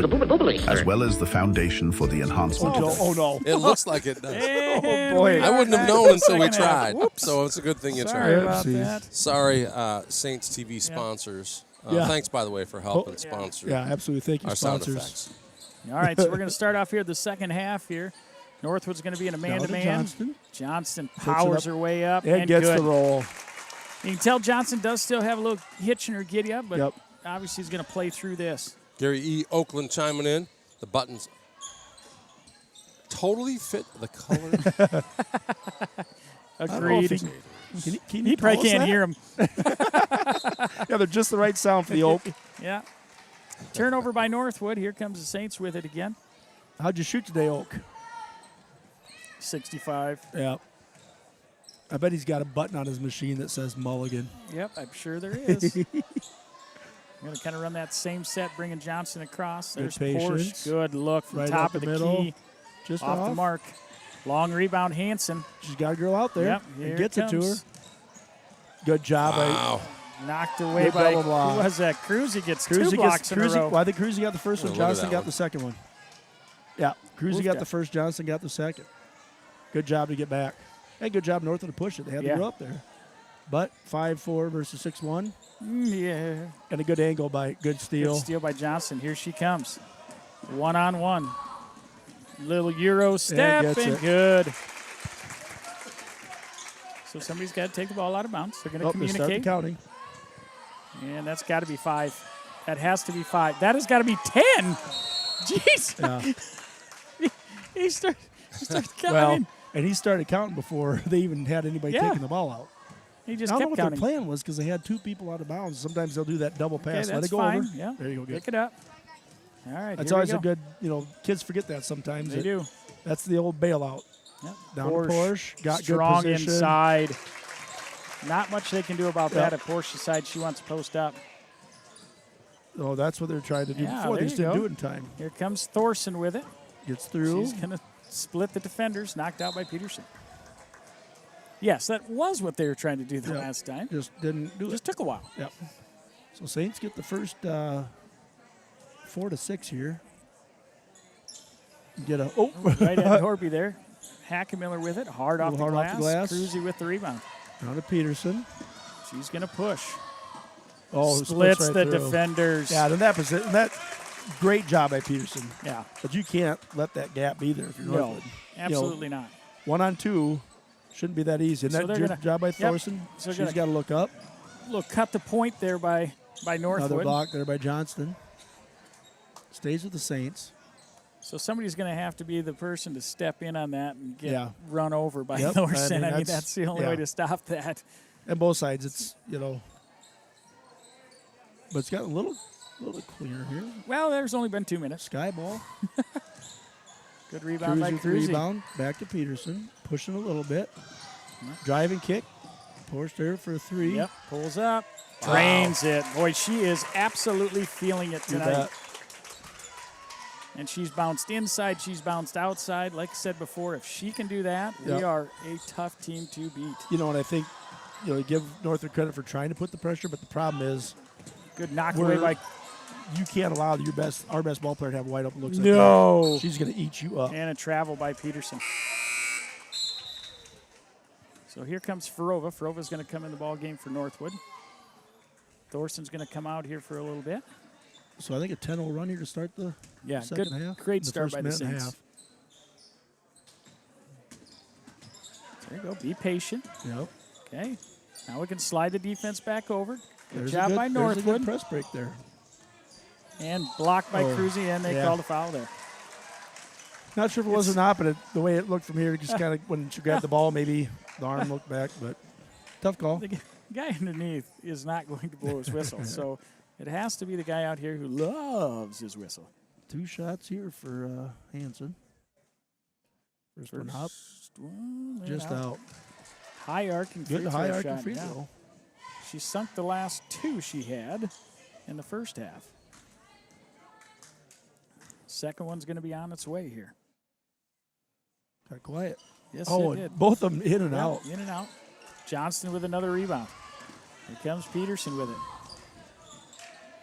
as well as the Foundation for the Enhancement of...
Oh, no.
It looks like it does.
Oh, boy.
I wouldn't have known until we tried. So it's a good thing you
Sorry
tried.
about that.
Sorry, Saints TV sponsors.
Yeah.
Thanks, by the way, for helping sponsor.
Yeah, absolutely. Thank you,
our sound
sponsors.
effects.
All right, so we're going to start off here the second half here. Northwood's going to be in a man-to-man. Johnston powers her way up
and gets the roll.
You can tell Johnson does still have a little hitch in her giddy up, but obviously he's going to play through this.
Gary E. Oakland chiming in. The buttons totally fit the color.
Agreed.
Can
he probably can't hear him.
Yeah, they're just the right sound for the Oak.
Yeah. Turnover by Northwood. Here comes the Saints with it again.
How'd you shoot today, Oak?
65.
Yeah. I bet he's got a button on his machine that says Mulligan.
Yep, I'm sure there is. I'm going to kind of run that same set, bringing Johnson across. There's Porsche. Good look from top of the key.
Just
off the mark. Long rebound, Hansen.
She's got a girl out there.
Yep,
and gets it to her. Good job.
Wow.
Knocked away by, who was that? Cruzy gets two blocks in a row.
Well, I think Cruzy got the first one. Johnson got the second one. Yeah, Cruzy got
that.
the first. Johnson got the second. Good job to get back. Hey, good job Northwood to push it. They had to go up there. But 5-4 versus 6-1.
Yeah.
And a good angle by good steal.
Good steal by Johnson. Here she comes. One-on-one. Little Euro step and good. So somebody's got to take the ball out of bounds. They're going to
They start
communicate.
the counting.
And that's got to be 5. That has to be 5. That has got to be 10. Jeez.
Yeah.
he started counting.
Well, and he started counting before they even had anybody taking the ball out.
He just
I don't
kept
know what
counting.
their plan was because they had 2 people out of bounds. Sometimes they'll do that double pass.
Okay,
Let
that's
it go
fine.
over.
Yeah.
There you go. Good.
Pick it up. All right.
That's
here we
always
go.
a good, kids forget that sometimes.
They do.
That's the old bailout.
Yep.
Down to Porsche. Got
strong
good position.
inside. Not much they can do about that
Yep.
at Porsche decides she wants to post up.
Oh, that's what they're trying to do before. They just didn't do it in time.
Here comes Thorson with it.
Gets through.
She's going to split the defenders, knocked out by Peterson. Yes, that was what they were trying to do the last time.
Just didn't do it.
Just took a while.
Yep. So Saints get the first 4 to 6 here. Get a
right at Horby there. Hackemiller with it, hard off the glass. Cruzy with the rebound.
Down to Peterson.
She's going to push.
Oh,
splits
right
the
through.
defenders.
Yeah, in that position, great job by Peterson.
Yeah.
But you can't let that gap be there if you're Northwood.
Absolutely not.
1-on-2 shouldn't be that easy. And
So
that
they're gonna-
job by
Yep.
Thorson.
So
She's
gonna-
got to look up.
Look, cut the point there by Northwood.
Another block there by Johnston. Stays with the Saints.
So somebody's going to have to be the person to step in on that and get
Yeah.
run over by
Yep.
Thorson. I mean, that's the only
yeah.
way to stop that.
And both sides, it's, but it's got a little bit cleaner here.
Well, there's only been 2 minutes.
Sky ball.
Good rebound by
Cruzy with the
Cruzy.
rebound. Back to Peterson. Pushing a little bit. Driving kick. Pours there for a 3.
Yep, pulls up. Drains it. Boy, she is absolutely feeling it
You
tonight.
bet.
And she's bounced inside. She's bounced outside. Like I said before, if she can do that, we
Yep.
are a tough team to beat.
And I think, you give Northwood credit for trying to put the pressure, but the problem is
Good knock away by.
you can't allow our best ball player to have wide open looks like
No.
that. She's going to eat you up.
And a travel by Peterson. So here comes Farova. Farova's going to come in the ball game for Northwood. Thorson's going to come out here for a little bit.
So I think a 10-0 run here to start the second
good,
half.
great
the
start
first
by the
minute and a
Saints.
half.
There you go. Be patient.
Yep.
Okay. Now we can slide the defense back over. Good
There's
job by
There's a good
Northwood.
press break there.
And blocked by Cruzy, and they
yeah.
called a foul there.
Not sure if it was or not, but the way it looked from here, just kind of when she grabbed the ball, maybe the arm looked back, but tough call.
The guy underneath is not going to blow his whistle, so it has to be the guy out here who loves his whistle.
2 shots here for Hanson. First one up.
One,
Just out.
High arcing free
Good
throw
high arcing
shot,
free
yeah.
throw.
She sunk the last 2 she had in the first half. Second one's going to be on its way here.
Got quiet.
Yes,
oh,
it did.
both of them in and
Yeah,
out.
In and out. Johnston with another rebound. Here comes Peterson with it.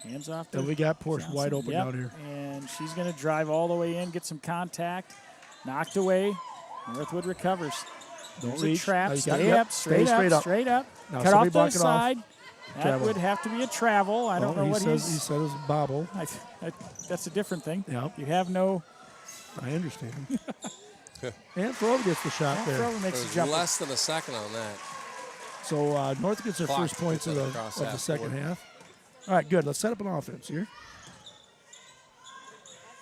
Hands off to
And we got Porsche
Johnson.
wide open
Yep.
down here.
And she's going to drive all the way in, get some contact. Knocked away. Northwood recovers.
Don't
There's
reach.
a trap.
Now you got-
Stay
yep,
up, straight
stay
up,
straight up.
straight up.
Now
Cut
somebody
off
block
the
it off.
side. That
Travel.
would have to be a travel. I don't know what
he
he's.
said it was a bobble.
That's a different thing.
Yep.
You have no.
I understand. And Farova gets the shot there.
Farova makes
There's
a jump.
less than a second on that.
So North gets their
Clock
first points of
gets
the
across half
second
court.
half. All right, good. Let's set up an offense here.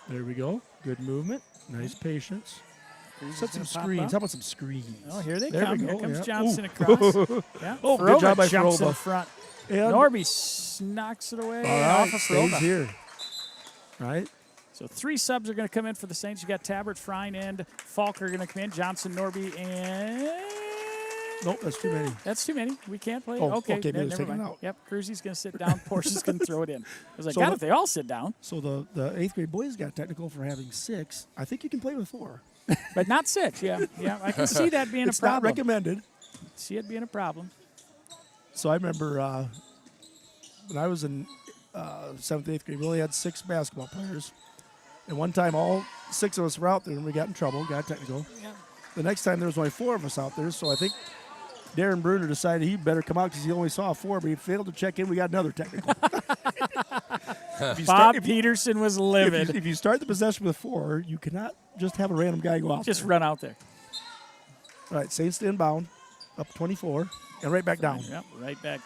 There we go. Good movement. Nice patience. Set some
gonna pop
screens.
up.
How about some screens?
Oh, here they
There
come.
we go.
Here comes
Yeah.
Johnson
Ooh.
across. Yeah.
Oh, good
Farova
job by
jumps in
Farova.
front.
And
Norby knocks it away.
all right,
off of
stays
Farova.
here. Right.
So 3 subs are going to come in for the Saints. You got Tabbert, Frine, and Falk are going to come in. Johnson, Norby, and
Nope, that's too many.
that's too many. We can't play.
Oh,
okay,
okay, maybe it's
never
taken
mind.
out.
Yep, Cruzy's going to sit down. Porsche's going to throw it in. I was like,
So
God,
the-
if they all sit down.
So the 8th grade boys got technical for having 6. I think you can play with 4.
But not 6, yeah. Yeah, I can see that being
It's
a problem.
not recommended.
See it being a problem.
So I remember when I was in 7th, 8th grade, we only had 6 basketball players. And one time all 6 of us were out there and we got in trouble, got technical.
Yeah.
The next time there was only 4 of us out there, so I think Darren Bruner decided he better come out because he only saw 4, but he failed to check in. We got another technical.
Peterson was livid.
If you start the possession with 4, you cannot just have a random guy go out
Just
there.
run out there.
All right, Saints to inbound. up 24, and right back down.
Yep, right back.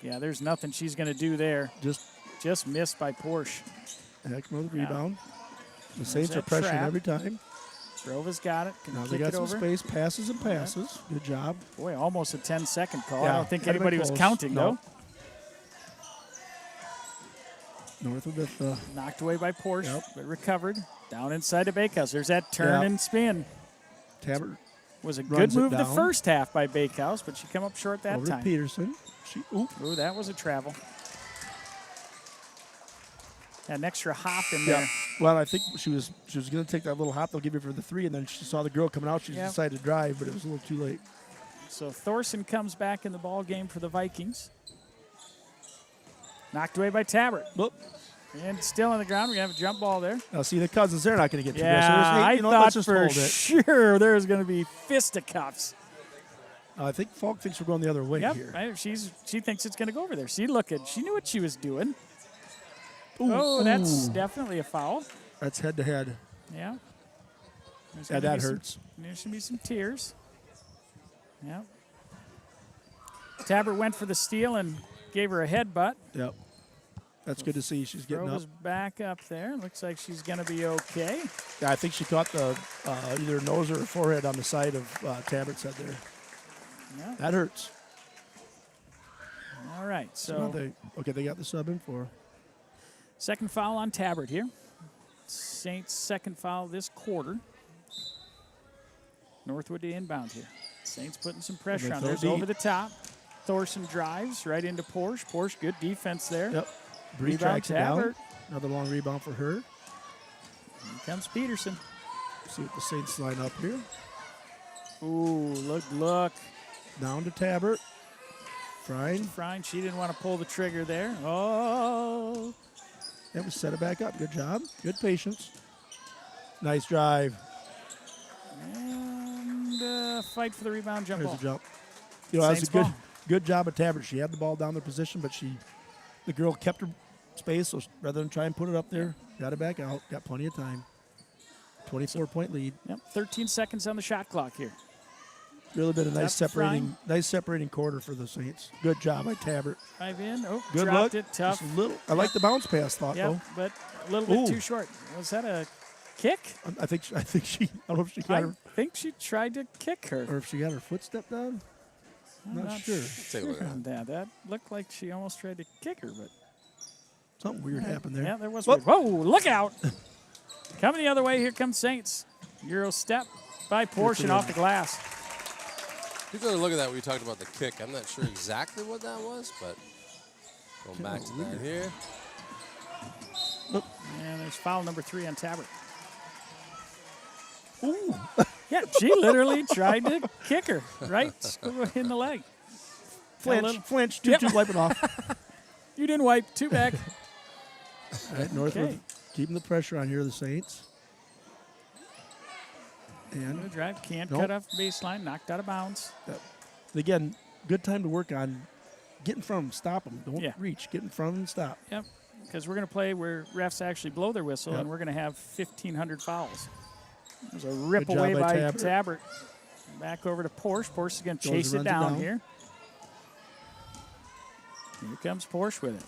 Yeah, there's nothing she's going to do there. Just missed by Porsche.
Heck, another rebound. The Saints are pressuring every time.
Grova's got it.
Now they got some space. Passes and passes. Good job.
Boy, almost a 10-second call.
Yeah,
I don't think
had to be
anybody was
close.
counting,
No.
though.
Northwood with
knocked away by Porsche,
Yep.
but recovered. Down inside to Bakehouse. There's that turn and spin.
Tabbert
was a
runs
good
it
move the
down.
first half by Bakehouse, but she come up short that
over
time.
to Peterson.
Ooh, that was a travel. An extra hop in there.
Yeah. Well, I think she was going to take that little hop they'll give you for the 3, and then she saw the girl coming out. She decided to drive, but it was a little too late.
So Thorson comes back in the ball game for the Vikings. Knocked away by Tabbert.
Whoop.
And still on the ground. We have a jump ball there.
Now, see, the Cousins, they're not going to get
Yeah,
too aggressive.
I
You know what,
thought
let's just
for
hold it.
sure there was going to be fisticuffs.
I think Falk thinks we're going the other way here.
Right. She thinks it's going to go over there. She knew what she was doing.
Ooh,
that's definitely a foul.
That's head-to-head.
Yeah.
Yeah, that hurts.
There's going to be some tears. Yeah. Tabbert went for the steal and gave her a headbutt.
Yep. That's good to see. She's getting up.
Back up there. Looks like she's going to be okay.
Yeah, I think she caught the either nose or forehead on the side of Tabbert's head there.
Yeah.
That hurts.
All right. So
they got the sub in for.
Second foul on Tabbert here. Saints' second foul this quarter. Northwood to inbound here. Saints putting some pressure on. There's over the top. Thorson drives right into Porsche. Porsche, good defense there.
Yep. Bree
Rebound
tracks it down.
Tabbert.
Another long rebound for her.
Here comes Peterson.
See what the Saints line up here.
Ooh, look.
Down to Tabbert.
Frine, she didn't want to pull the trigger there. Oh.
That was set it back up. Good job. Good patience. Nice drive.
And fight for the rebound jump
There's
ball.
a jump. You know,
Saints
that was
ball.
a good job of Tabbert. She had the ball down their position, but the girl kept her space, so rather than try and put it up there, got it back out. Got plenty of time. 24-point lead.
Yep, 13 seconds on the shot clock here.
Really been a nice
Frine.
separating quarter for the Saints. Good job by Tabbert.
5 in. Oh,
Good
dropped
look.
it. Tough.
Just a little. I like the bounce pass though.
But a little bit too short. Was that a kick?
I think she. I don't know if she got her.
I think she tried to kick her.
Or if she got her foot stepped down.
I'm not
sure.
Take a look at
that. That looked like she almost tried to kick her, but
something weird happened there.
Yeah, there was. Weird. Whoa! Look out! Coming the other way. Here comes Saints. Euro step by Porsche and off the glass.
You go to look at that. We talked about the kick. I'm not sure exactly what that was, but going back to that here.
And there's foul number 3 on Tabbert. Ooh. Yeah, she literally tried to kick her right in the leg.
Flinch. Two wiping off.
You didn't wipe. 2 back.
All right, Northwood keeping the pressure on here, the Saints. And
drive can't cut off baseline, knocked out of bounds.
Yep. Again, good time to work on get in front of them, stop them. Don't reach. Get in front of them and stop.
Yep, because we're going to play where refs actually blow their whistle, and we're going to have 1,500 fouls. There's a rip away by Tabbert. Back over to Porsche. Porsche is going to chase it down here. Here comes Porsche with it.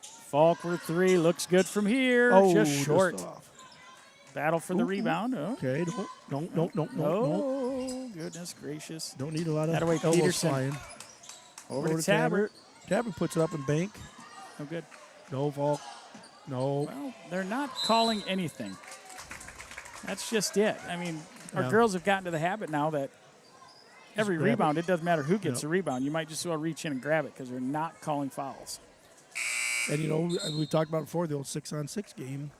Falk for 3. Looks good from here. Just short.
Just off.
Battle for the rebound.
Okay, don't.
Oh, goodness gracious.
Don't need a lot of
That away
elbows
Peterson.
flying.
Over to Tabbert.
Tabbert puts it up and bank.
No good.
No, Falk. No.
Well, they're not calling anything. That's just it. I mean, our girls have gotten to the habit now that every rebound, it doesn't matter who gets the rebound. You might just well reach in and grab it because they're not calling fouls.
And, you know, we've talked about before, the old 6-on-6 game.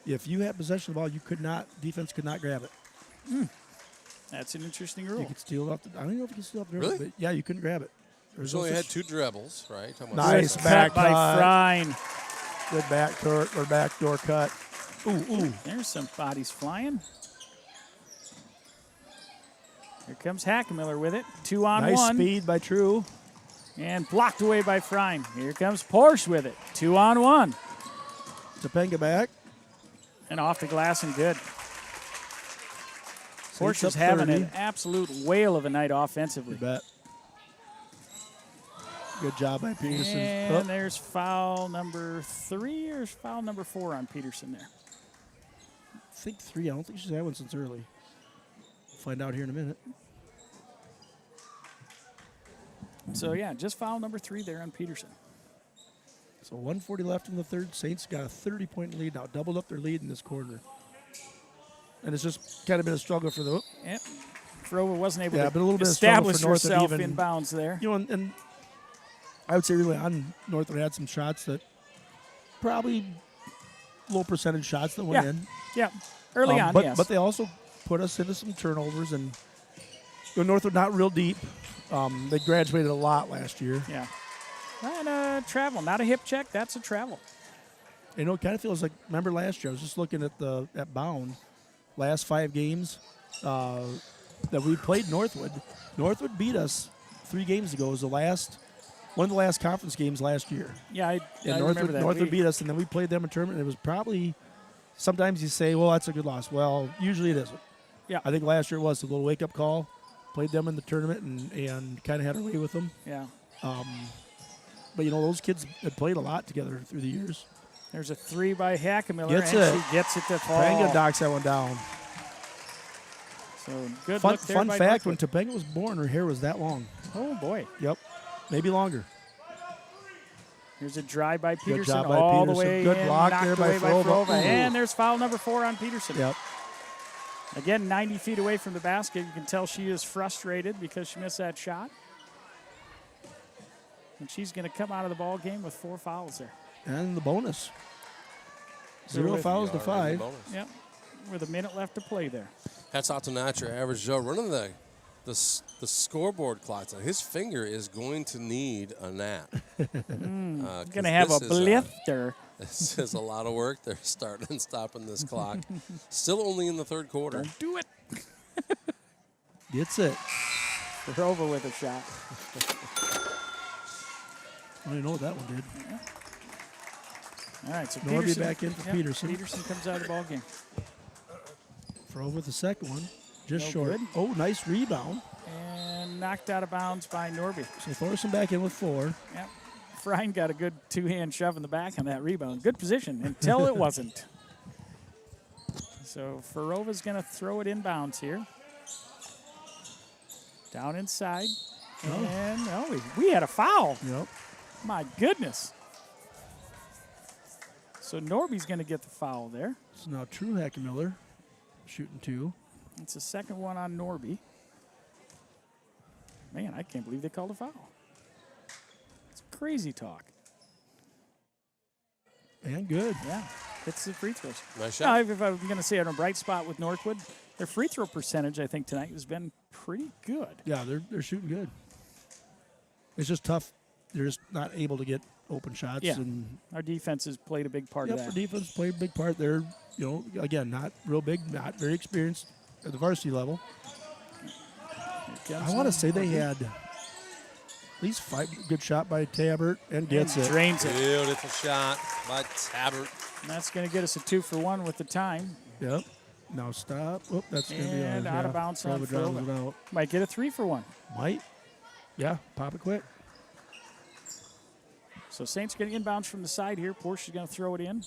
If you had possession of the ball, defense could not grab it.
That's an interesting rule.
You could steal it off I don't know if you can steal it off the
Really?
but yeah, you couldn't grab it.
There's only had 2 dribbles, right?
Nice back
cut by Frine.
Good backdoor cut. Ooh.
There's some bodies flying. Here comes Hackemiller with it. 2-on-1.
Nice speed by True.
And blocked away by Frine. Here comes Porsche with it. 2-on-1.
Topanga back.
And off the glass and good. Porsche's having an absolute whale of a night offensively.
You bet. Good job by Peterson.
And there's foul number 3 or foul number 4 on Peterson there.
I think 3. I don't think she's had one since early. Find out here in a minute.
So, yeah, just foul number 3 there on Peterson.
So 1:40 left in the third. Saints got a 30-point lead now, doubled up their lead in this quarter. And it's just kind of been a struggle for the.
Yep. Frova wasn't able
but a
to
little bit
establish
of struggle for
herself
Northwood
in bounds there.
You know, and I would say really on Northwood had some shots that probably low percentage shots that went in.
Yeah, early on, yes.
But they also put us into some turnovers, and Northwood not real deep. They graduated a lot last year.
Yeah. And travel, not a hip check. That's a travel.
You know, it kind of feels like, remember last year, I was just looking at Bound, last 5 games that we played Northwood. Northwood beat us 3 games ago. It was one of the last conference games last year.
Yeah, I
Northwood,
remember that.
Northwood beat us, and then we played them in tournament. It was probably, sometimes you say, well, that's a good loss. Well, usually it isn't.
Yeah.
I think last year it was a little wake-up call. Played them in the tournament and kind of had our way with them.
Yeah.
But, those kids had played a lot together through the years.
There's a 3 by Hackamiller, she gets it to fall.
Topanga knocks that one down.
So good
fun
look there
fun
by
fact,
Northwood.
when Topanga was born, her hair was that long.
Oh, boy.
Yep. Maybe longer.
Here's a drive by Peterson,
Good job by
all
Peterson.
the way
Good
in,
block
knocked
there by
away
Frova.
And there's foul number 4 on Peterson.
Yep.
Again, 90 feet away from the basket. You can tell she is frustrated because she missed that shot. And she's going to come out of the ball game with 4 fouls there.
And the bonus. 0 fouls to 5.
Yep. With a minute left to play there.
Hats off to Nitro Average Joe running the scoreboard clock. His finger is going to need a nap.
Going to have a blifter.
This is a lot of work. They're starting and stopping this clock. Still only in the third quarter.
Don't do it.
Gets it.
They're over with a shot.
I don't even know what that one did.
Yeah. All right, so
Norby
Peterson
back in for Peterson.
Peterson comes out of the ball game.
Frova with the second one. Just
No
short.
good.
Oh, nice rebound.
And knocked out of bounds by Norby.
So Thorson back in with 4.
Yep. Frine got a good 2-hand shove in the back on that rebound. Good position until it wasn't. So Farova's going to throw it inbounds here. Down inside. And we had a foul.
Yep.
My goodness. So Norby's going to get the foul there.
So now True Hackamiller shooting 2.
It's the second one on Norby. Man, I can't believe they called a foul. It's crazy talk.
And good.
Yeah, hits the free throws.
Nice shot.
Now, if I'm going to say on a bright spot with Northwood, their free throw percentage, I think, tonight has been pretty good.
Yeah, they're shooting good. It's just tough. They're just not able to get open shots.
Yeah,
and
our defense has played a big part of that.
Our defense played a big part. They're, again, not real big, not very experienced at the varsity level. I want to say they had at least 5 good shot by Tabbert and gets it.
Drains it.
Beautiful shot by Tabbert.
And that's going to get us a 2-for-1 with the time.
Yep. Now stop. Oh, that's going to be
And out of bounds on
Frova.
Might get a 3-for-1.
Might. Yeah, pop it quick.
So Saints getting inbounds from the side here. Porsche's going to throw it in.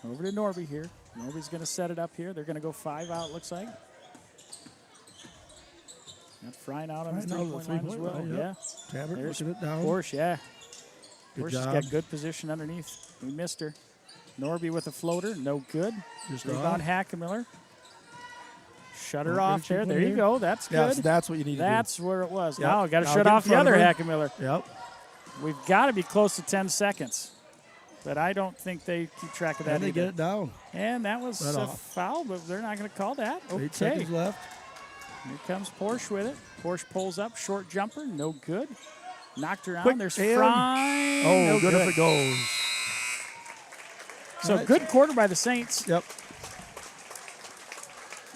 Over to Norby here. Norby's going to set it up here. They're going to go 5 out, looks like. Got Frine out on the three-point line as well. Yeah.
Tabbert
There's
looking it down.
Porsche, yeah.
Good
Porsche's
job.
got good position underneath. We missed her. Norby with a floater. No good.
Just
Rebound
off.
Hackamiller. Shut her
Okay,
off there. There you
here.
go. That's good.
Yes, that's what you need to do.
That's where it was.
Yep.
Now got to
Now
shut
get in
off the
front of
other
her.
Hackamiller.
Yep.
We've got to be close to 10 seconds. But I don't think they keep track of that
And they
either.
get it down.
And that was
Right
a
off.
foul, but they're not going to call that.
8 seconds
Okay.
left.
Here comes Porsche with it. Porsche pulls up. Short jumper. No good. Knocked her
Quick
on. There's
and-
Frine.
Oh,
no
good if it goes.
So
All right.
good quarter by the Saints.
Yep.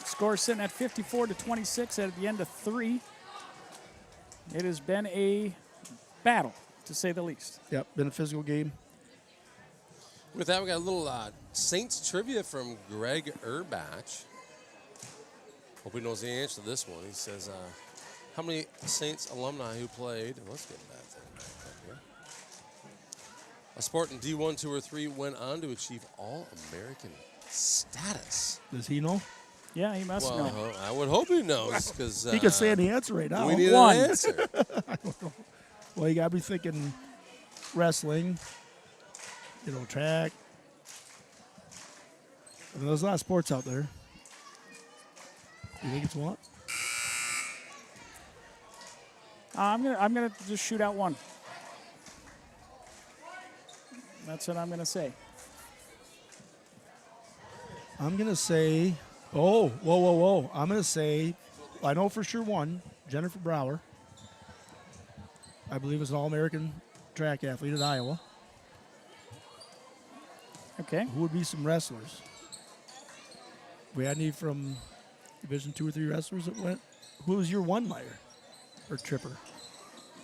Score sitting at 54-26 at the end of 3. It has been a battle, to say the least.
Yep, been a physical game.
With that, we got a little Saints trivia from Greg Urbach. Hope he knows the answer to this one. He says, how many Saints alumni who played, let's get that thing back up here. A sport in D1, 2, or 3 went on to achieve All-American status.
Does he know?
Yeah, he must know.
I would hope he knows, because
he could say the answer right now.
We need an answer.
I don't know. Well, you got to be thinking wrestling, track. I mean, there's a lot of sports out there. You think it's what?
I'm gonna just shoot out one. That's what I'm gonna say.
I'm gonna say, whoa. I'm gonna say, I know for sure one, Jennifer Brower. I believe is an All-American track athlete at Iowa.
Okay.
Who would be some wrestlers? We had any from Division 2 or 3 wrestlers that went? Who was your one, Meyer? Or Tripper?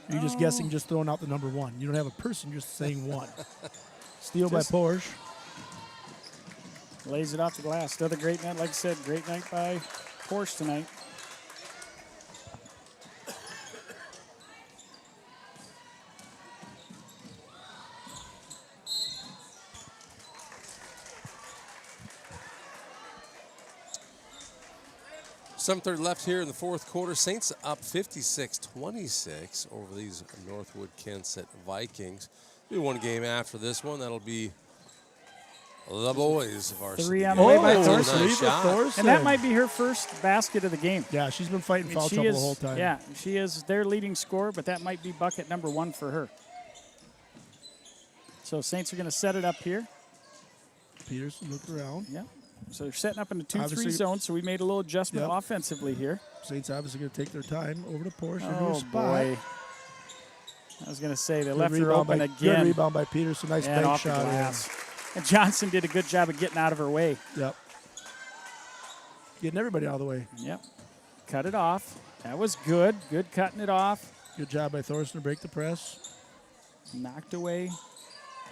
Are you just guessing, just throwing out the number one? You don't have a person, just saying one. Steal by Porsche.
Lays it off the glass. Another great night, like I said, great night by Porsche tonight.
.30 left here in the fourth quarter. Saints up 56-26 over these Northwood-Kensett Vikings. Be one game after this one. That'll be the boys' Varsity.
3 on the way by
Thorson.
And that might be her first basket of the game.
Yeah, she's been fighting foul trouble the whole time.
Yeah, she is their leading scorer, but that might be bucket number 1 for her. So Saints are going to set it up here.
Peterson looked around.
Yeah. So they're setting up in the 2-3 zone, so we made a little adjustment offensively here.
Saints obviously going to take their time over to Porsche.
Oh, boy. I was going to say, they left her
rebound
open again.
Good rebound by Peterson. Nice bank shot.
And Johnson did a good job of getting out of her way.
Yep. Getting everybody out of the way.
Yep. Cut it off. That was good. Good cutting it off.
Good job by Thorson to break the press.
Knocked away.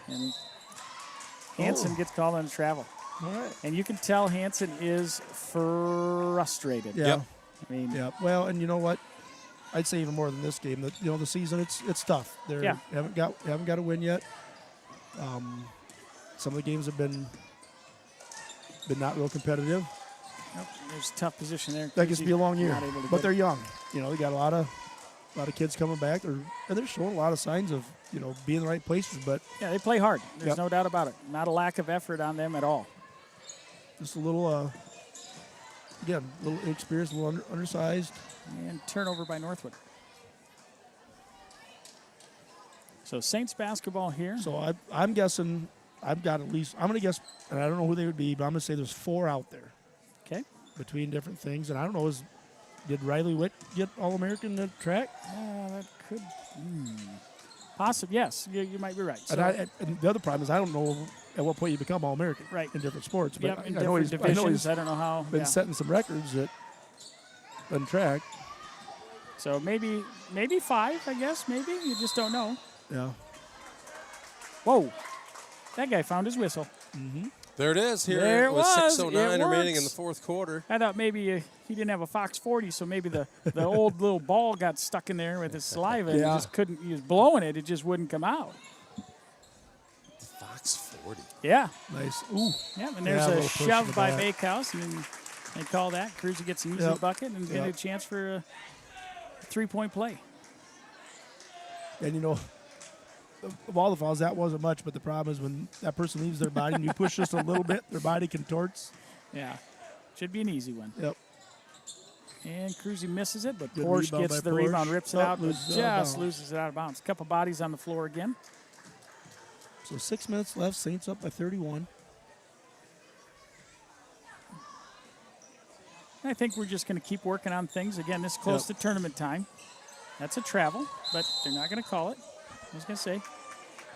And Hansen gets called on travel.
All right.
And you can tell Hansen is frustrated.
Yeah. Yep.
I mean,
yeah. Well, and you know what? I'd say even more than this game. That the season it's tough. They haven't got a win yet. Some of the games have been not real competitive.
Yep. There's a tough position there.
That gets to be a long year, but they're young. They got a lot of kids coming back. They're showing a lot of signs of being in the right places. But
yeah, they play hard. There's no doubt about it. Not a lack of effort on them at all.
Just a little, again, a little inexperienced, a little undersized.
And turnover by Northwood. So Saints basketball here.
So I'm guessing I've got at least, I'm going to guess, and I don't know who they would be, but I'm going to say there's 4 out there.
Okay.
Between different things. And I don't know, did Riley Witt get All-American in the track?
That could, possibly, yes. You might be right. So
and the other problem is I don't know at what point you become All-American in different sports. But
in
I know
different divisions. I don't know how.
Been setting some records in track.
So maybe 5, I guess. Maybe. You just don't know.
Yeah.
Whoa. That guy found his whistle.
Mm-hmm.
There it is here.
There it
with
was.
6:09 remaining in the fourth quarter.
I thought maybe he didn't have a Fox 40, so maybe the old little ball got stuck in there with his saliva. And he just couldn't. He was blowing it. It just wouldn't come out.
Fox 40.
Yeah.
Nice. Ooh.
Yeah, and there's a shove by Bakehouse, and they call that. Cruiser gets an easy bucket and get a chance for a 3-point play.
And of all the fouls, that wasn't much, but the problem is when that person leaves their body and you push just a little bit, their body contorts.
Yeah. Should be an easy one.
Yep.
And Cruzy misses it, but
Good
Porsche
rebound
gets
by
the
Porsche.
rebound, rips it out, but
loses
loses it out of bounds. A couple bodies on the floor again.
So 6 minutes left. Saints up by 31.
I think we're just going to keep working on things. Again, this is close to tournament time. That's a travel, but they're not going to call it. I was going to say.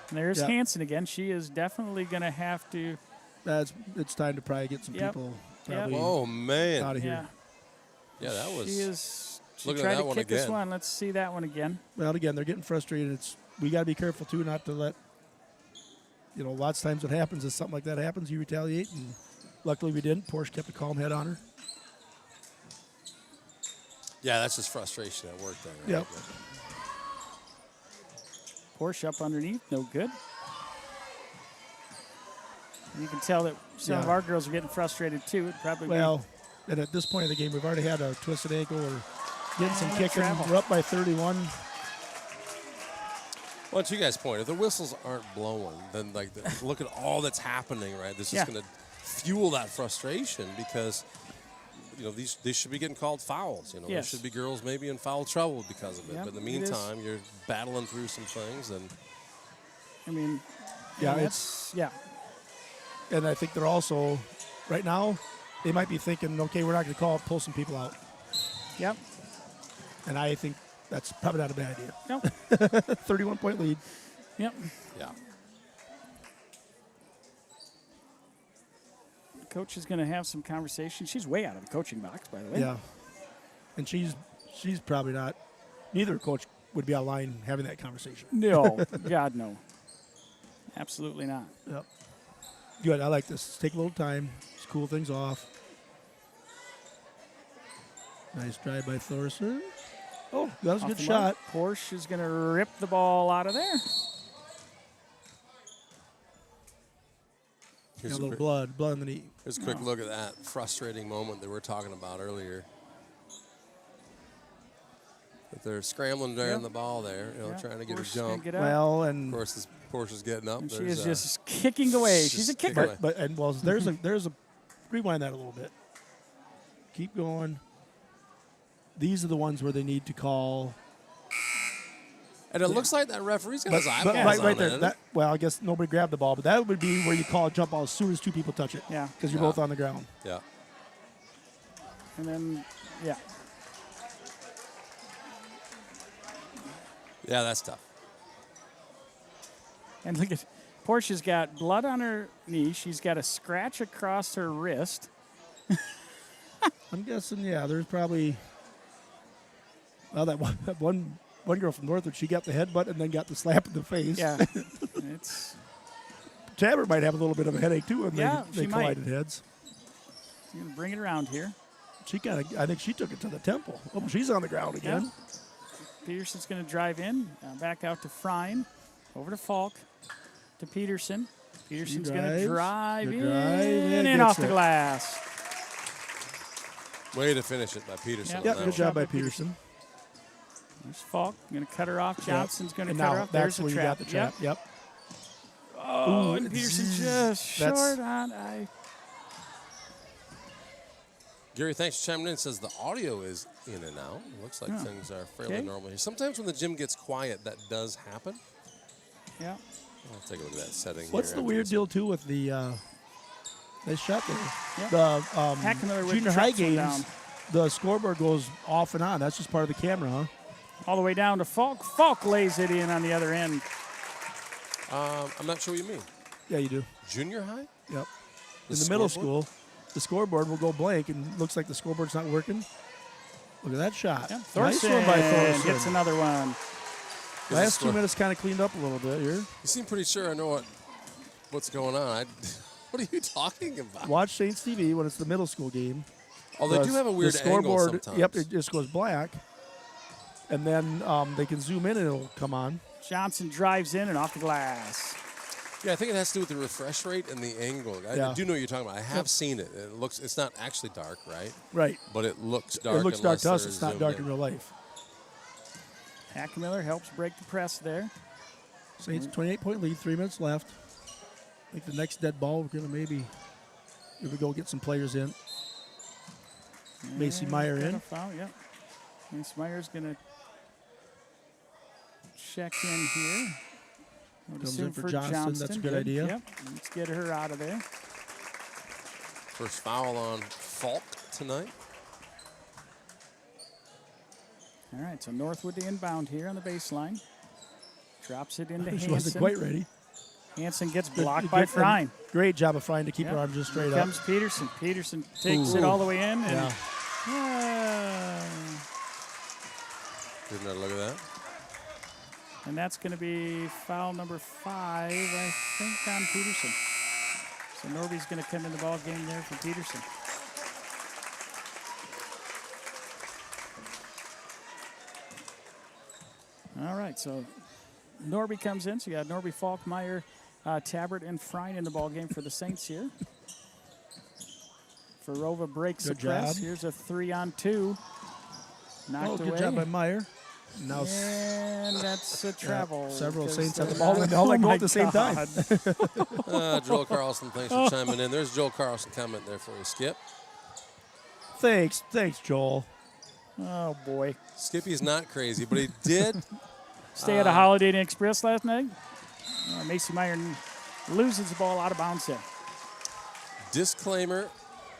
And there's Hansen again. She is definitely going to have to.
It's time to probably get some people
Oh, man.
out of here.
Yeah, that was.
She
looking
tried
at that
to
one
kick
again.
this one. Let's see that one again.
Well, again, they're getting frustrated. We got to be careful, too, not to let you know, lots of times what happens is something like that happens, you retaliate, and luckily we didn't. Porsche kept a calm head on her.
Yeah, that's just frustration at work there. Right?
Yep.
Porsche up underneath, no good. You can tell that some of our girls are getting frustrated too. It probably
and at this point in the game, we've already had a twisted ankle or getting some kicking.
Travel.
We're up by 31.
Well, to you guys' point, if the whistles aren't blowing, then look at all that's happening, right? This is going to fuel that frustration because, you know, these should be getting called fouls. You know, there should be girls maybe in foul trouble because of it. But in the meantime, you're battling through some things, and
I mean,
And I think they're also right now they might be thinking, okay, we're not going to call it, pull some people out.
Yep.
And I think that's probably not a bad idea.
Nope.
31-point lead.
Yep.
Yeah.
The coach is going to have some conversation. She's way out of the coaching box, by the way.
Yeah. And she's probably not. Neither coach would be out of line having that conversation.
No. God, no. Absolutely not.
Yep. Good. I like this. Take a little time. Just cool things off. Nice drive by Thorson. Oh, that was a good shot.
Porsche is going to rip the ball out of there.
Here's a little blood on the knee.
Here's a quick look at that frustrating moment that we were talking about earlier. That they're scrambling there in the ball there, you know, trying to get a jump.
Well, and
of course, Porsche's getting up.
And she is just kicking away. She's a kicker.
But there's a rewind that a little bit. Keep going. These are the ones where they need to call.
And it looks like that referee's got his eyeballs
right
on
there.
it.
Well, I guess nobody grabbed the ball, but that would be where you call a jump ball as soon as two people touch it.
Yeah.
Because you're both on the ground.
Yeah.
And then,
Yeah, that's tough.
And look at Porsche's got blood on her knee. She's got a scratch across her wrist.
I'm guessing, there's probably. Well, that one girl from Northwood, she got the headbutt and then got the slap in the face.
Yeah. It's.
Tabber might have a little bit of a headache too when they collided heads.
She's going to bring it around here.
I think she took it to the temple. Oh, she's on the ground again.
Yeah. Peterson's going to drive in, back out to Frine, over to Falk, to Peterson. Peterson's going to drive in and off the glass.
Way to finish it by Peterson.
Yep, good job by Peterson.
There's Falk. Going to cut her off. Johnson's going to cut her off.
That's
There's
where
the
you
trap.
got the trap. Yep.
Oh, and Peterson just short on.
Gary, thanks for chiming in. Says the audio is in and out. It looks like things are fairly normal here. Sometimes when the gym gets quiet, that does happen.
Yeah.
I'll take a look at that setting.
What's the weird deal too with the nice shot there?
Yep.
The junior high games, the scoreboard goes off and on. That's just part of the camera, huh?
All the way down to Falk. Falk lays it in on the other end.
I'm not sure what you mean.
Yeah, you do.
Junior high?
Yep. In the middle school, the scoreboard will go blank and looks like the scoreboard's not working. Look at that shot.
Yep.
Nice one by Thorson.
Gets another one.
Last 2 minutes kind of cleaned up a little bit here.
You seem pretty sure I know what's going on. What are you talking about?
Watch Saints TV when it's the middle school game.
Oh, they do have a weird angle sometimes.
Yep, it just goes black. And then they can zoom in and it'll come on.
Johnson drives in and off the glass.
Yeah, I think it has to do with the refresh rate and the angle. I do know what you're talking about. I have seen it. It's not actually dark, right?
Right.
But it looks dark.
It looks dark to us. It's not dark in real life.
Hackmiller helps break the press there.
Saints 28-point lead, 3 minutes left. I think the next dead ball, we're going to maybe go get some players in. Macy Meyer in.
Yep. Macy Meyer's going to check in here.
Comes in for Johnston. That's a good idea.
Yep. Let's get her out of there.
First foul on Falk tonight.
All right, so Northwood to inbound here on the baseline. Drops it into Hansen.
She wasn't quite ready.
Hansen gets blocked by Frine.
Great job of Frine to keep her arms just straight
here
up.
Comes Peterson. Peterson takes it all the way in. And
Didn't I look at that?
And that's going to be foul number 5, I think, on Peterson. So Norby's going to come in the ball game there for Peterson. All right, so Norby comes in. So you got Norby, Falkmeyer, Tabbert, and Frein in the ball game for the Saints here. Farova breaks the press. Here's a 3-on-2. Knocked away.
Good job by Meyer. Now
and that's a travel.
Several Saints have the ball and they all go at the same time.
Joel Carlson, thanks for chiming in. There's Joel Carlson comment there for you, Skip.
Thanks, Joel.
Oh, boy.
Skippy's not crazy, but he did
stay at a Holiday Inn Express last night. Macy Meyer loses the ball out of bounds there.
Disclaimer,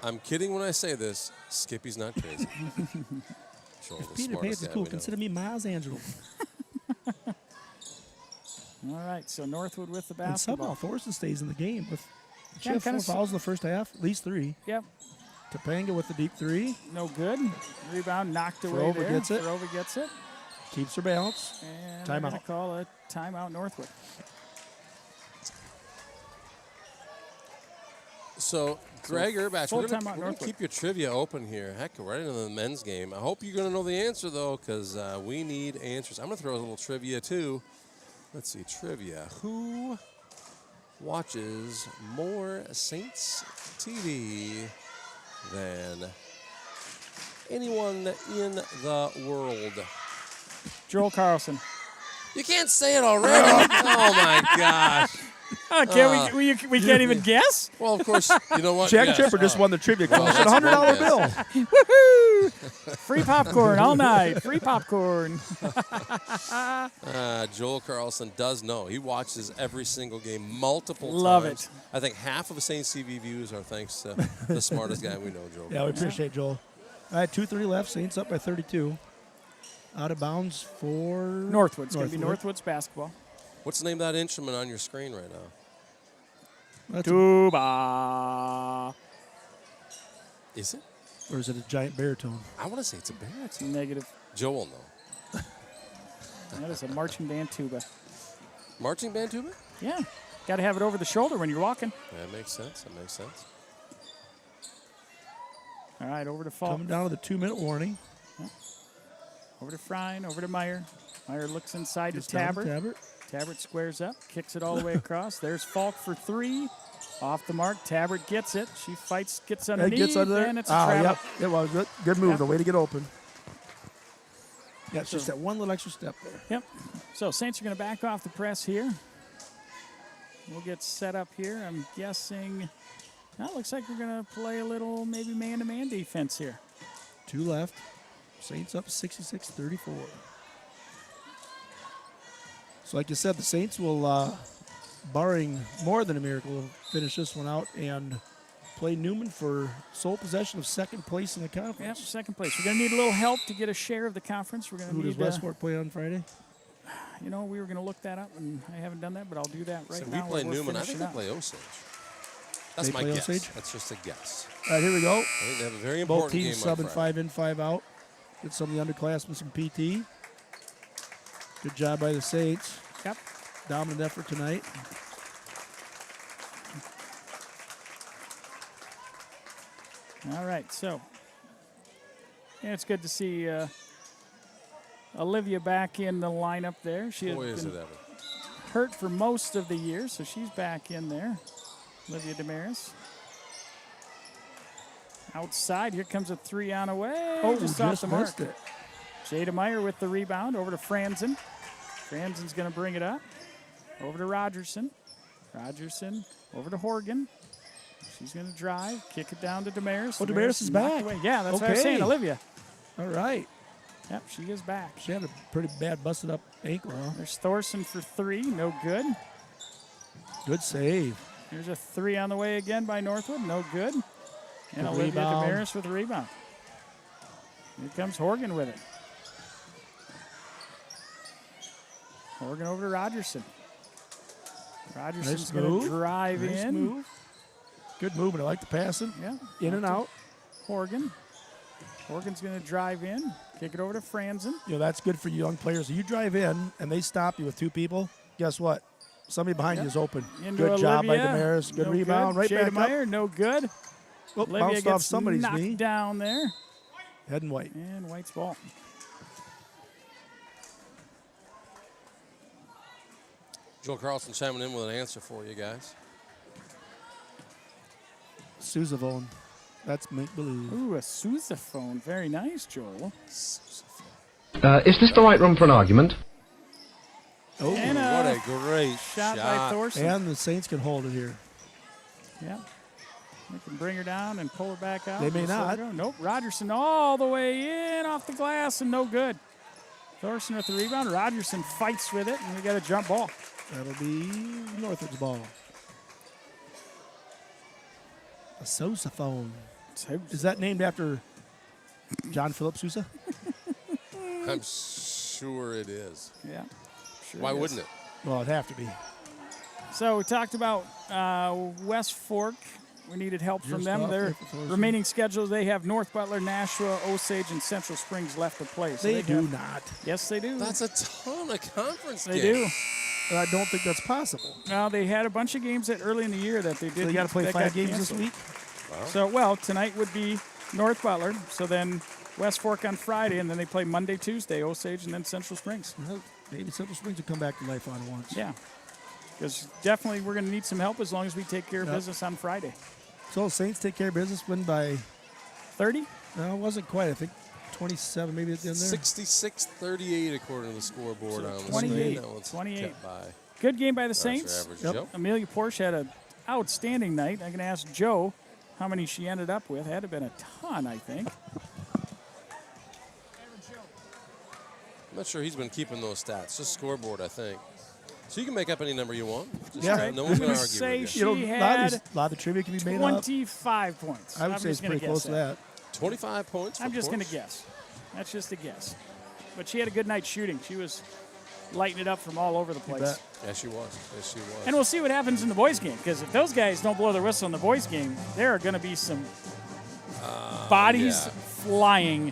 I'm kidding when I say this. Skippy's not crazy.
If Peter Pan is cool, consider me Miles Angelo.
All right, so Northwood with the
And
basketball.
somehow Thorson stays in the game with
4
fouls in the first half, at least 3.
Yep.
Topanga with the deep 3.
No good. Rebound knocked away
Farova
there.
gets it.
Farova gets it.
Keeps her balance.
And they're going to call a timeout Northwood.
So, Greg Urbach, we're going to keep your trivia open here. Heck, right into the men's game. I hope you're going to know the answer, though, because we need answers. I'm going to throw a little trivia, too. Let's see, trivia. Who watches more Saints TV than anyone in the world?
Joel Carlson.
You can't say it already. Oh, my gosh.
We can't even guess?
Well, of course, you know what?
Jack Tripper just won the trivia contest. $100 bill.
Woohoo! Free popcorn all night. Free popcorn.
Joel Carlson does know. He watches every single game multiple times.
Love it.
I think half of the Saints TV views are thanks to the smartest guy we know, Joel.
Yeah, we appreciate Joel. All right, 2:30 left. Saints up by 32. Out of bounds for
Northwood. It's going to be Northwood's basketball.
What's the name of that instrument on your screen right now?
Tuba.
Is it?
Or is it a giant baritone?
I want to say it's a baritone.
Negative.
Joel, no.
That is a marching band tuba.
Marching band tuba?
Yeah. Got to have it over the shoulder when you're walking.
That makes sense. That makes sense.
All right, over to Falk.
Coming down to the 2-minute warning.
Yeah. Over to Frein, over to Meyer. Meyer looks inside
Gets
to Tabbert.
Tabbert.
Tabbert squares up, kicks it all the way across. There's Falk for 3. Off the mark. Tabbert gets it. She fights, gets underneath,
Gets under there.
and it's a travel.
Yep. It was good. Good move.
Yep.
The way to get open. Yeah, it's just that one little extra step there.
Yep. So Saints are going to back off the press here. We'll get set up here. I'm guessing. Now it looks like we're going to play a little maybe man-to-man defense here.
2 left. Saints up 66-34. So like you said, the Saints will, barring more than a miracle, finish this one out and play Newman for sole possession of second place in the conference.
Yep, second place. We're going to need a little help to get a share of the conference. We're going to
Who
need.
does Westport play on Friday?
You know, we were going to look that up, and I haven't done that, but I'll do that right
So
now.
we play
while we're
Newman. I think
finishing
they
up.
play Osage. That's
They
my
play
guess.
Osage?
That's just a guess.
All right, here we go.
I think they have a very important
Both teams
game on
subbing
Friday.
5 in, 5 out. Get some of the underclassmen some PT. Good job by the Saints.
Yep.
Dominant effort tonight.
All right, so yeah, it's good to see Olivia back in the lineup there. She has
Boy, is
been
it ever.
hurt for most of the year, so she's back in there. Olivia Damaris. Outside, here comes a 3 on away.
Oh,
just off
just
the mark.
missed it.
Jada Meyer with the rebound over to Franzen. Franzen's going to bring it up. Over to Rogerson. Rogerson over to Horgan. She's going to drive, kick it down to Damaris.
Oh, Damaris is back.
Away. Yeah, that's what I was saying, Olivia.
All right.
Yep, she is back.
She had a pretty bad busted up ankle, huh?
There's Thorson for 3, no good.
Good save.
Here's a 3 on the way again by Northwood, no good. And
Good
Olivia
rebound.
Damaris with a rebound. Here comes Horgan with it. Horgan over to Rogerson. Rogerson's
Nice
going to
move.
drive
Nice
in.
move. Good movement. I like the passing.
Yeah.
In and out.
Horgan. Morgan's going to drive in, kick it over to Franzen.
You know, that's good for young players. You drive in, and they stop you with 2 people. Guess what? Somebody behind you is open.
Into
Good job by
Olivia.
Damaris. Good
No
rebound. Right back
Shademeyer,
up.
no good.
Oh,
Olivia
bounced off
gets
somebody's
knocked
knee.
down there.
Head and White.
And White's ball.
Joel Carlson chiming in with an answer for you guys.
Sousaphone. That's make-believe.
Ooh, a sousaphone. Very nice, Joel.
Is this the right room for an argument?
Oh,
And
what a great
shot by Thorson.
And the Saints can hold it here.
Yeah. They can bring her down and pull her back out.
They may
Just let
not.
her go. Nope. Rogerson all the way in off the glass and no good. Thorson with the rebound. Rogerson fights with it, and we got a jump ball.
That'll be Northwood's ball. A sousaphone. Is that named after John Philip Sousa?
I'm sure it is.
Yeah. Sure
Why
it is.
wouldn't it?
Well, it'd have to be.
So we talked about West Fork. We needed help from
Just
them.
off
Their
there for Thorson.
remaining schedules, they have North Butler, Nashua, Osage, and Central Springs left to play. So
They do
have-
not.
Yes, they do.
That's a ton of conference
They
games.
do.
I don't think that's possible.
Well, they had a bunch of games that early in the year that they did.
So they got to play 5 games this week?
So, well, tonight would be North Butler. So then West Fork on Friday, and then they play Monday, Tuesday, Osage, and then Central Springs.
Well, maybe Central Springs will come back to life on once.
Yeah. Because definitely we're going to need some help as long as we take care of
Yep.
business on Friday.
So Saints take care of business, win by
30?
No, it wasn't quite. I think 27 maybe at the end there.
66-38 according to the scoreboard
So
on the
28.
screen. That one's
28.
kept by.
Good game by the
That's
Saints.
your average Joe.
Amelia Porsche had an outstanding night. I can ask Joe how many she ended up with. Had to have been a ton, I think.
I'm not sure he's been keeping those stats. Just scoreboard, I think. So you can make up any number you want. Just
Yeah.
no one's
I'm
going
gonna
to argue
say
with
she
you.
A lot of the trivia can be made up.
25 points.
I would
I'm
say it's
just gonna
pretty
guess
close to that.
25 points for
I'm just going to
Porsche?
guess. That's just a guess. But she had a good night shooting. She was lighting it up from all over the place.
bet.
Yes, she was. Yes, she was.
And we'll see what happens in the boys' game, because if those guys don't blow their whistle in the boys' game, there are going to be some bodies
yeah.
flying.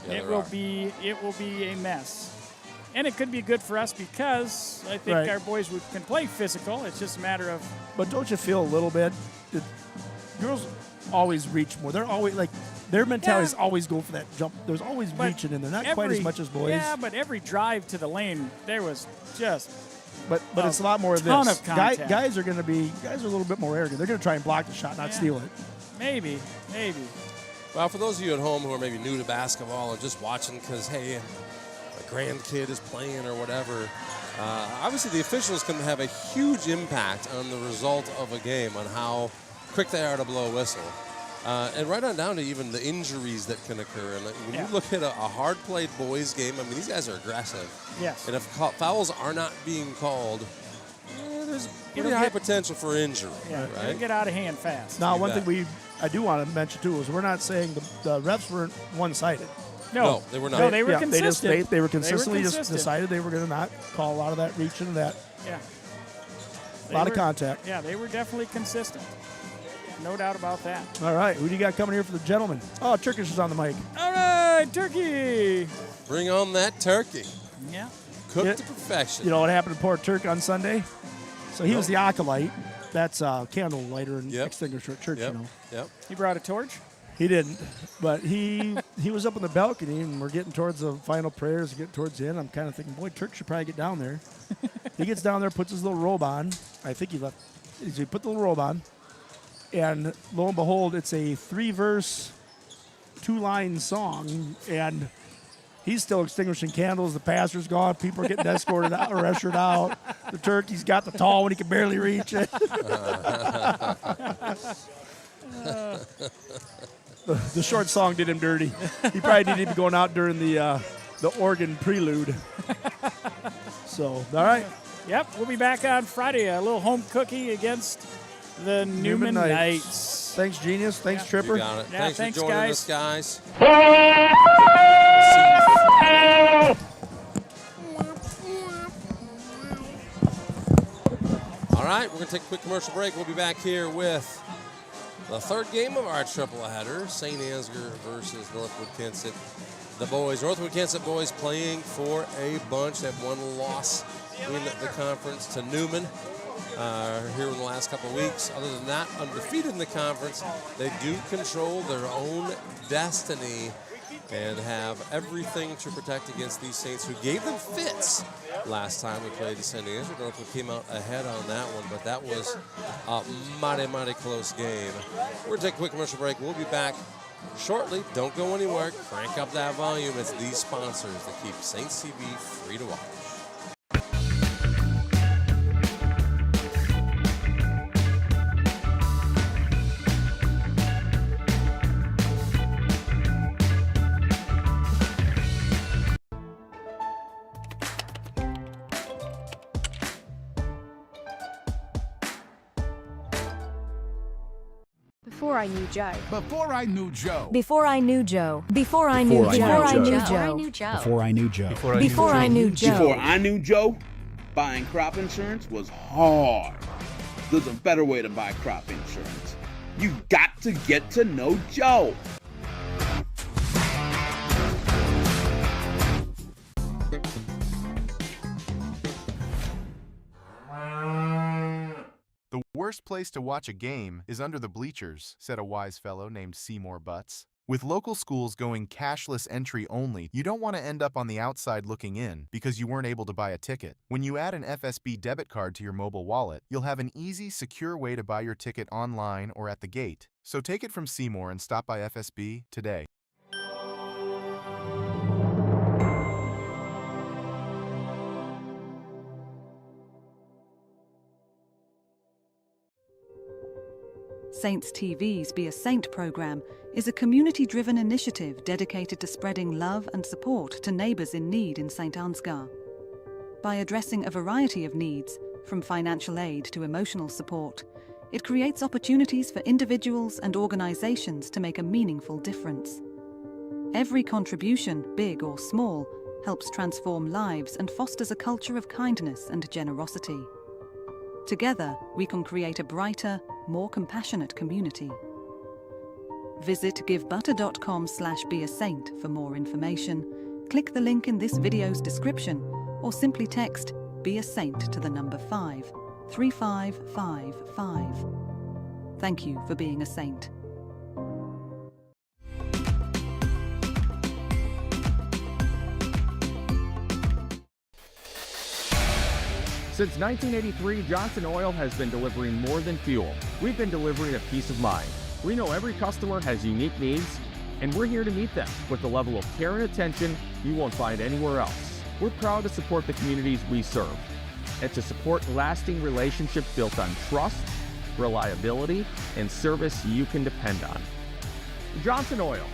Yeah,
it
there
will
are.
be a mess. And it could be good for us because I think
Right.
our boys can play physical. It's just a matter of
But don't you feel a little bit that girls always reach more? They're always like their mentality is always go for that jump. There's always
But
reaching in there, not quite as much as boys.
Yeah, but every drive to the lane, there was just
But it's a lot more of this.
ton of contact.
Guys are a little bit more arrogant. They're going to try and block the shot, not steal it.
Maybe.
Well, for those of you at home who are maybe new to basketball and just watching because, hey, a grandkid is playing or whatever, obviously the officials can have a huge impact on the result of a game, on how quick they are to blow a whistle. And right on down to even the injuries that can occur. And when you look at a hard-played boys game, I mean, these guys are aggressive.
Yes.
And if fouls are not being called, there's pretty
It'll
high
get-
potential for injury,
Yeah,
right?
it'll get out of hand fast.
Now,
You
one
bet.
thing I do want to mention too is we're not saying the refs weren't one-sided.
No,
they were not.
No, they were
Yeah,
consistent.
They were consistently just
consistent.
decided they were going to not call a lot of that reaching and that.
Yeah.
A lot of contact.
Yeah, they were definitely consistent. No doubt about that.
All right, who do you got coming here for the gentlemen? Oh, Turkish is on the mic.
All right, turkey.
Bring on that turkey.
Yeah.
Cooked to perfection.
You know what happened to poor Turk on Sunday? So he was the acolyte. That's a candle lighter and extinguisher at church, you know.
Yep.
He brought a torch?
He didn't, but he was up on the balcony, and we're getting towards the final prayers, getting towards the end. I'm kind of thinking, boy, Turk should probably get down there. He gets down there, puts his little robe on. I think he put the little robe on, and lo and behold, it's a 3-verse, 2-line song, and he's still extinguishing candles. The pastor's gone. People are getting escorted out or ushered out. The Turk, he's got the tall one. He can barely reach it. The short song did him dirty. He probably needed to be going out during the organ prelude. So, all right.
Yep, we'll be back on Friday. A little home cookie against the Newman Knights.
Thanks, Genius. Thanks, Tripper.
You got it.
Yeah,
thanks for joining us, guys. All right, we're going to take a quick commercial break. We'll be back here with The third game of our tripleheader, St. Ansgar versus Northwood-Kensett. The boys, Northwood-Kensett boys, playing for a bunch. They have one loss in the conference to Newman here in the last couple of weeks. Other than that, undefeated in the conference. They do control their own destiny and have everything to protect against these Saints, who gave them fits last time we played the St. Ansgar. Northwood came out ahead on that one, but that was a mighty, mighty close game. We're going to take a quick commercial break. We'll be back shortly. Don't go anywhere. Crank up that volume. It's these sponsors that keep Saints TV free to watch.
Before I knew Joe.
Before I knew Joe.
Before I knew Joe. Before I knew Joe. Before I knew Joe.
Before I knew Joe.
Before I knew Joe.
Before I knew Joe, buying crop insurance was hard. There's a better way to buy crop insurance. You got to get to know Joe.
The worst place to watch a game is under the bleachers, said a wise fellow named Seymour Butts. With local schools going cashless entry only, you don't want to end up on the outside looking in because you weren't able to buy a ticket. When you add an FSB debit card to your mobile wallet, you'll have an easy, secure way to buy your ticket online or at the gate. So take it from Seymour and stop by FSB today.
Saints TV's Be a Saint program is a community-driven initiative dedicated to spreading love and support to neighbours in need in St. Ansgar. By addressing a variety of needs, from financial aid to emotional support, it creates opportunities for individuals and organisations to make a meaningful difference. Every contribution, big or small, helps transform lives and fosters a culture of kindness and generosity. Together, we can create a brighter, more compassionate community. Visit givebutter.com/beasaint for more information. Click the link in this video's description or simply text Be a Saint to the number 53555. Thank you for being a saint.
Since 1983, Johnson Oil has been delivering more than fuel. We've been delivering a peace of mind. We know every customer has unique needs, and we're here to meet them with the level of care and attention you won't find anywhere else. We're proud to support the communities we serve and to support lasting relationships built on trust, reliability, and service you can depend on. Johnson Oil,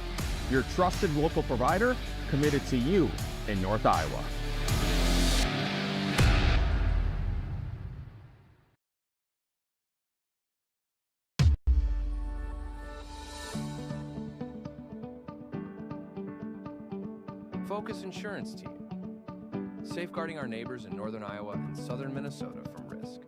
your trusted local provider, committed to you in North Iowa.
Focus Insurance Team, safeguarding our neighbors in northern Iowa and southern Minnesota from risk.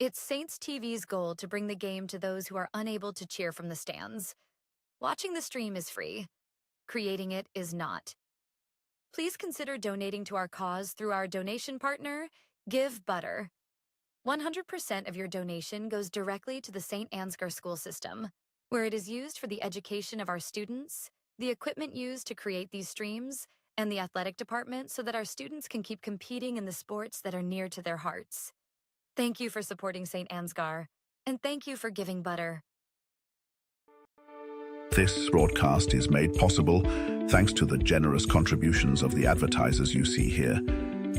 It's Saints TV's goal to bring the game to those who are unable to cheer from the stands. Watching the stream is free. Creating it is not. Please consider donating to our cause through our donation partner, Give Butter. 100% of your donation goes directly to the St. Ansgar school system, where it is used for the education of our students, the equipment used to create these streams, and the athletic department so that our students can keep competing in the sports that are near to their hearts. Thank you for supporting St. Ansgar, and thank you for giving Butter.
This broadcast is made possible thanks to the generous contributions of the advertisers you see here,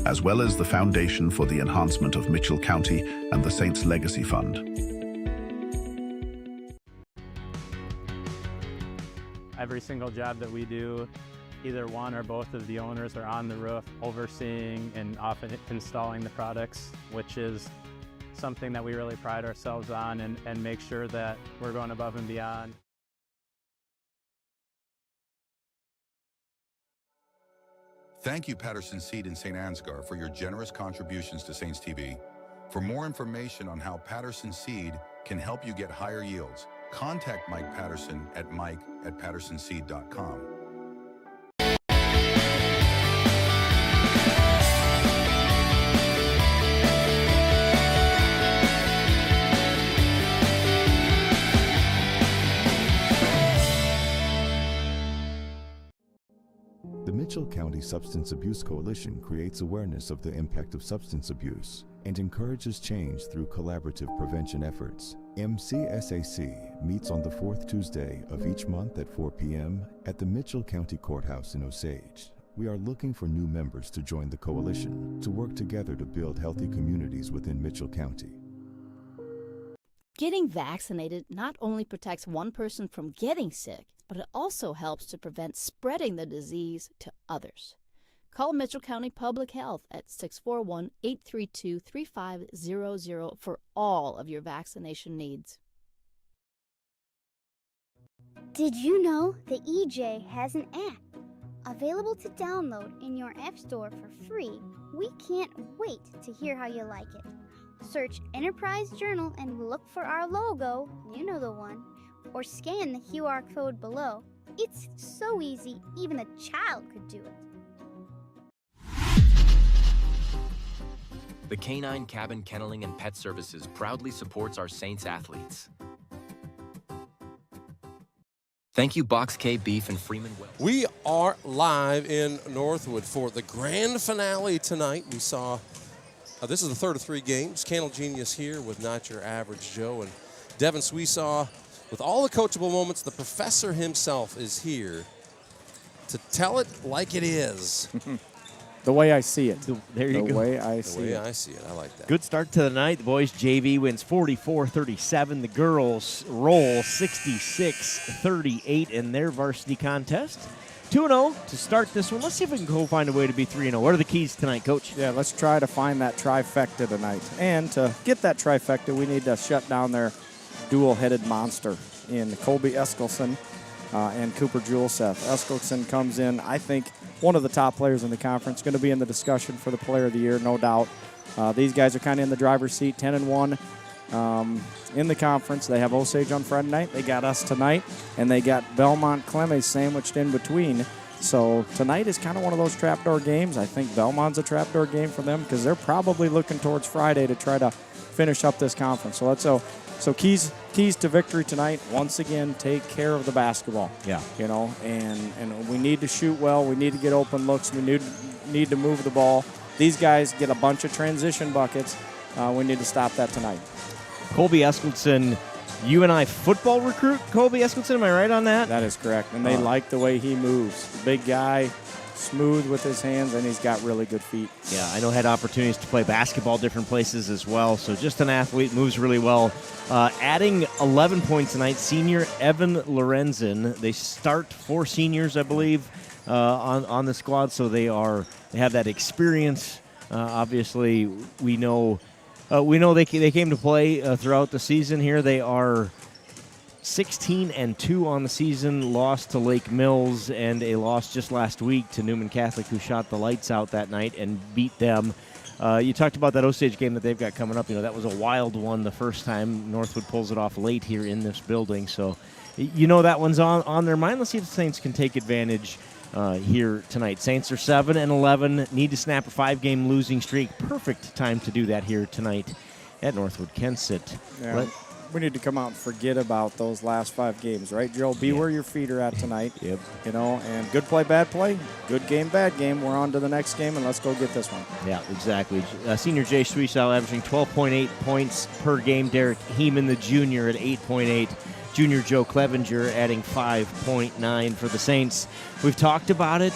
as well as the Foundation for the Enhancement of Mitchell County and the Saints Legacy Fund.
Every single job that we do, either one or both of the owners are on the roof overseeing and often installing the products, which is something that we really pride ourselves on and make sure that we're going above and beyond.
Thank you, Patterson Seed in St. Ansgar, for your generous contributions to Saints TV. For more information on how Patterson Seed can help you get higher yields, contact Mike Patterson at mike@pattersonseed.com.
The Mitchell County Substance Abuse Coalition creates awareness of the impact of substance abuse and encourages change through collaborative prevention efforts. MCSAC meets on the fourth Tuesday of each month at 4 p.m. at the Mitchell County Courthouse in Osage. We are looking for new members to join the coalition to work together to build healthy communities within Mitchell County.
Getting vaccinated not only protects one person from getting sick, but it also helps to prevent spreading the disease to others. Call Mitchell County Public Health at 641-832-3500 for all of your vaccination needs.
Did you know the EJ has an app available to download in your App Store for free? We can't wait to hear how you like it. Search Enterprise Journal and look for our logo, you know the one, or scan the QR code below. It's so easy, even a child could do it.
The Canine Cabin Kenneling and Pet Services proudly supports our Saints athletes. Thank you, Box K Beef and Freeman Wells.
We are live in Northwood for the grand finale tonight. We saw, this is the third of three games. Candle Genius here with Not Your Average Joe and Devin Sweesaw. With all the coachable moments, the professor himself is here to tell it like it is.
The way I see it.
There you go.
The way I
see it. I see it. I like that.
Good start to the night. The boys' JV wins 44-37. The girls roll 66-38 in their varsity contest. 2-0 to start this one. Let's see if we can go find a way to be 3-0. What are the keys tonight, Coach?
Yeah, let's try to find that trifecta tonight. And to get that trifecta, we need to shut down their dual-headed monster in Colby Eskelson and Cooper Jewelseth. Eskelson comes in, I think, one of the top players in the conference, going to be in the discussion for the Player of the Year, no doubt. These guys are kind of in the driver's seat, 10-1 in the conference. They have Osage on Friday night. They got us tonight, and they got Belmont Clemens sandwiched in between. So tonight is kind of one of those trapdoor games. I think Belmont's a trapdoor game for them because they're probably looking towards Friday to try to finish up this conference. So keys to victory tonight, once again, take care of the basketball.
Yeah.
You know, and we need to shoot well. We need to get open looks. We need to move the ball. These guys get a bunch of transition buckets. We need to stop that tonight.
Colby Eskelson, UNI football recruit, Colby Eskelson, am I right on that?
That is correct, and they like the way he moves. Big guy, smooth with his hands, and he's got really good feet.
Yeah, I know had opportunities to play basketball different places as well, so just an athlete, moves really well. Adding 11 points tonight, senior Evan Lorenzen. They start 4 seniors, I believe, on the squad, so they have that experience. Obviously, we know they came to play throughout the season here. They are 16-2 on the season, lost to Lake Mills, and a loss just last week to Newman Catholic, who shot the lights out that night and beat them. You talked about that Osage game that they've got coming up. That was a wild one the first time. Northwood pulls it off late here in this building. So, that one's on their mind. Let's see if the Saints can take advantage here tonight. Saints are 7-11, need to snap a 5-game losing streak. Perfect time to do that here tonight at Northwood-Kensett.
Yeah, we need to come out and forget about those last 5 games, right, Joe? Be where your feet are at tonight.
Yep.
And good play, bad play. Good game, bad game. We're on to the next game, and let's go get this one.
Yeah, exactly. Senior Jay Swiesau averaging 12.8 points per game. Derek Heeman, the junior, at 8.8. Junior Joe Clevenger adding 5.9 for the Saints. We've talked about it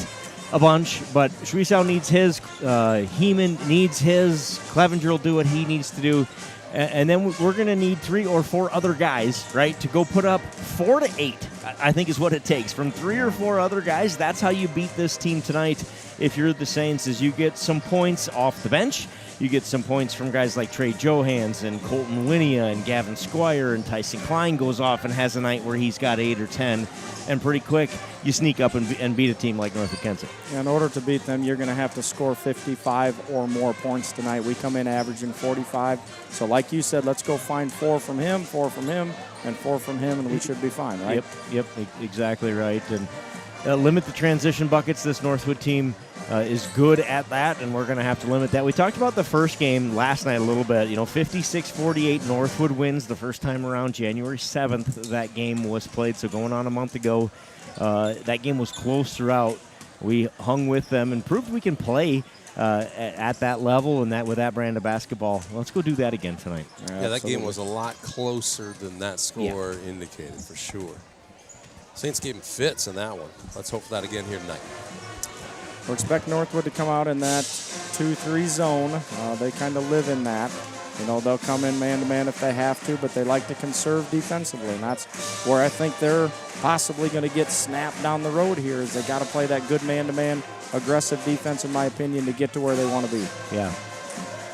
a bunch, but Swiesau needs his, Heeman needs his, Clevenger will do what he needs to do. And then we're going to need 3 or 4 other guys, right, to go put up 4 to 8, I think is what it takes. From 3 or 4 other guys, that's how you beat this team tonight if you're the Saints, is you get some points off the bench. You get some points from guys like Trey Johans and Colton Winia and Gavin Squire, and Tyson Klein goes off and has a night where he's got 8 or 10. And pretty quick, you sneak up and beat a team like Northwood-Kensett.
In order to beat them, you're going to have to score 55 or more points tonight. We come in averaging 45. So like you said, let's go find 4 from him, 4 from him, and 4 from him, and we should be fine, right?
Yep, exactly right. And limit the transition buckets. This Northwood team is good at that, and we're going to have to limit that. We talked about the first game last night a little bit. 56-48, Northwood wins the first time around. January 7th, that game was played, so going on a month ago. That game was close throughout. We hung with them and proved we can play at that level and that with that brand of basketball. Let's go do that again tonight.
Yeah, that game was a lot closer than that score indicated, for sure. Saints gave him fits in that one. Let's hope for that again here tonight.
We expect Northwood to come out in that 2-3 zone. They kind of live in that. They'll come in man-to-man if they have to, but they like to conserve defensively, and that's where I think they're possibly going to get snapped down the road here, is they got to play that good man-to-man, aggressive defense, in my opinion, to get to where they want to be.
Yeah.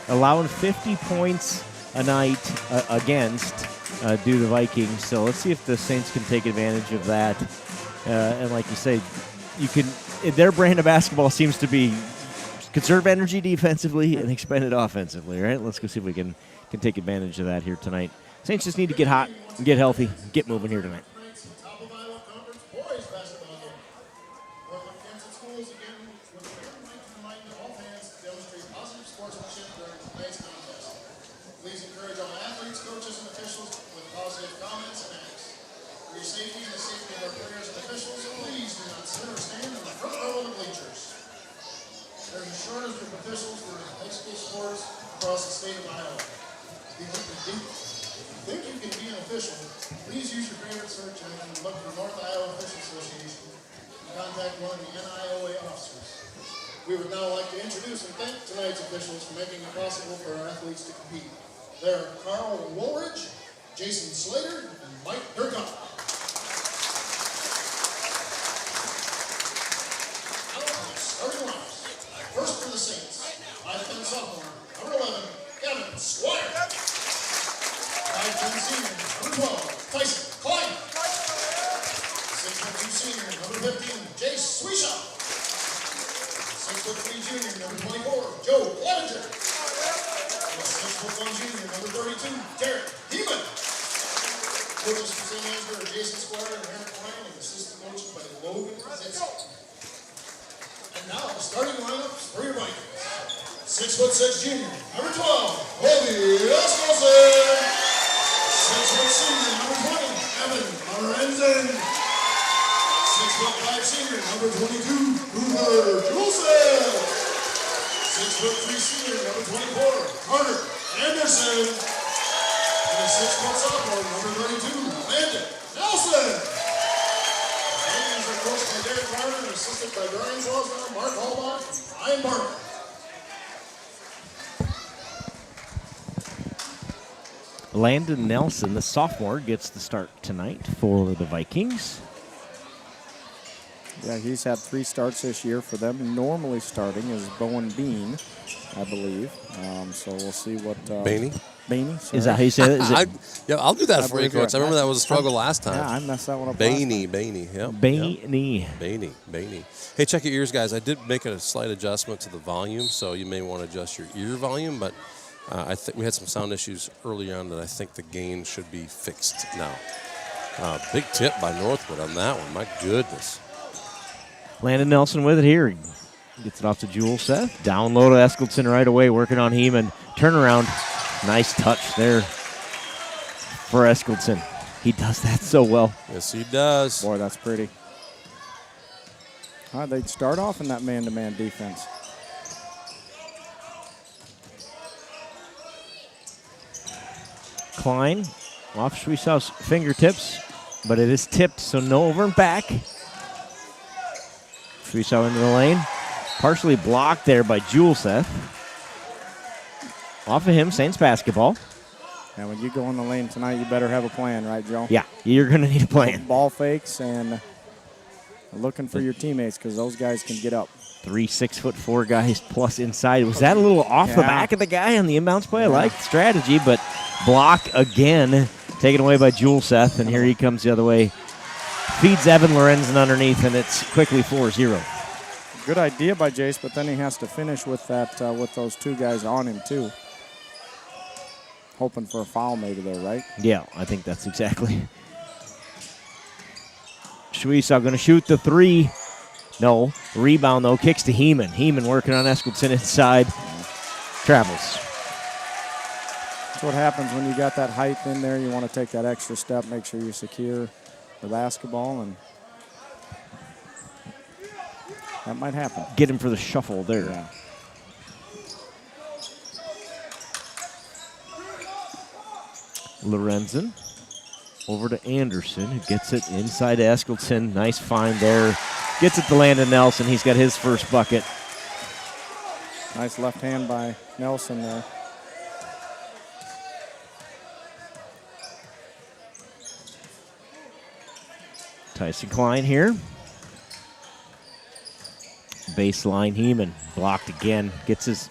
Allowing 50 points a night against due to the Vikings, so let's see if the Saints can take advantage of that. And like you say, their brand of basketball seems to be conserve energy defensively and expend it offensively, right? Let's go see if we can take advantage of that here tonight. Saints just need to get hot, get healthy, get moving here tonight.
Across the state of Iowa. If you think you can be an official, please use your favorite search engine and look for North Iowa Official Association and contact one of the NIOA officers. We would now like to introduce and thank tonight's officials for making it possible for our athletes to compete. They're Carl Woolridge, Jason Slater, and Mike Durkoff. Starting lineups. First for the Saints, 5'10" sophomore, number 11, Gavin Squire. 5'10" senior, number 12, Tyson Klein. 6'2" senior, number 15, Jay Swiesau. 6'3" junior, number 24, Joe Clevenger. 6'1" junior, number 32, Derek Heeman. Coaches for St. Ansgar are Jason Squire and Aaron Klein, and assistant coached by Logan Kaczynski. And now, starting lineups for your Vikings. 6'6" junior, number 12, Obi Eskelson. 6' senior, number 20, Evan Lorenzen. 6'5" senior, number 22, Cooper Julesen. 6'3" senior, number 24, Carter Anderson. And a 6' sophomore, number 32, Landon Nelson. Vikings are coached by Derek Carter and assisted by Brian Slosner, Mark Hallbach, and Ryan Barker.
Landon Nelson, the sophomore, gets the start tonight for the Vikings.
Yeah, he's had 3 starts this year for them. Normally starting is Bowen Bean, I believe. So we'll see what...
Bainey?
Bainey, sorry.
Is that how you say it?
Yeah, I'll do that for you,
believe
Coach. I
you're-
remember that was a struggle last time.
Yeah, I messed that one up
Bainey,
last time.
yep.
Bainey.
Hey, check your ears, guys. I did make a slight adjustment to the volume, so you may want to adjust your ear volume, but I think we had some sound issues early on that I think the gain should be fixed now. Big tip by Northwood on that one. My goodness.
Landon Nelson with it here. Gets it off to Jewel Seth. Down low to Eskildson right away, working on Heeman. Turnaround. Nice touch there for Eskildson. He does that so well.
Yes, he does.
Boy, that's pretty. They'd start off in that man-to-man defense.
Klein off Schwiesau's fingertips, but it is tipped, so no over and back. Schwiesau into the lane. Partially blocked there by Jewel Seth. Off of him, Saints basketball.
And when you go in the lane tonight, you better have a plan, right, Joe?
Yeah, you're going to need a plan.
Ball fakes and looking for your teammates because those guys can get up.
3 6'4" guys plus inside. Was that a little off the back of the guy on the inbounds play? I like the strategy, but block again, taken away by Jewel Seth, and here he comes the other way. Feeds Evan Lorenzen underneath, and it's quickly 4-0.
Good idea by Jace, but then he has to finish with that with those 2 guys on him too. Hoping for a foul maybe there, right?
Yeah, I think that's exactly. Schwiesau going to shoot the 3. No. Rebound, though. Kicks to Heeman. Heeman working on Eskildson inside. Travels.
That's what happens when you got that height in there. You want to take that extra step, make sure you secure the basketball, and that might happen.
Get him for the shuffle there.
Yeah.
Lorenzen over to Anderson, who gets it inside to Eskildson. Nice find there. Gets it to Landon Nelson. He's got his first bucket.
Nice left hand by Nelson there.
Tyson Klein here. Baseline Heeman. Blocked again. Gets it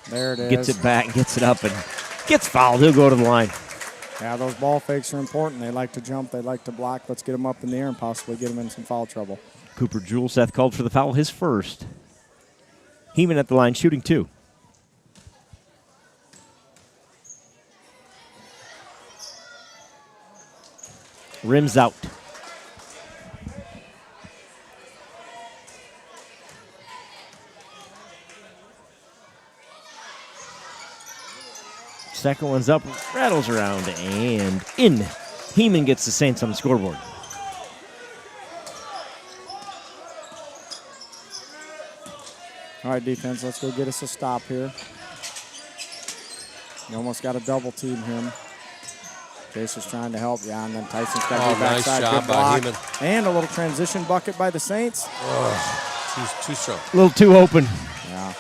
back, gets it up, and gets fouled. He'll go to the line.
Yeah, those ball fakes are important. They like to jump. They like to block. Let's get them up in the air and possibly get them in some foul trouble.
Cooper Jewel Seth called for the foul, his first. Heeman at the line, shooting 2. Rims out. Second one's up, rattles around, and in. Heeman gets the Saints on the scoreboard.
All right, defense, let's go get us a stop here. You almost got a double team him. Jason's trying to help, and then Tyson's got to
nice
backside.
job
Good
by
block.
Heeman.
And a little transition bucket by the Saints.
Too strong.
A little too open.
Yeah.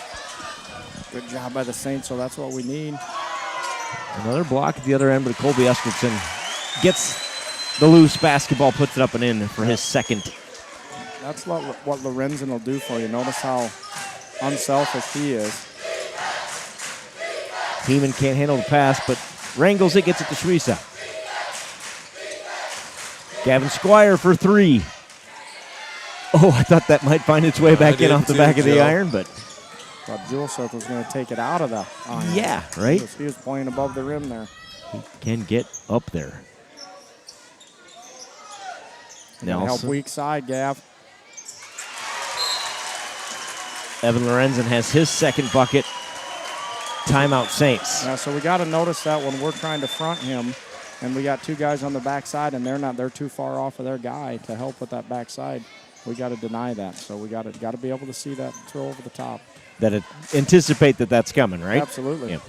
Good job by the Saints, so that's what we need.
Another block at the other end, but Colby Eskildson gets the loose basketball, puts it up and in for his second.
That's what Lorenzen will do for you. Notice how unselfish he is.
Heeman can't handle the pass, but wrangles it, gets it to Schwiesau. Gavin Squire for 3. Oh, I thought that might find its way back in off the back of the iron, but
Thought Jewel Seth was going to take it out of the iron.
Yeah, right?
He was playing above the rim there.
he can get up there.
Help
Nelson.
weak side, Gav.
Evan Lorenzen has his second bucket. Timeout Saints.
Yeah, so we got to notice that when we're trying to front him, and we got 2 guys on the backside, and they're too far off of their guy to help with that backside. We got to deny that. So we got to be able to see that throw over the top.
Anticipate that's coming, right?
Absolutely.
Yeah.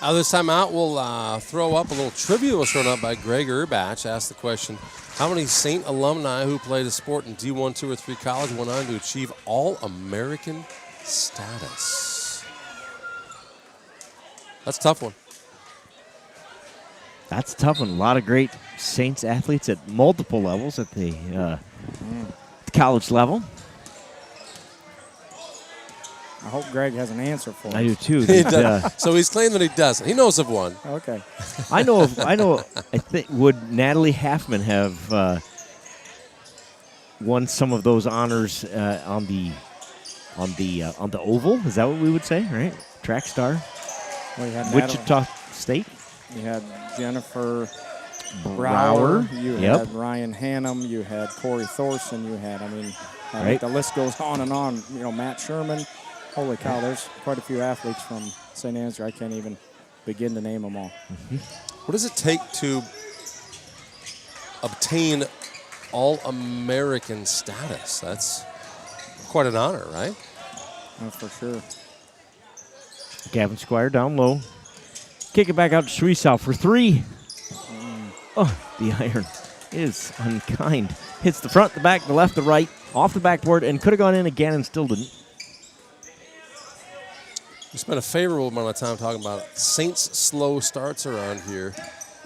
Out of this timeout, we'll throw up a little trivia was thrown up by Greg Urbach. Asked the question, how many Saint alumni who played a sport in D1, 2, or 3 college went on to achieve All-American status? That's a tough one.
That's a tough one. A lot of great Saints athletes at multiple levels at the college level.
I hope Greg has an answer for us.
I do too.
He does. So he's claiming that he doesn't. He knows of one.
Okay.
I know. I think would Natalie Halfman have won some of those honors on the oval? Is that what we would say? Right? Track star.
Well, you had
Wichita State.
You had Jennifer
Brower.
You had Ryan Hannum. You had Corey Thorson. You had, I mean,
Right.
the list goes on and on. You know, Matt Sherman. Holy cow, there's quite a few athletes from St. Ansgar. I can't even begin to name them all.
What does it take to obtain All-American status? That's quite an honor, right?
That's for sure.
Gavin Squire down low. Kick it back out to Schwiesau for three. Oh, the iron is unkind. Hits the front, the back, the left, the right, off the backboard, and could have gone in again and still didn't.
We spent a favorable amount of time talking about Saints' slow starts around here.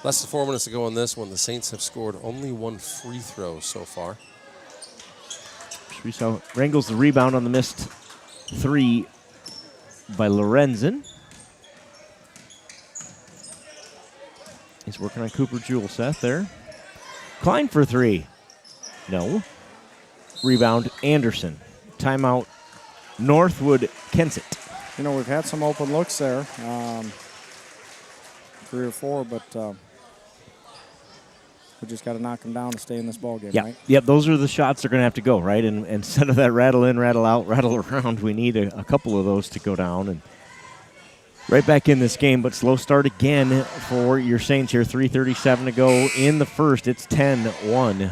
Less than 4 minutes to go in this one. The Saints have scored only one free throw so far.
Schwiesau wrangles the rebound on the missed three by Lorenzen. He's working on Cooper Juleseth there. Klein for three. No. Rebound, Anderson. Timeout, Northwood-Kensett.
You know, we've had some open looks there, 3 or 4, but we just got to knock them down to stay in this ballgame, right?
Yep, those are the shots they're going to have to go, right? And instead of that rattle in, rattle out, rattle around, we need a couple of those to go down. And right back in this game, but slow start again for your Saints here. 3:37 to go in the first. It's 10-1.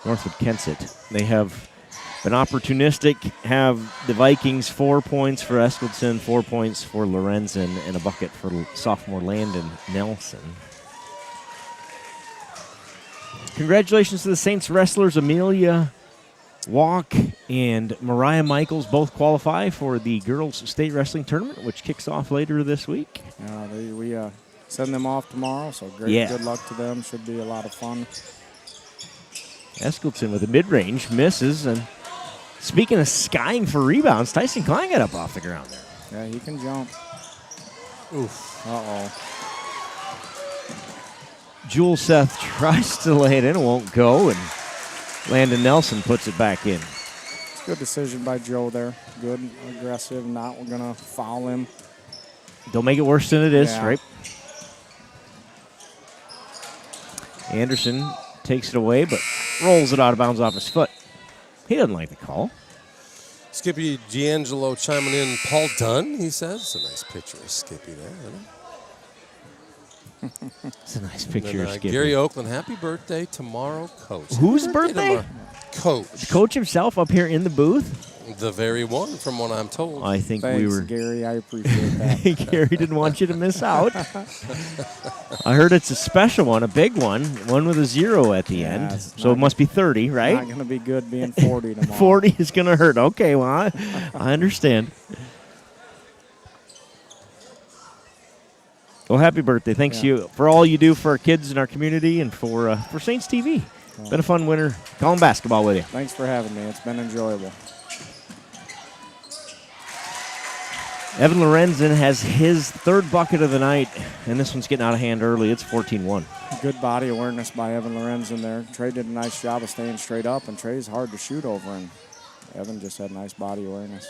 Northwood-Kensett. They have been opportunistic, have the Vikings 4 points for Eskildsen, 4 points for Lorenzen, and a bucket for sophomore Landon Nelson. Congratulations to the Saints wrestlers. Amelia Walk and Mariah Michaels both qualify for the Girls State Wrestling Tournament, which kicks off later this week.
We send them off tomorrow, so good luck to them. Should be a lot of fun.
Eskildsen with a mid-range, misses, and speaking of skying for rebounds, Tyson Klein got up off the ground there.
Yeah, he can jump.
Oof.
Uh-oh.
Juleseth tries to lay it in, it won't go, and Landon Nelson puts it back in.
It's a good decision by Joe there. Good, aggressive, not we're going to foul him.
Don't make it worse than it is,
Yeah.
right? Anderson takes it away, but rolls it out of bounds off his foot. He doesn't like the call.
Skippy D'Angelo chiming in. Paul Dunn, he says. It's a nice picture of Skippy there, isn't it?
It's a nice picture of Skippy.
Gary Oakland, happy birthday tomorrow, Coach.
Whose birthday?
Tomorrow. Coach.
The coach himself up here in the booth.
The very one, from what I'm told.
I think
Thanks,
we were.
Gary, I appreciate that.
Gary didn't want you to miss out. I heard it's a special one, a big one with a 0 at the end. So it must be 30, right?
Not going to be good being 40 tomorrow.
40 is going to hurt. Okay, well, I understand. Well, happy birthday. Thanks to you for all you do for our kids in our community and for Saints TV. Been a fun winter calling basketball with you.
Thanks for having me. It's been enjoyable.
Evan Lorenzen has his third bucket of the night, and this one's getting out of hand early. It's 14-1.
Good body awareness by Evan Lorenzen there. Trey did a nice job of staying straight up, and Trey's hard to shoot over, and Evan just had nice body awareness.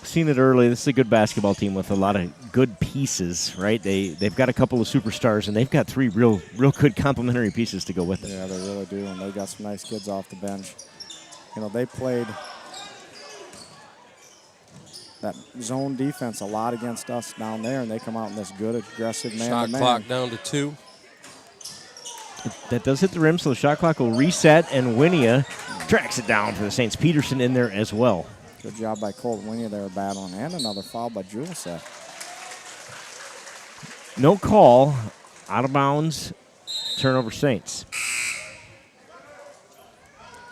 Seen it early. This is a good basketball team with a lot of good pieces, right? They've got a couple of superstars, and they've got 3 real good complementary pieces to go with it.
Yeah, they really do, and they got some nice kids off the bench. You know, they played that zone defense a lot against us down there, and they come out in this good, aggressive man-to-man.
Shot clock down to 2.
That does hit the rim, so the shot clock will reset, and Winia tracks it down for the Saints. Peterson in there as well.
Good job by Colt Winia there battling, and another foul by Juleseth.
No call, out of bounds, turnover Saints.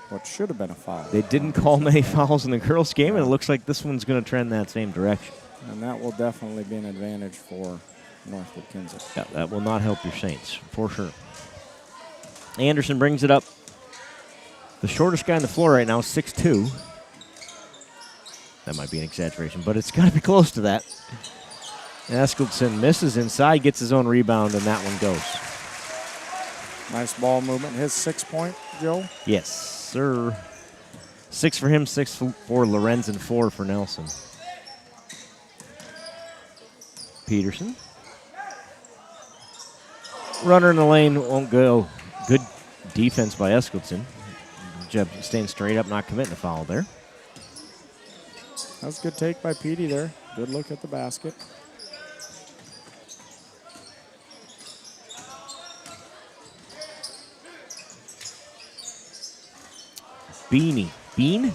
What should have been a foul.
They didn't call many fouls in the girls' game, and it looks like this one's going to trend that same direction.
And that will definitely be an advantage for Northwood-Kensett.
Yeah, that will not help your Saints, for sure. Anderson brings it up. The shortest guy on the floor right now is 6'2". That might be an exaggeration, but it's got to be close to that. Eskildsen misses inside, gets his own rebound, and that one goes.
Nice ball movement. His 6-point, Joe?
Yes, sir. 6 for him, 6 for Lorenz, and 4 for Nelson. Peterson. Runner in the lane won't go. Good defense by Eskildsen. Jeb staying straight up, not committing a foul there.
That was a good take by Petey there. Good look at the basket.
Beanie. Beanie?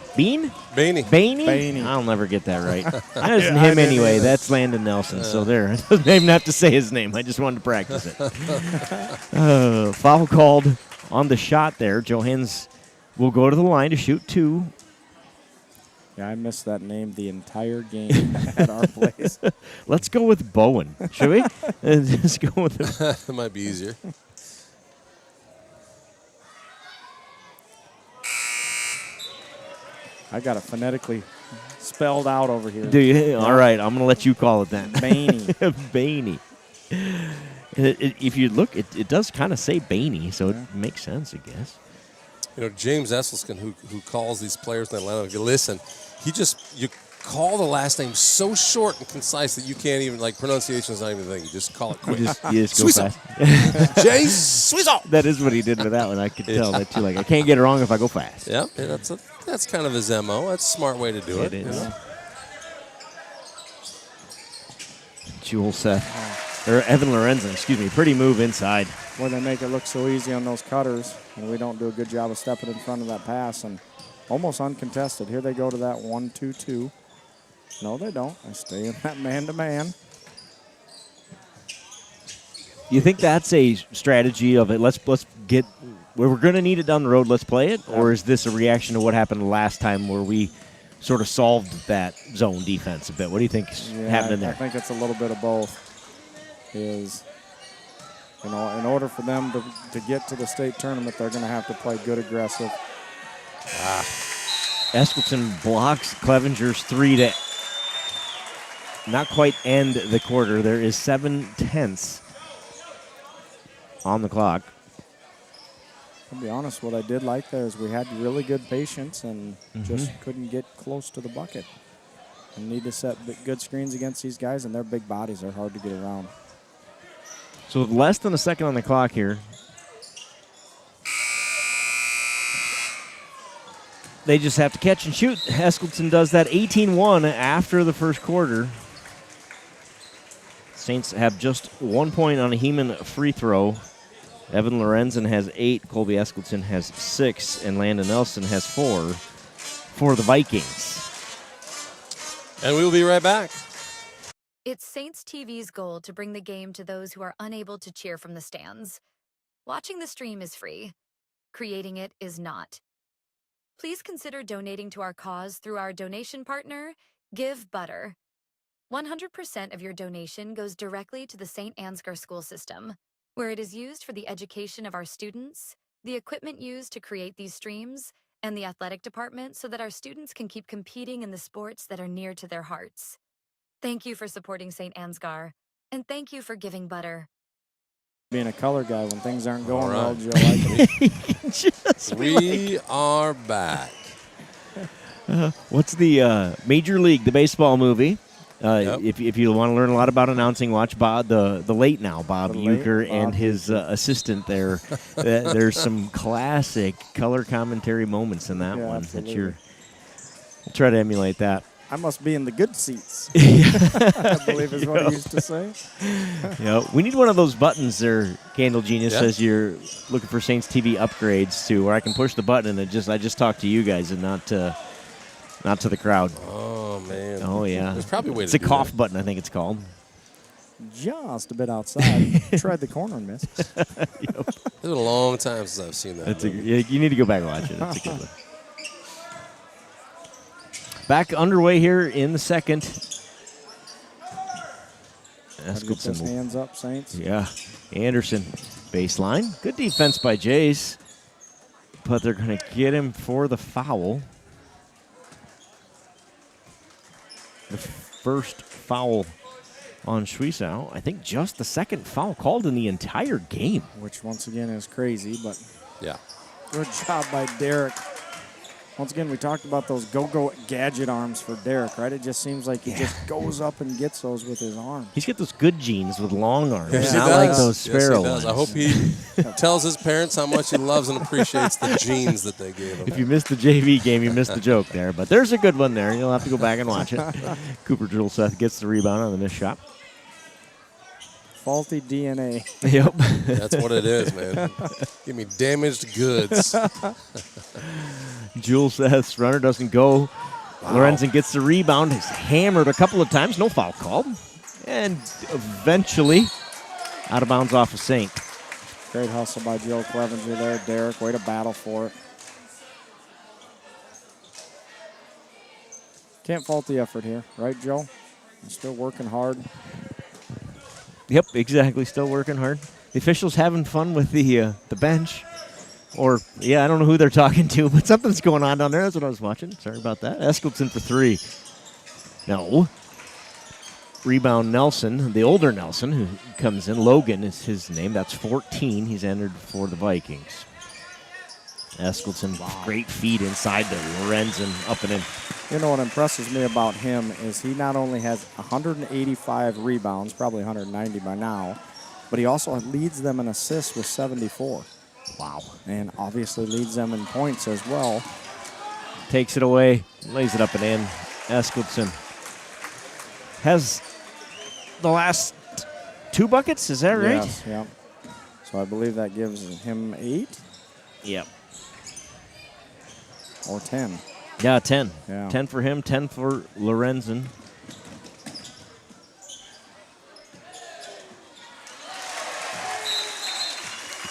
Beanie.
I'll never get that right. That isn't him anyway. That's Landon Nelson. So there. I don't even have to say his name. I just wanted to practice it. Foul called on the shot there. Johans will go to the line to shoot 2.
Yeah, I missed that name the entire game at our place.
Let's go with Bowen, should we? Just go with him.
That might be easier.
I got it phonetically spelled out over here.
Do you? All right, I'm going to let you call it that.
Baney.
Baney. If you look, it does kind of say Baney, so it makes sense, I guess.
You know, James Eskildsen, who calls these players in Atlanta, listen, you call the last name so short and concise that you can't even, like, pronunciation is not even a thing. You just call it quick.
You just go fast.
Jay Swizzle.
That is what he did with that one. I could tell that, too. Like, I can't get it wrong if I go fast.
Yeah, that's kind of his MO. That's a smart way to do it.
It is.
You know?
Evan Lorenzen, pretty move inside.
Boy, they make it look so easy on those cutters, and we don't do a good job of stepping in front of that pass, and almost uncontested. Here they go to that 1-2-2. No, they don't. They stay in that man-to-man.
You think that's a strategy of it? Let's get where we're going to need it down the road. Let's play it, or is this a reaction to what happened last time, where we sort of solved that zone defense a bit? What do you think is happening there?
I think it's a little bit of both. Is, you know, in order for them to get to the state tournament, they're going to have to play good aggressive.
Eskildsen blocks Clevenger's 3 to not quite end the quarter. There is 7/10 on the clock.
I'll be honest, what I did like there is we had really good patience and just couldn't get close to the bucket. And need to set good screens against these guys, and their big bodies are hard to get around.
So with less than a second on the clock here, they just have to catch and shoot. Eskildsen does that 18-1 after the first quarter. Saints have just 1 point on a Heeman free throw. Evan Lorenzen has 8, Colby Eskildsen has 6, and Landon Nelson has 4 for the Vikings.
And we will be right back.
It's Saints TV's goal to bring the game to those who are unable to cheer from the stands. Watching the stream is free. Creating it is not. Please consider donating to our cause through our donation partner, Give Butter. 100% of your donation goes directly to the St. Ansgar school system, where it is used for the education of our students, the equipment used to create these streams, and the athletic department so that our students can keep competing in the sports that are near to their hearts. Thank you for supporting St. Ansgar, and thank you for giving butter.
Being a color guy when things aren't going well, Joe, like
We are back.
What's the Major League, the baseball movie? If you want to learn a lot about announcing, watch Bob, the late now Bob Uecker and his assistant there. There's some classic color commentary moments in that one
absolutely.
that we'll try to emulate that.
I must be in the good seats. I believe is what he used to say.
We need one of those buttons there, Candle Genius,
Yeah.
says you're looking for Saints TV upgrades to where I can push the button and I just talk to you guys and not to the crowd.
Oh, man.
Oh, yeah.
There's probably a way
it's
to
a
do
cough
that.
button, I think it's called.
Just a bit outside. Tried the corner and missed.
It's been a long time since I've seen that.
You need to go back and watch it. It's a good one. Back underway here in the second.
Get those
Eskelson.
hands up, Saints.
Yeah. Anderson, baseline. Good defense by Jays. But they're going to get him for the foul. The first foul on Schwiesau. I think just the second foul called in the entire game.
Which, once again, is crazy, but
yeah,
good job by Derek. Once again, we talked about those go-go gadget arms for Derek, right? It just seems like he just goes up and gets those with his arm.
He's got those good genes with long arms,
Yes,
not
he
like
does.
those sparrow
Yes, he does. I
ones.
hope he tells his parents how much he loves and appreciates the genes that they gave him.
If you missed the JV game, you missed the joke there. But there's a good one there. You'll have to go back and watch it. Cooper Juleseth gets the rebound on the missed shot.
Faulty DNA.
Yep.
That's what it is, man. Give me damaged goods.
Juleseth's runner doesn't go.
Wow.
Lorenzen gets the rebound. He's hammered a couple of times. No foul called. And eventually out of bounds off of Saint.
Great hustle by Joe Clevenger there. Derek, way to battle for it. Can't fault the effort here, right, Joe? You're still working hard.
Yep, exactly. Still working hard. The officials having fun with the bench. Or, yeah, I don't know who they're talking to, but something's going on down there. That's what I was watching. Sorry about that. Eskelson for three. No. Rebound Nelson, the older Nelson, who comes in. Logan is his name. That's 14. He's entered for the Vikings. Eskelson, great feed inside to Lorenzen, up and in.
You know what impresses me about him is he not only has 185 rebounds, probably 190 by now, but he also leads them in assists with 74.
Wow.
And obviously leads them in points as well.
Takes it away, lays it up and in. Eskelson has the last 2 buckets, is that right?
Yes, yeah. So I believe that gives him 8?
Yep.
Or 10.
Yeah, 10.
Yeah.
10 for him, 10 for Lorenzen.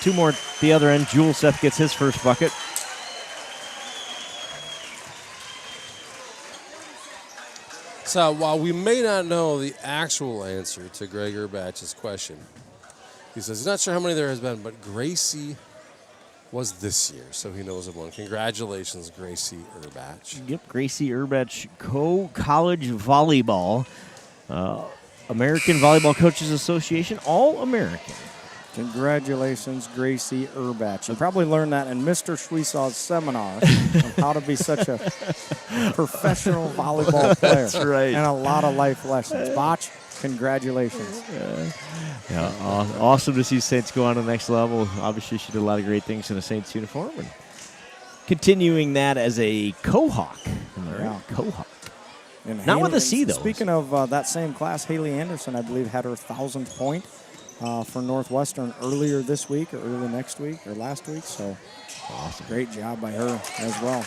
Two more at the other end. Juleseth gets his first bucket.
So while we may not know the actual answer to Greg Urbach's question, he says he's not sure how many there has been, but Gracie was this year, so he knows of one. Congratulations, Gracie Urbach.
Yep, Gracie Urbach, co-college volleyball. American Volleyball Coaches Association, All-American.
Congratulations, Gracie Urbach. You probably learned that in Mr. Schwiesau's seminar on how to be such a professional volleyball player.
That's right.
And a lot of life lessons. Botch, congratulations.
Yeah, awesome to see Saints go on to the next level. Obviously, she did a lot of great things in a Saints uniform. And continuing that as a Co-Hawk.
Yeah.
Co-Hawk.
And
Not with a C, though.
Speaking of that same class, Haley Anderson, I believe, had her 1,000th point for Northwestern earlier this week or early next week or last week. So
awesome.
Great job by her as well.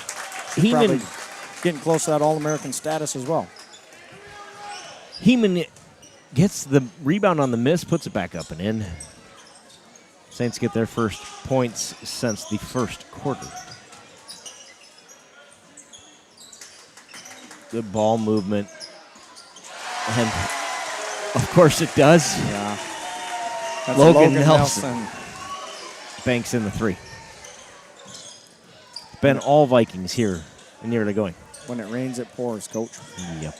She's
Heeman,
probably getting close to that All-American status as well.
Heeman gets the rebound on the miss, puts it back up and in. Saints get their first points since the first quarter. Good ball movement. And, of course, it does.
Yeah. That's
Logan Nelson banks in the 3. Been all Vikings here and nearly going.
When it rains, it pours, Coach.
Yep.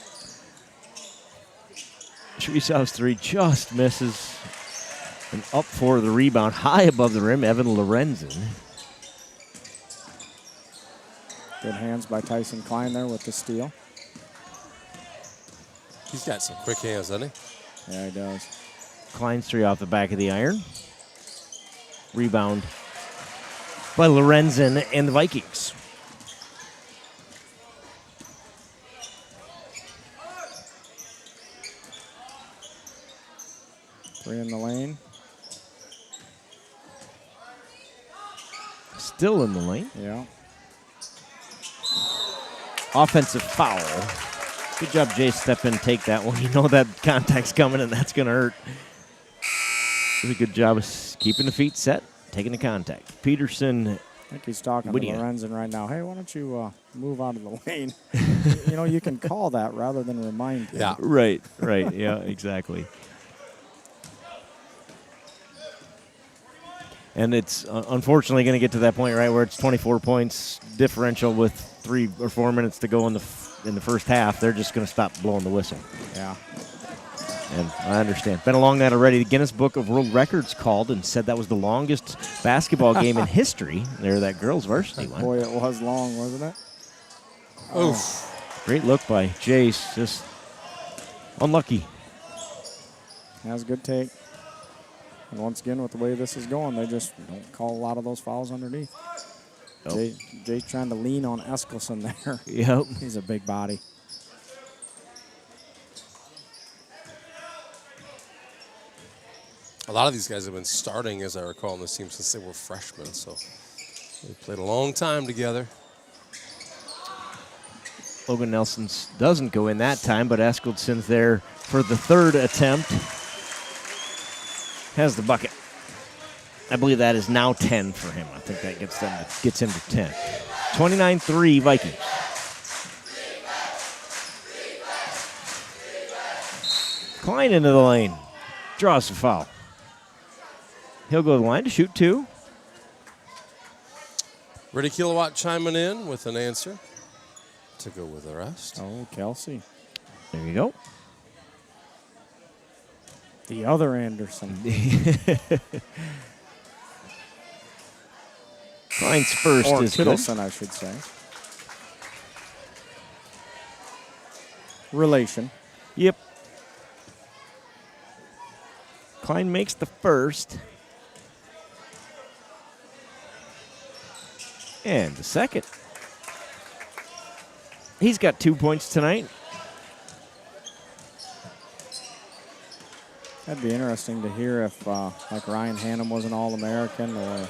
Schwiesau's 3 just misses. And up for the rebound, high above the rim, Evan Lorenzen.
Good hands by Tyson Klein there with the steal.
He's got some quick hands, doesn't he?
Yeah, he does.
Klein's 3 off the back of the iron. Rebound by Lorenzen and the Vikings.
Three in the lane.
Still in the lane.
Yeah.
Offensive foul. Good job, Jay. Step in, take that one. You know that contact's coming, and that's going to hurt. Did a good job of keeping the feet set, taking the contact. Peterson.
I think he's talking to Lorenzen right now. Hey, why don't you move out of the lane? You know, you can call that rather than remind him.
Yeah. Right. Yeah, exactly. And it's unfortunately going to get to that point, right, where it's 24 points differential with 3 or 4 minutes to go in the first half. They're just going to stop blowing the whistle.
Yeah.
And I understand. Been along that already. The Guinness Book of World Records called and said that was the longest basketball game in history. There, that girls' varsity one.
Boy, it was long, wasn't it?
Oof. Great look by Jace. Just unlucky.
That was a good take. And once again, with the way this is going, they just don't call a lot of those fouls underneath.
Nope.
Jay's trying to lean on Eskelson there.
Yep.
He's a big body.
A lot of these guys have been starting, as I recall, in this team since they were freshmen, so they played a long time together.
Logan Nelson doesn't go in that time, but Eskildson's there for the 3rd attempt. Has the bucket. I believe that is now 10 for him. I think that gets him to 10. 29-3 Vikings. Klein into the lane. Draws the foul. He'll go to the line to shoot 2.
Ready Kilowatt chiming in with an answer to go with the rest.
Oh, Kelsey.
There you go.
The other Anderson.
Klein's first
or
is
Kittleson,
good.
I should say. Relation.
Yep. Klein makes the first. And the second. He's got 2 points tonight.
That'd be interesting to hear if like Ryan Hannum was an All-American or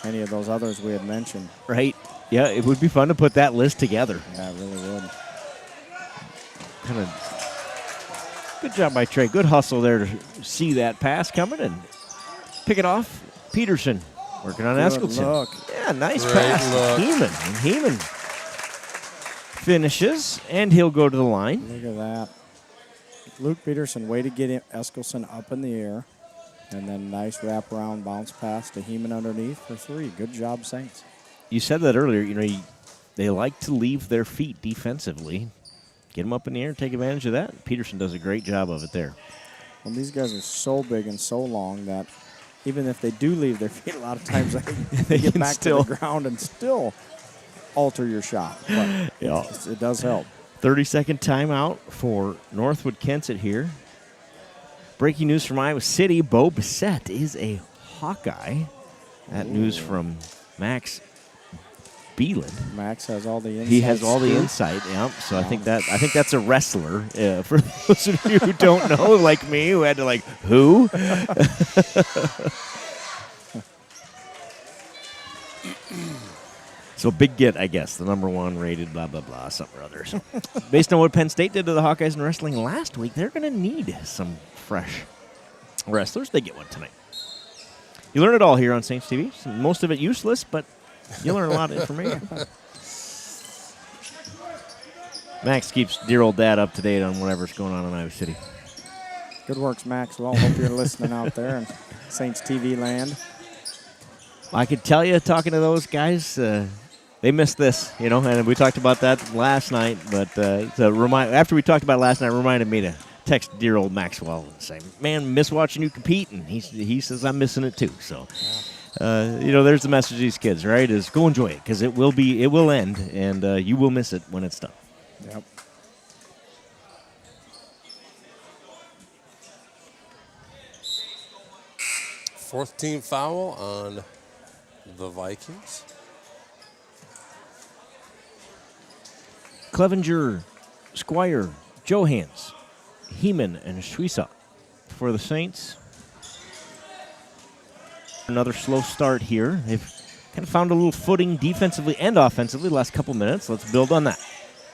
any of those others we had mentioned.
Right. Yeah, it would be fun to put that list together.
Yeah, it really would.
Kind of good job by Trey. Good hustle there to see that pass coming and pick it off. Peterson working on Eskilson.
Look.
Yeah, nice
Great
pass.
look.
Heeman. And Heeman finishes, and he'll go to the line.
Look at that. Luke Peterson, way to get Eskilson up in the air. And then nice wraparound bounce pass to Heeman underneath for 3. Good job, Saints.
You said that earlier. You know, they like to leave their feet defensively. Get them up in the air and take advantage of that. Peterson does a great job of it there.
Well, these guys are so big and so long that even if they do leave their feet, a lot of times they get back to the ground and still alter your shot. But
Yeah.
it does help.
30-second timeout for Northwood-Kensett here. Breaking news from Iowa City, Bo Bissett is a Hawkeye. That news from Max Beeland.
Max has all the insight.
He has all the insight, yeah. So I think that's a wrestler. For those of you who don't know, like me, who had to who? So big get, I guess, the #1 rated, blah, blah, blah, something or other. So based on what Penn State did to the Hawkeyes in wrestling last week, they're going to need some fresh wrestlers. They get one tonight. You learn it all here on Saints TV. Most of it useless, but you learn a lot of information. Max keeps dear old dad up to date on whatever's going on in Iowa City.
Good works, Maxwell. Hope you're listening out there in Saints TV land.
I could tell you, talking to those guys, they missed this, and we talked about that last night. But after we talked about it last night, it reminded me to text dear old Maxwell and say, man, miss watching you compete. And he says I'm missing it too. So, there's the message to these kids, right, is go enjoy it because it will end, and you will miss it when it's done.
Yep.
Fourth team foul on the Vikings.
Clevenger, Squire, Johans, Heeman, and Schwisa for the Saints. Another slow start here. They've kind of found a little footing defensively and offensively the last couple minutes. Let's build on that.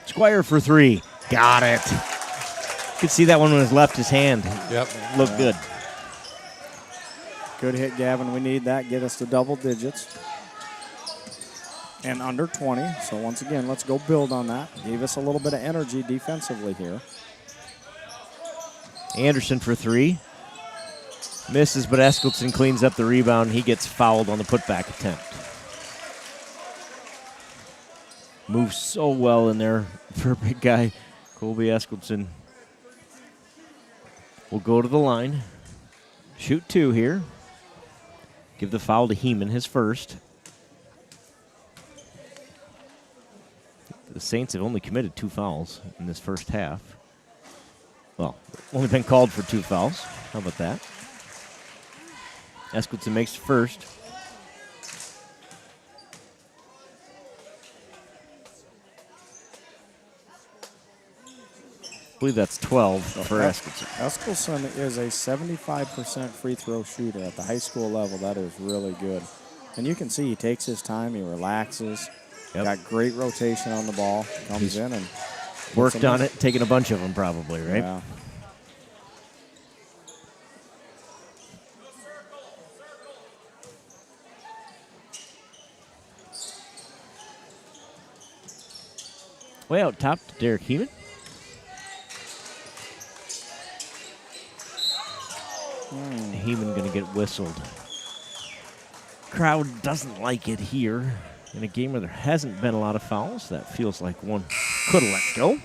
Squire for 3. Got it. You could see that one when it left his hand.
Yep.
Looked good.
Good hit, Gavin. We need that. Get us to double digits. And under 20. So once again, let's go build on that. Gave us a little bit of energy defensively here.
Anderson for 3. Misses, but Eskildson cleans up the rebound. He gets fouled on the putback attempt. Moves so well in there for a big guy. Colby Eskildson will go to the line. Shoot 2 here. Give the foul to Heeman, his first. The Saints have only committed 2 fouls in this first half. Well, only been called for 2 fouls. How about that? Eskildson makes the first. I believe that's 12 for Eskildson.
Eskildson is a 75% free throw shooter at the high school level. That is really good. And you can see he takes his time, he relaxes.
Yep.
Got great rotation on the ball. Comes in and
worked on it, taking a bunch of them probably, right?
Yeah.
Way out top to Derek Heeman. Heeman going to get whistled. Crowd doesn't like it here. In a game where there hasn't been a lot of fouls, that feels like one could have let go.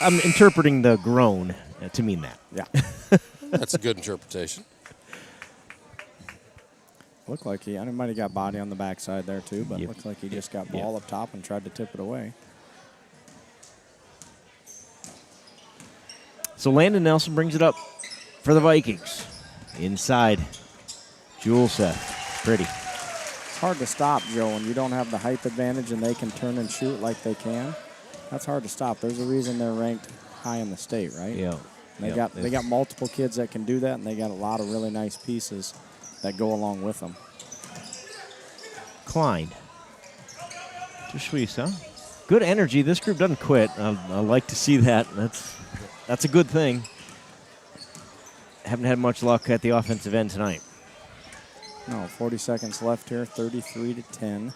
I'm interpreting the groan to mean that.
Yeah.
That's a good interpretation.
Looked like he might have got body on the backside there too, but looks like he just got ball up top and tried to tip it away.
So Landon Nelson brings it up for the Vikings. Inside, Juleseth. Pretty.
It's hard to stop, Joe, when you don't have the height advantage and they can turn and shoot like they can. That's hard to stop. There's a reason they're ranked high in the state, right?
Yeah.
They got multiple kids that can do that, and they got a lot of really nice pieces that go along with them.
Klein. To Suiza. Good energy. This group doesn't quit. I like to see that. That's a good thing. Haven't had much luck at the offensive end tonight.
No, 40 seconds left here, 33-10.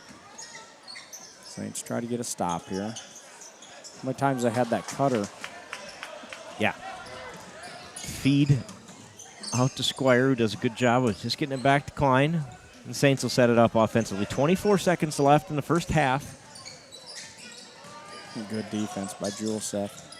Saints try to get a stop here. How many times I had that cutter?
Yeah. Feed out to Squire, who does a good job of just getting it back to Klein. The Saints will set it up offensively. 24 seconds left in the first half.
Good defense by Juleseth.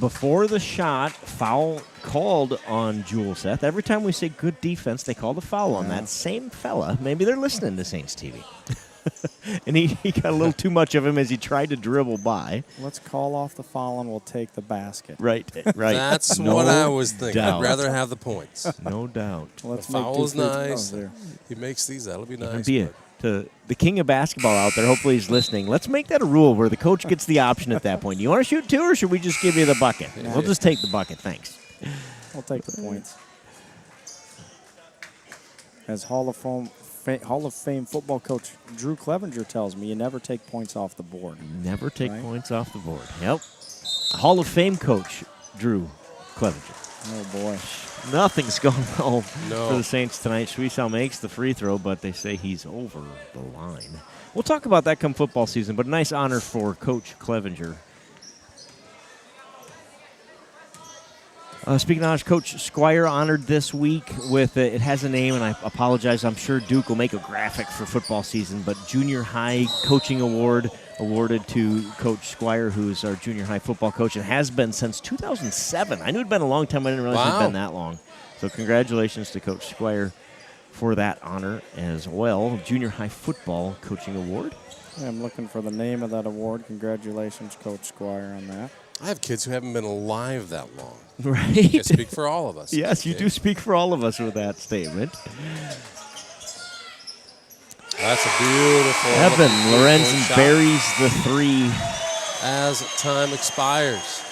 Before the shot, foul called on Juleseth. Every time we say good defense, they call the foul on that same fella. Maybe they're listening to Saints TV. And he got a little too much of him as he tried to dribble by.
Let's call off the foul and we'll take the basket.
Right.
That's what I was thinking.
Doubt.
I'd rather have the points.
No doubt.
Let's
the
make
foul is
two free throws
nice.
there.
He makes these. That'll be nice.
To the king of basketball out there, hopefully he's listening. Let's make that a rule where the coach gets the option at that point. You want to shoot 2, or should we just give you the bucket? We'll just take the bucket, thanks.
We'll take the points. As Hall of Fame football coach Drew Clevenger tells me, you never take points off the board.
Never take points off the board. Yep. Hall of Fame coach Drew Clevenger.
Oh, boy.
Nothing's going well for the Saints tonight. Schwiesau makes the free throw, but they say he's over the line. We'll talk about that come football season, but a nice honor for Coach Clevenger. Speaking of Coach Squire honored this week with, it has a name, and I apologize, I'm sure Duke will make a graphic for football season, but Junior High Coaching Award awarded to Coach Squire, who's our junior high football coach and has been since 2007. I knew it'd been a long time. I didn't realize it'd been that long. So congratulations to Coach Squire for that honor as well. Junior High Football Coaching Award.
I'm looking for the name of that award. Congratulations, Coach Squire, on that.
I have kids who haven't been alive that long.
Right.
I speak for all of us.
Yes, you do speak for all of us with that statement.
That's a beautiful.
Evan Lorenzen buries the 3
as time expires.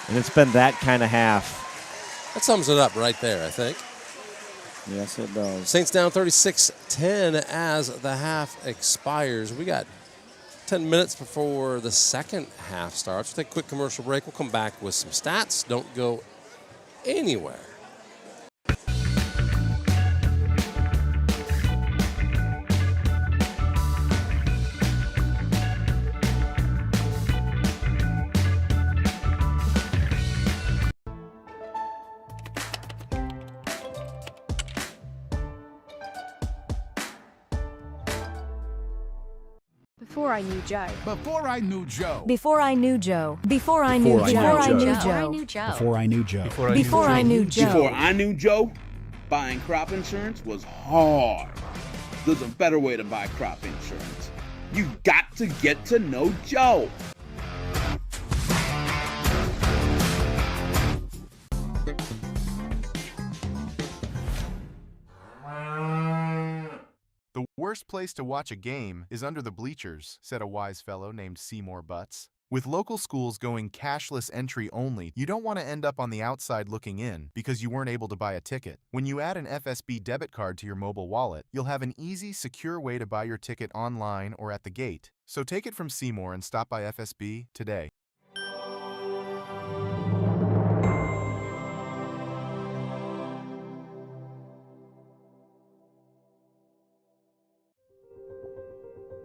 And it's been that kind of half.
That sums it up right there, I think.
Yes, it does.
Saints down 36-10 as the half expires. We got 10 minutes before the second half starts. We'll take a quick commercial break. We'll come back with some stats. Don't go anywhere.
Before I knew Joe.
Before I knew Joe.
Before I knew Joe. Before I knew Joe. Before I knew Joe.
Before I knew Joe.
Before I knew Joe.
Before I knew Joe, buying crop insurance was hard. There's a better way to buy crop insurance. You got to get to know Joe.
The worst place to watch a game is under the bleachers, said a wise fellow named Seymour Butts. With local schools going cashless entry only, you don't want to end up on the outside looking in because you weren't able to buy a ticket. When you add an FSB debit card to your mobile wallet, you'll have an easy, secure way to buy your ticket online or at the gate. So take it from Seymour and stop by FSB today.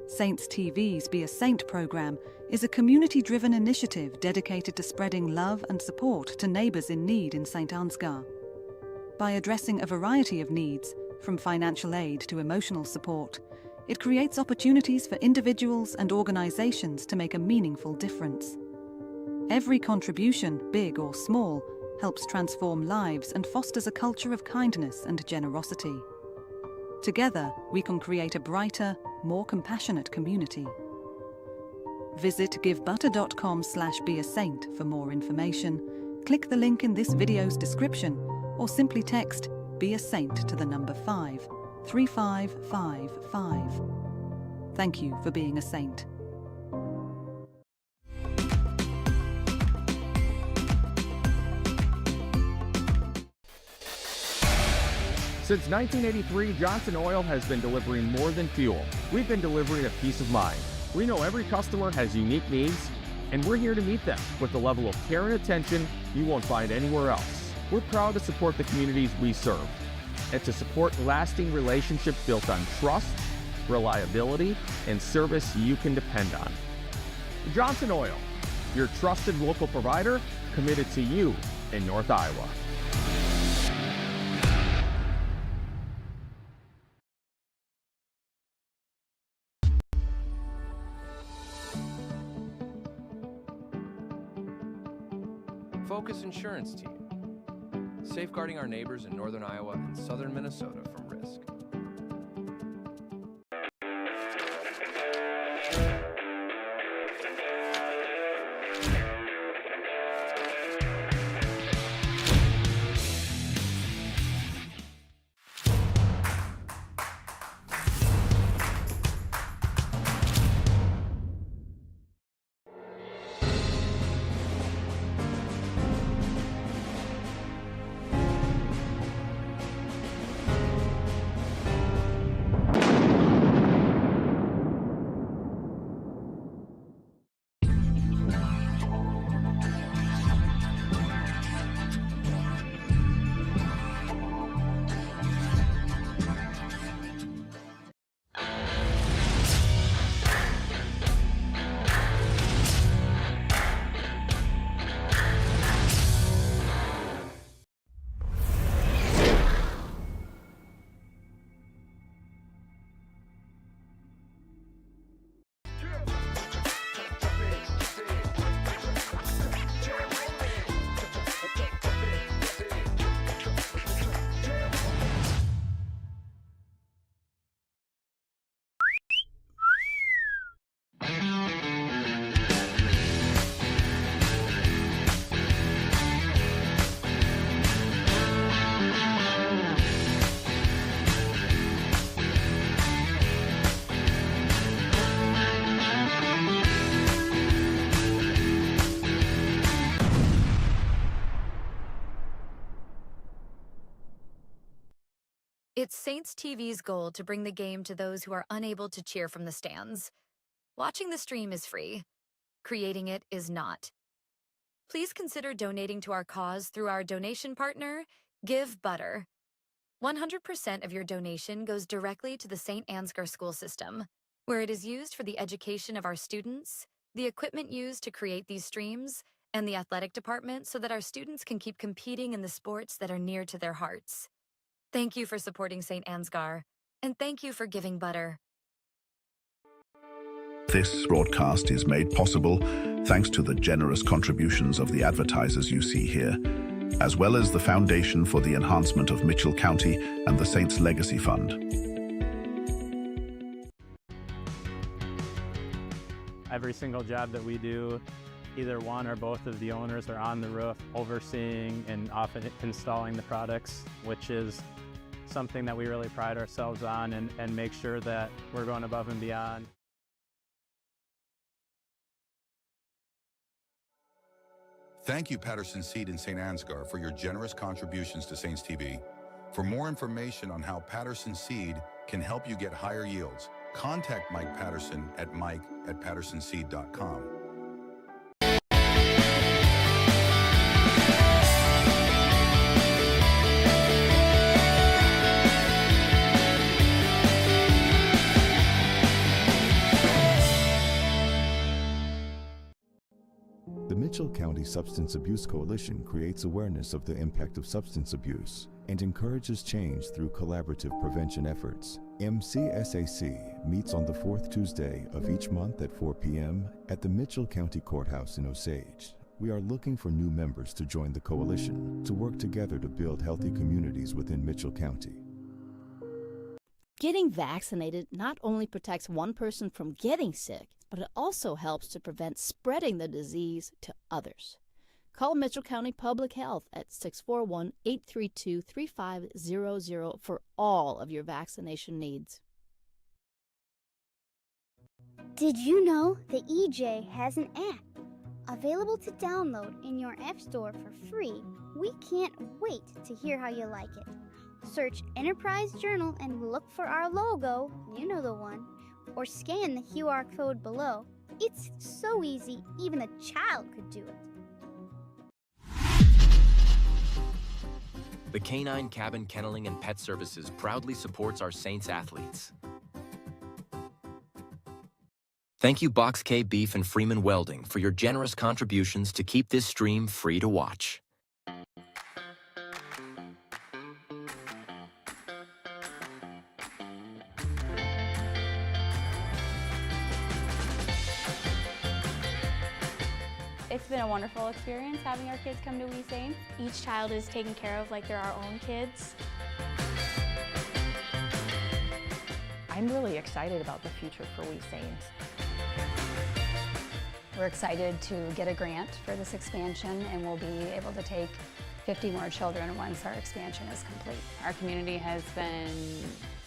Saints TV's Be a Saint program is a community-driven initiative dedicated to spreading love and support to neighbours in need in St. Ansgar. By addressing a variety of needs, from financial aid to emotional support, it creates opportunities for individuals and organisations to make a meaningful difference. Every contribution, big or small, helps transform lives and fosters a culture of kindness and generosity. Together, we can create a brighter, more compassionate community. Visit givebutter.com/beasaint for more information. Click the link in this video's description or simply text Be a Saint to the number 53555. Thank you for being a saint.
Since 1983, Johnson Oil has been delivering more than fuel. We've been delivering a peace of mind. We know every customer has unique needs, and we're here to meet them with the level of care and attention you won't find anywhere else. We're proud to support the communities we serve and to support lasting relationships built on trust, reliability, and service you can depend on. Johnson Oil, your trusted local provider committed to you in North Iowa.
Focus Insurance Team, safeguarding our neighbors in northern Iowa and southern Minnesota from risk.
It's Saints TV's goal to bring the game to those who are unable to cheer from the stands. Watching the stream is free. Creating it is not. Please consider donating to our cause through our donation partner, Give Butter. 100% of your donation goes directly to the St. Ansgar school system, where it is used for the education of our students, the equipment used to create these streams, and the athletic department so that our students can keep competing in the sports that are near to their hearts. Thank you for supporting St. Ansgar, and thank you for giving butter.
This broadcast is made possible thanks to the generous contributions of the advertisers you see here, as well as the Foundation for the Enhancement of Mitchell County and the Saints Legacy Fund.
Every single job that we do, either one or both of the owners are on the roof overseeing and often installing the products, which is something that we really pride ourselves on and make sure that we're going above and beyond.
Thank you, Patterson Seed in St. Ansgar, for your generous contributions to Saints TV. For more information on how Patterson Seed can help you get higher yields, contact Mike Patterson at mike@pattersonseed.com.
The Mitchell County Substance Abuse Coalition creates awareness of the impact of substance abuse and encourages change through collaborative prevention efforts. MCSAC meets on the fourth Tuesday of each month at 4 p.m. at the Mitchell County Courthouse in Osage. We are looking for new members to join the coalition to work together to build healthy communities within Mitchell County.
Getting vaccinated not only protects one person from getting sick, but it also helps to prevent spreading the disease to others. Call Mitchell County Public Health at 641-832-3500 for all of your vaccination needs.
Did you know the EJ has an app available to download in your App Store for free? We can't wait to hear how you like it. Search Enterprise Journal and look for our logo, you know the one, or scan the QR code below. It's so easy, even a child could do it.
The Canine Cabin Kenneling and Pet Services proudly supports our Saints athletes. Thank you Box K Beef and Freeman Welding for your generous contributions to keep this stream free to watch.
It's been a wonderful experience having our kids come to We Saints. Each child is taken care of like they're our own kids.
I'm really excited about the future for We Saints.
We're excited to get a grant for this expansion, and we'll be able to take 50 more children once our expansion is complete.
Our community has been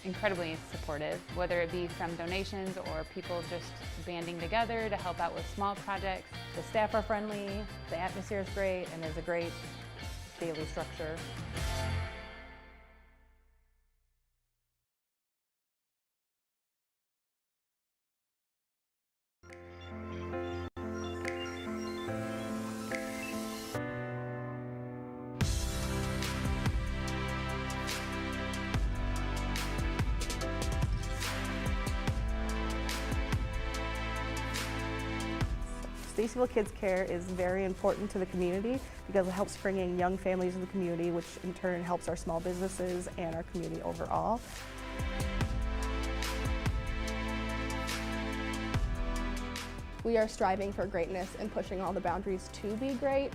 incredibly supportive, whether it be from donations or people just banding together to help out with small projects.
The staff are friendly, the atmosphere is great, and there's a great daily structure. Stacyville Kids Care is very important to the community because it helps bring in young families in the community, which in turn helps our small businesses and our community overall.
We are striving for greatness and pushing all the boundaries to be great.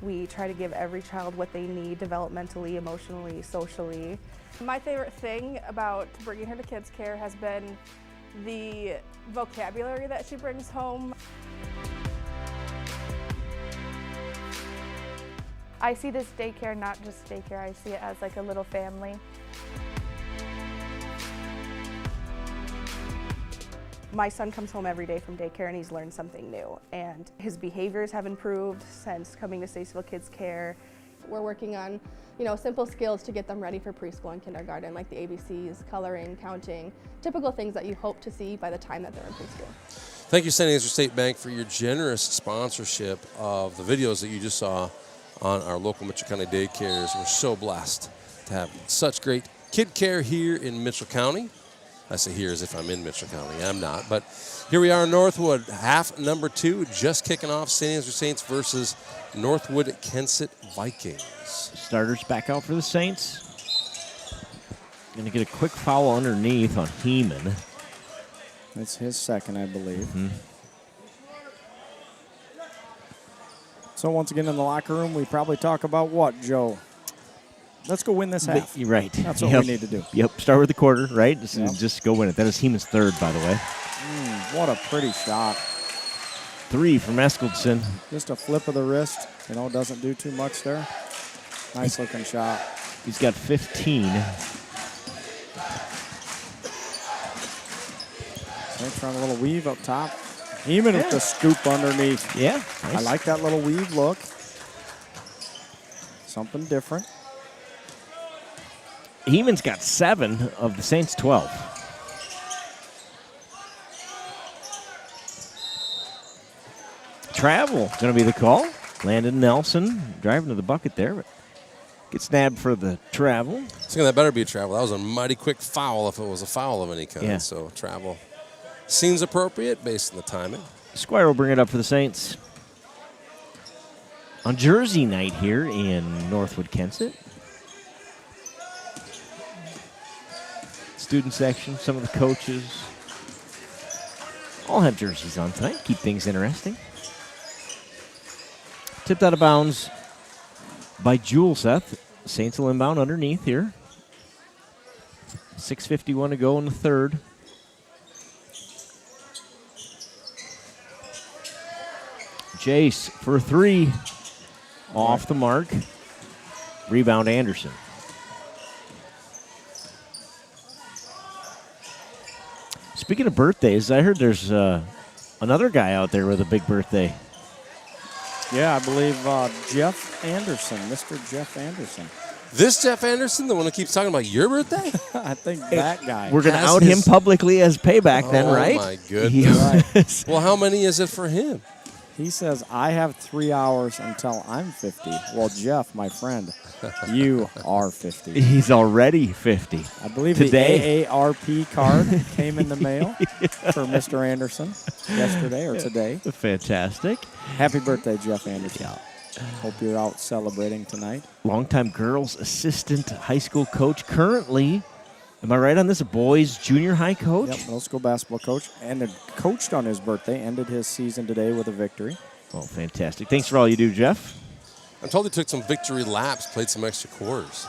We try to give every child what they need developmentally, emotionally, socially.
My favorite thing about bringing her to Kids Care has been the vocabulary that she brings home. I see this daycare not just daycare, I see it as like a little family. My son comes home every day from daycare and he's learned something new, and his behaviors have improved since coming to Stacyville Kids Care.
We're working on, simple skills to get them ready for preschool and kindergarten, like the ABCs, coloring, counting, typical things that you hope to see by the time that they're in preschool.
Thank you, St. Ansgar State Bank, for your generous sponsorship of the videos that you just saw on our local Mitchell County daycares. We're so blessed to have such great kid care here in Mitchell County. I say here as if I'm in Mitchell County. I'm not. But here we are in Northwood, half number 2, just kicking off. St. Ansgar Saints versus Northwood-Kensett Vikings.
Starters back out for the Saints. Going to get a quick foul underneath on Heeman.
That's his second, I believe. So once again in the locker room, we probably talk about what, Joe? Let's go win this half.
Right.
That's what we need to do.
Yep. Start with the quarter, right? Just,
Yep.
just go win it. That is Heeman's third, by the way.
What a pretty shot.
3 from Eskildson.
Just a flip of the wrist. You know, doesn't do too much there. Nice looking shot.
He's got 15.
Saints run a little weave up top. Heeman with the scoop underneath.
Yeah.
I
Nice.
like that little weave look. Something different.
Heeman's got 7 of the Saints' 12. Travel going to be the call. Landon Nelson driving to the bucket there, but gets nabbed for the travel.
So that better be a travel. That was a mighty quick foul if it was a foul of any kind.
Yeah.
So travel seems appropriate based on the timing.
Squire will bring it up for the Saints. On Jersey night here in Northwood-Kensett. Student section, some of the coaches all have jerseys on tonight. Keep things interesting. Tipped out of bounds by Juleseth. Saints will inbound underneath here. 6:51 to go in the third. Jace for 3. Off the mark. Rebound Anderson. Speaking of birthdays, I heard there's another guy out there with a big birthday.
Yeah, I believe Jeff Anderson, Mr. Jeff Anderson.
This Jeff Anderson, the one that keeps talking about your birthday?
I think that guy.
We're going to out him publicly as payback then, right?
Oh, my goodness. Well, how many is it for him?
He says, I have 3 hours until I'm 50. Well, Jeff, my friend, you are 50.
He's already 50.
I believe
today.
the AARP card came in the mail for Mr. Anderson yesterday or today.
Fantastic.
Happy birthday, Jeff Anderson. Hope you're out celebrating tonight.
Longtime girls assistant high school coach. Currently, am I right on this? A boys junior high coach?
Yep, middle school basketball coach. And coached on his birthday. Ended his season today with a victory.
Oh, fantastic. Thanks for all you do, Jeff.
I'm told he took some victory laps, played some extra quarters.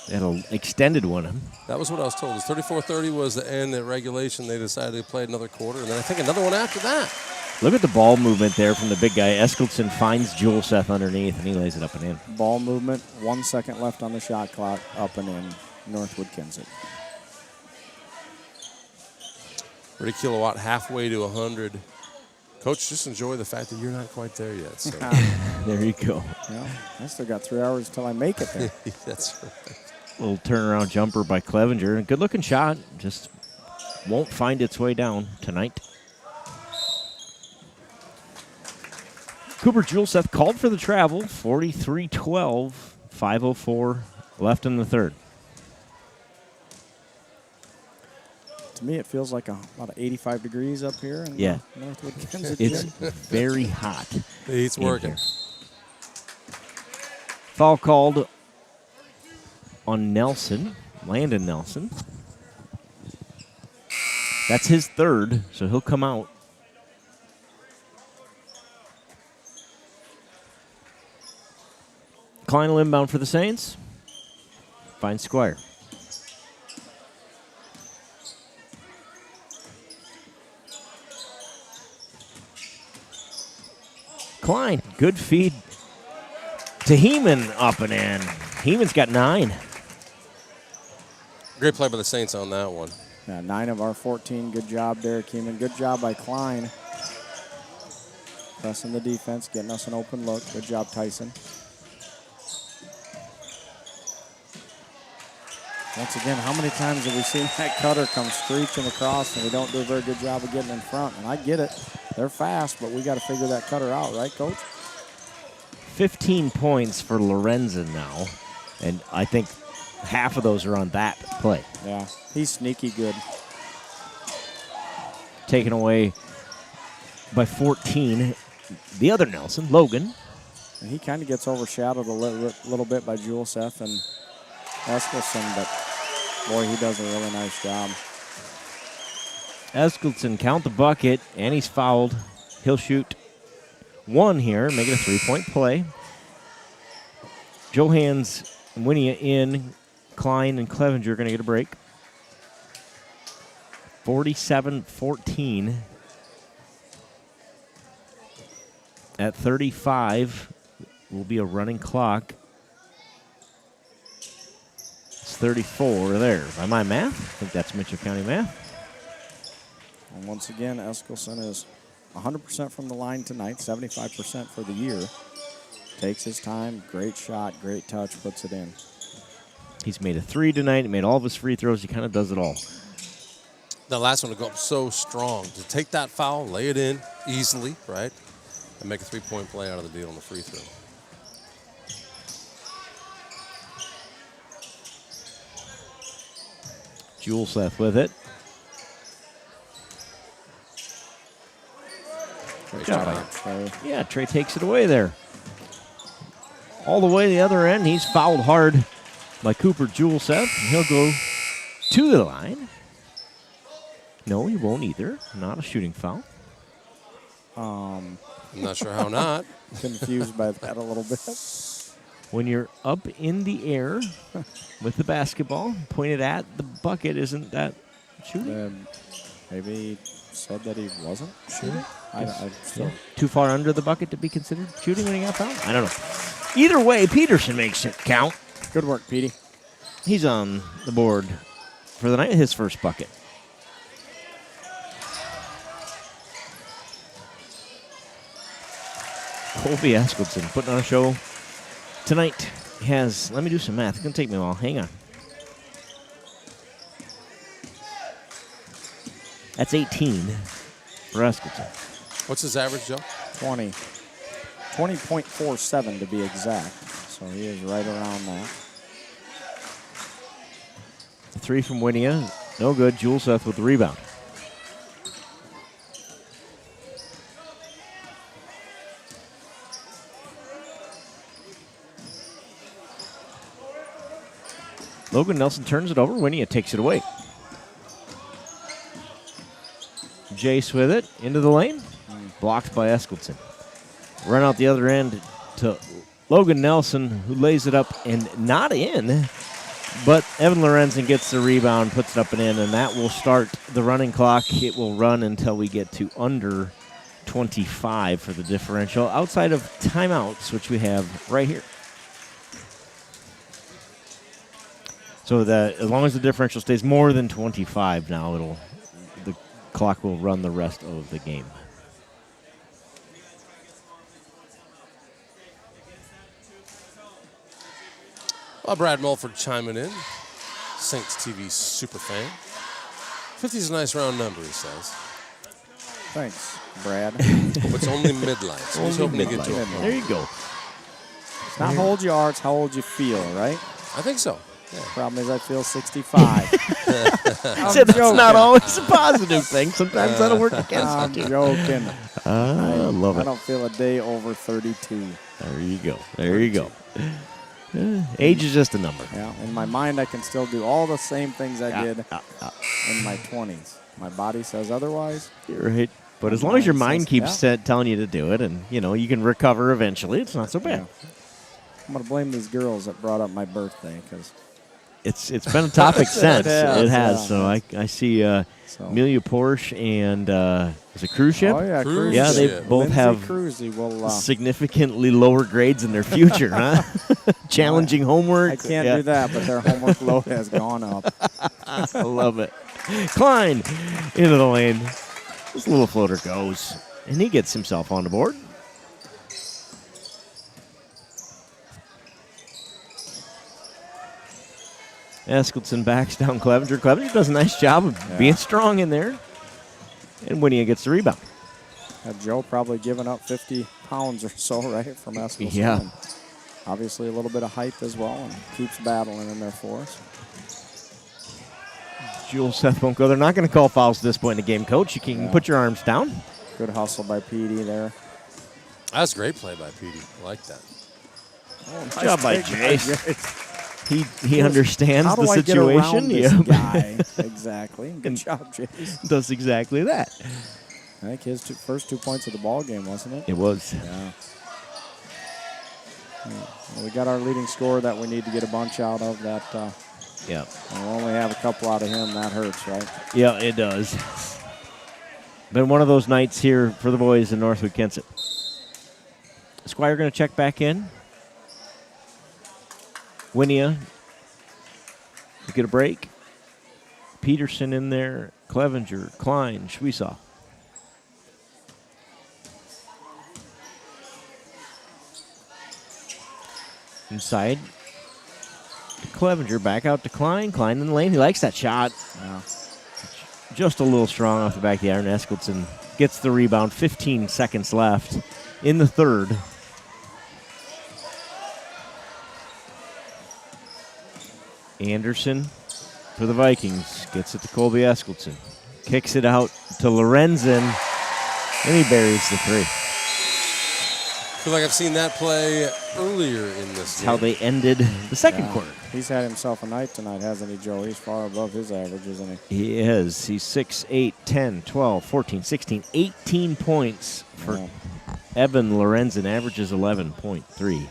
Had an extended one.
That was what I was told. It was 34-30 was the end at regulation. They decided to play another quarter, and then I think another one after that.
Look at the ball movement there from the big guy. Eskildson finds Juleseth underneath, and he lays it up and in.
Ball movement, 1 second left on the shot clock, up and in, Northwood-Kensett.
30 kilowatt, halfway to 100. Coach, just enjoy the fact that you're not quite there yet. So.
There you go.
Yeah, I still got 3 hours till I make it there.
That's right.
Little turnaround jumper by Clevenger. Good looking shot. Just won't find its way down tonight. Cooper Juleseth called for the travel. 43-12. 5:04 left in the third.
To me, it feels like about 85 degrees up here in Northwood-Kensett.
It's very hot.
The heat's working.
Foul called on Nelson, Landon Nelson. That's his third, so he'll come out. Klein will inbound for the Saints. Finds Squire. Klein, good feed to Heeman up and in. Heeman's got 9.
Great play by the Saints on that one.
Yeah, 9 of our 14. Good job, Derek Heeman. Good job by Klein. Pressing the defense, getting us an open look. Good job, Tyson. Once again, how many times have we seen that cutter come screeching across and we don't do a very good job of getting in front? And I get it. They're fast, but we got to figure that cutter out, right, Coach?
15 points for Lorenzen now. And I think half of those are on that play.
Yeah, he's sneaky good.
Taken away by 14. The other Nelson, Logan.
And he kind of gets overshadowed a little bit by Juleseth and Eskilson, but boy, he does a really nice job.
Eskilson count the bucket, and he's fouled. He'll shoot one here, make it a 3-point play. Johans and Winia in. Klein and Clevenger are going to get a break. 47-14. At 35 will be a running clock. It's 34 there. By my math, I think that's Mitchell County math.
And once again, Eskilson is 100% from the line tonight, 75% for the year. Takes his time, great shot, great touch, puts it in.
He's made a 3 tonight. He made all of his free throws. He kind of does it all.
That last one to go up so strong. To take that foul, lay it in easily, right? And make a 3-point play out of the deal on the free throw.
Juleseth with it.
Great
job
job.
by Trey. Yeah, Trey takes it away there. All the way to the other end. He's fouled hard by Cooper Juleseth. He'll go to the line. No, he won't either. Not a shooting foul.
I'm not sure how not.
Confused by that a little bit.
When you're up in the air with the basketball pointed at the bucket, isn't that shooting?
Maybe he said that he wasn't shooting. I still
Too far under the bucket to be considered shooting when he got fouled? I don't know. Either way, Peterson makes it count.
Good work, Petey.
He's on the board for the night, his first bucket. Colby Eskildson putting on a show tonight. Has, let me do some math. It's going to take me a while. Hang on. That's 18 for Eskildson.
What's his average, Joe?
20. 20.47 to be exact. So he is right around that.
The 3 from Winia. No good. Juleseth with the rebound. Logan Nelson turns it over. Winia takes it away. Jace with it into the lane. Blocked by Eskildson. Run out the other end to Logan Nelson, who lays it up and not in. But Evan Lorenzen gets the rebound, puts it up and in, and that will start the running clock. It will run until we get to under 25 for the differential, outside of timeouts, which we have right here. So that as long as the differential stays more than 25 now, the clock will run the rest of the game.
Well, Brad Mulford chiming in. Saints TV super fan. 50 is a nice round number, he says.
Thanks, Brad.
Hope it's only midlife. So he's hoping to get to it.
There you go.
It's not how old you are, it's how old you feel, right?
I think so. Yeah.
Problem is I feel 65.
So that's not always a positive thing. Sometimes that'll work against
I'm
you.
joking.
I love it.
I don't feel a day over 32.
There you go. There you go. Age is just a number.
Yeah, in my mind, I can still do all the same things I did in my 20s. My body says otherwise.
You're right. But as long as your mind keeps telling you to do it and, you can recover eventually, it's not so bad.
Yeah. I'm going to blame these girls that brought up my birthday because
it's been a topic since. It has.
Yeah.
So I see Amelia Porsche and is it cruise ship?
Oh, yeah, cruise
Yeah, they
ship.
both
Lindsay
have
Cruzy will,
significantly lower grades in their future, huh? Challenging homework.
I can't do that, but their homework load has gone up.
I love it. Klein into the lane. This little floater goes, and he gets himself on the board. Eskildson backs down Clevenger. Clevenger does a nice job of being strong in there. And Winia gets the rebound.
Joe probably giving up 50 pounds or so, right, from Eskilson.
Yeah.
obviously a little bit of height as well and keeps battling in there for us.
Jules Seth won't go. They're not going to call fouls at this point in the game, Coach. You can put your arms down.
Good hustle by Petey there.
That's a great play by Petey. I like that.
Good job by Jace. He understands the situation.
This guy? Exactly. Good job, Jace.
Does exactly that.
I think his first 2 points of the ball game, wasn't it?
It was.
Yeah. Well, we got our leading scorer that we need to get a bunch out of. That.
Yeah.
We only have a couple out of him. That hurts, right?
Yeah, it does. Been one of those nights here for the boys in Northwood-Kensett. Squire going to check back in. Winia, get a break. Peterson in there. Clevenger, Klein, Schwiesoff. Inside. Clevenger back out to Klein. Klein in the lane. He likes that shot.
Yeah.
Just a little strong off the back of the iron. Eskildsen gets the rebound. 15 seconds left in the third. Anderson for the Vikings. Gets it to Colby Eskildsen. Kicks it out to Lorenzen. And he buries the three.
I feel like I've seen that play earlier in this
That's
game.
how they ended the second quarter.
He's had himself a night tonight, hasn't he, Joe? He's far above his average, isn't he?
He is. He's 6, 8, 10, 12, 14, 16, 18 points for Evan Lorenzen. Averages 11.3.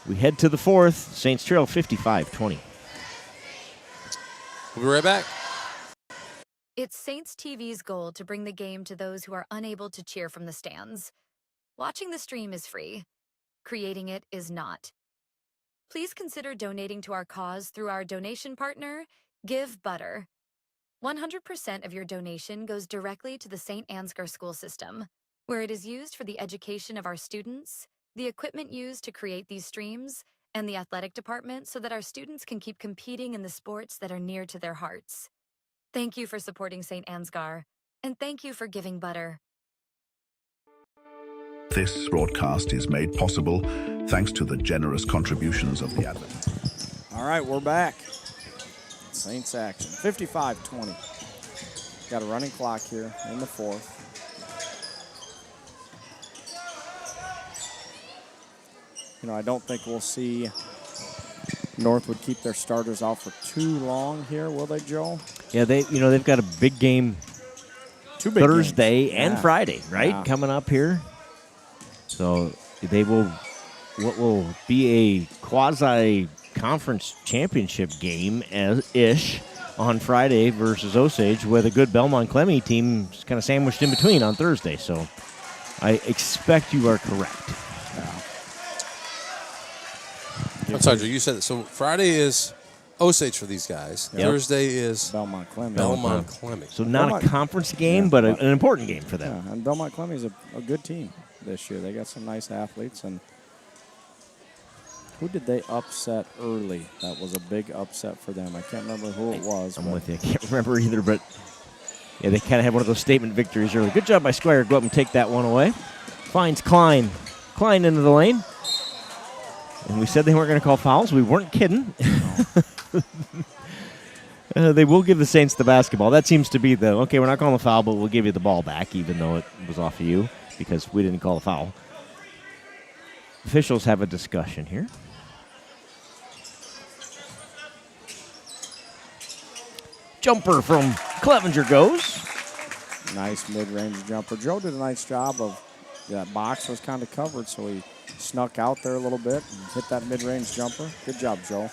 We head to the fourth. Saints trail 55-20.
We'll be right back.
It's Saints TV's goal to bring the game to those who are unable to cheer from the stands. Watching the stream is free. Creating it is not. Please consider donating to our cause through our donation partner, Give Butter. 100% of your donation goes directly to the St. Ansgar school system, where it is used for the education of our students, the equipment used to create these streams, and the athletic department so that our students can keep competing in the sports that are near to their hearts. Thank you for supporting St. Ansgar, and thank you for giving butter.
This broadcast is made possible thanks to the generous contributions of the advent.
All right, we're back. Saints action. 55-20. Got a running clock here in the fourth. You know, I don't think we'll see Northwood keep their starters out for too long here, will they, Joe?
Yeah, they've got a big game Thursday and Friday, right?
Yeah.
Coming up here. So they will, what will be a quasi-conference championship game-ish on Friday versus Osage, with a good Belmont Clemmy team kind of sandwiched in between on Thursday. So I expect you are correct.
I'm sorry, Joe, you said that. So Friday is Osage for these guys.
Yep.
Thursday is
Belmont Clemmy.
Belmont Clemmy.
So not a conference game, but an important game for them.
Yeah, and Belmont Clemmy is a good team this year. They got some nice athletes. And who did they upset early? That was a big upset for them. I can't remember who it was.
I'm with you. I can't remember either, but yeah, they kind of had one of those statement victories early. Good job by Squire. Go up and take that one away. Finds Klein. Klein into the lane. And we said they weren't going to call fouls. We weren't kidding. They will give the Saints the basketball. That seems to be okay, we're not calling the foul, but we'll give you the ball back, even though it was off of you, because we didn't call the foul. Officials have a discussion here. Jumper from Clevenger goes.
Nice mid-range jumper. Joe did a nice job of that box was kind of covered, so he snuck out there a little bit and hit that mid-range jumper. Good job, Joe.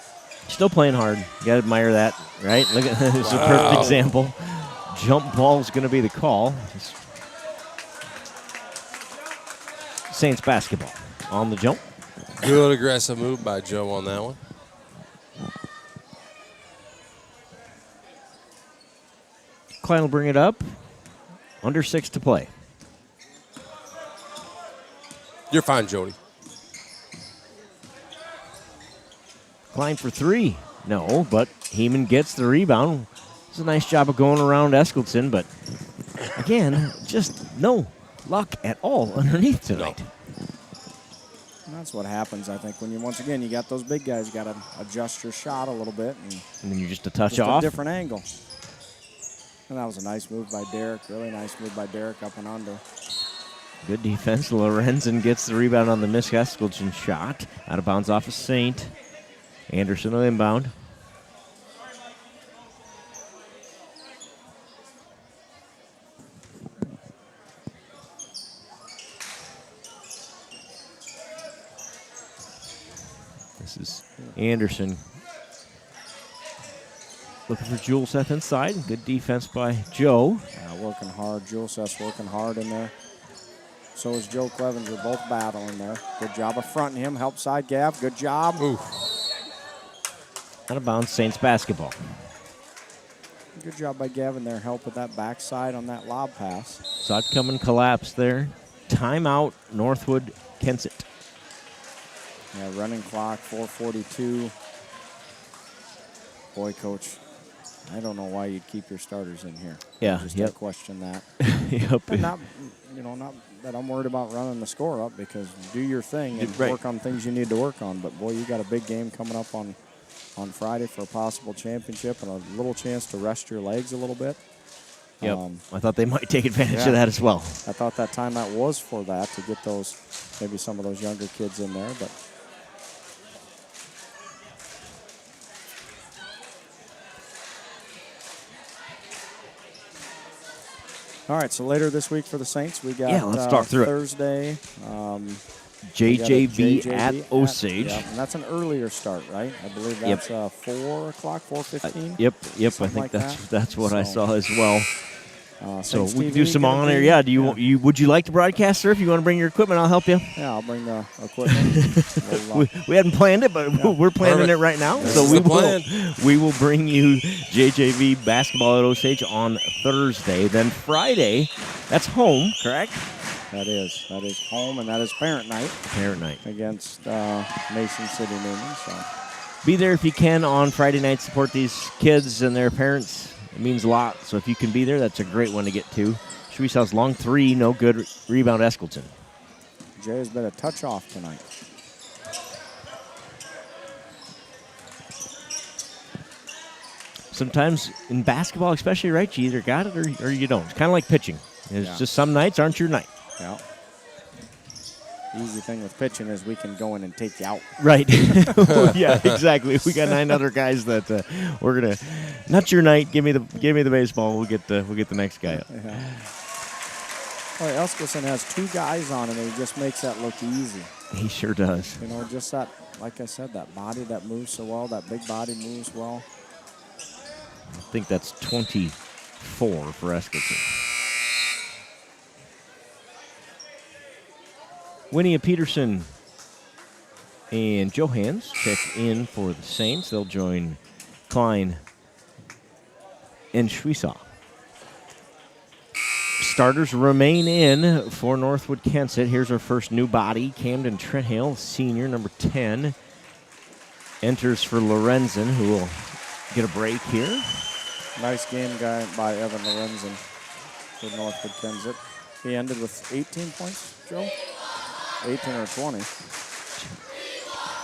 Still playing hard. You got to admire that, right? Look at this is a perfect example. Jump ball is going to be the call. Saints basketball on the jump.
Good aggressive move by Joe on that one.
Klein will bring it up. Under 6 to play.
You're fine, Jody.
Klein for 3. No, but Heeman gets the rebound. It's a nice job of going around Eskildsen, but again, just no luck at all underneath tonight.
And that's what happens, I think, when you, once again, you got those big guys, you got to adjust your shot a little bit.
And then you're just a touch
just
off.
a different angle. And that was a nice move by Derek, really nice move by Derek up and under.
Good defense. Lorenzen gets the rebound on the missed Eskildsen shot. Out of bounds off of Saint. Anderson will inbound. This is Anderson looking for Juleseth inside. Good defense by Joe.
Yeah, working hard. Juleseth's working hard in there. So is Joe Clevenger, both battling there. Good job of fronting him. Help side Gav. Good job.
Ooh. Out of bounds, Saints basketball.
Good job by Gavin there. Help with that backside on that lob pass.
Saw it come and collapse there. Timeout, Northwood-Kensett.
Yeah, running clock, 4:42. Boy, Coach, I don't know why you'd keep your starters in here.
Yeah,
I just
yep.
question that.
Yep.
And not that I'm worried about running the score up, because do your thing and
Right.
work on things you need to work on. But boy, you got a big game coming up on Friday for a possible championship and a little chance to rest your legs a little bit.
Yep. I thought they might take advantage of that as well.
I thought that timeout was for that, to get those, maybe some of those younger kids in there, but. All right, so later this week for the Saints, we got
let's talk through
Thursday.
JJV at Osage.
Yeah, and that's an earlier start, right? I believe that's 4 o'clock, 4:15.
Yep. I
Something
think
like
that's what I saw as well. So
Saints
we can
TV
do some
gonna
on air.
be-
Yeah. Would you like to broadcast, sir? If you want to bring your equipment, I'll help you.
Yeah, I'll bring the equipment.
We hadn't planned it, but we're planning
Perfect.
it right now.
This
So
is
we
the
will
plan.
we will bring you JJV basketball at Osage on Thursday. Then Friday, that's home, correct?
That is home, and that is parent night.
Parent night
against Mason City Newman. So
be there if you can on Friday night. Support these kids and their parents. It means a lot. So if you can be there, that's a great one to get to. Schwiesau's long three, no good. Rebound Eskildsen.
Jay has been a touch off tonight.
Sometimes in basketball, especially, right, you either got it or you don't. It's kind of like pitching. It's just some nights aren't your night.
Yeah. Easy thing with pitching is we can go in and take you out.
Right. Yeah, exactly. We got 9 other guys that we're gonna. Not your night. Give me the baseball. We'll get the next guy up.
Yeah. Boy, Eskildsen has 2 guys on him, and he just makes that look easy.
He sure does.
You know, just that, like I said, that body that moves so well, that big body moves well.
I think that's 24 for Eskildsen. Winnie Peterson and Johans check in for the Saints. They'll join Klein and Schwiesau. Starters remain in for Northwood-Kensett. Here's our first new body, Camden Trethale, senior, number 10. Enters for Lorenzen, who will get a break here.
Nice game guy by Evan Lorenzen for Northwood-Kensett. He ended with 18 points, Joe? 18 or 20.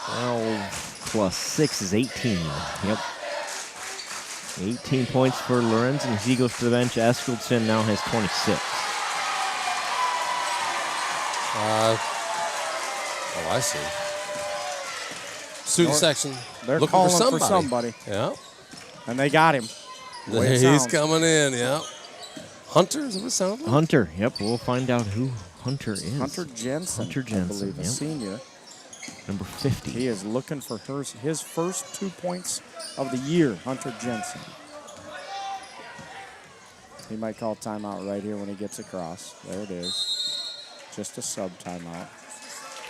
12 plus 6 is 18. Yep. 18 points for Lorenzen as he goes to the bench. Eskildsen now has 26.
I see. Student section.
They're
looking
calling for somebody.
Yeah.
And they got him. The way it
He's
sounds.
coming in, yeah. Hunter, is that what it sounds like?
Hunter, yep. We'll find out who Hunter is.
Hunter Jensen,
Hunter Jensen,
I believe, a
yep.
senior.
Number 50.
He is looking for his first 2 points of the year, Hunter Jensen. He might call timeout right here when he gets across. There it is. Just a sub timeout.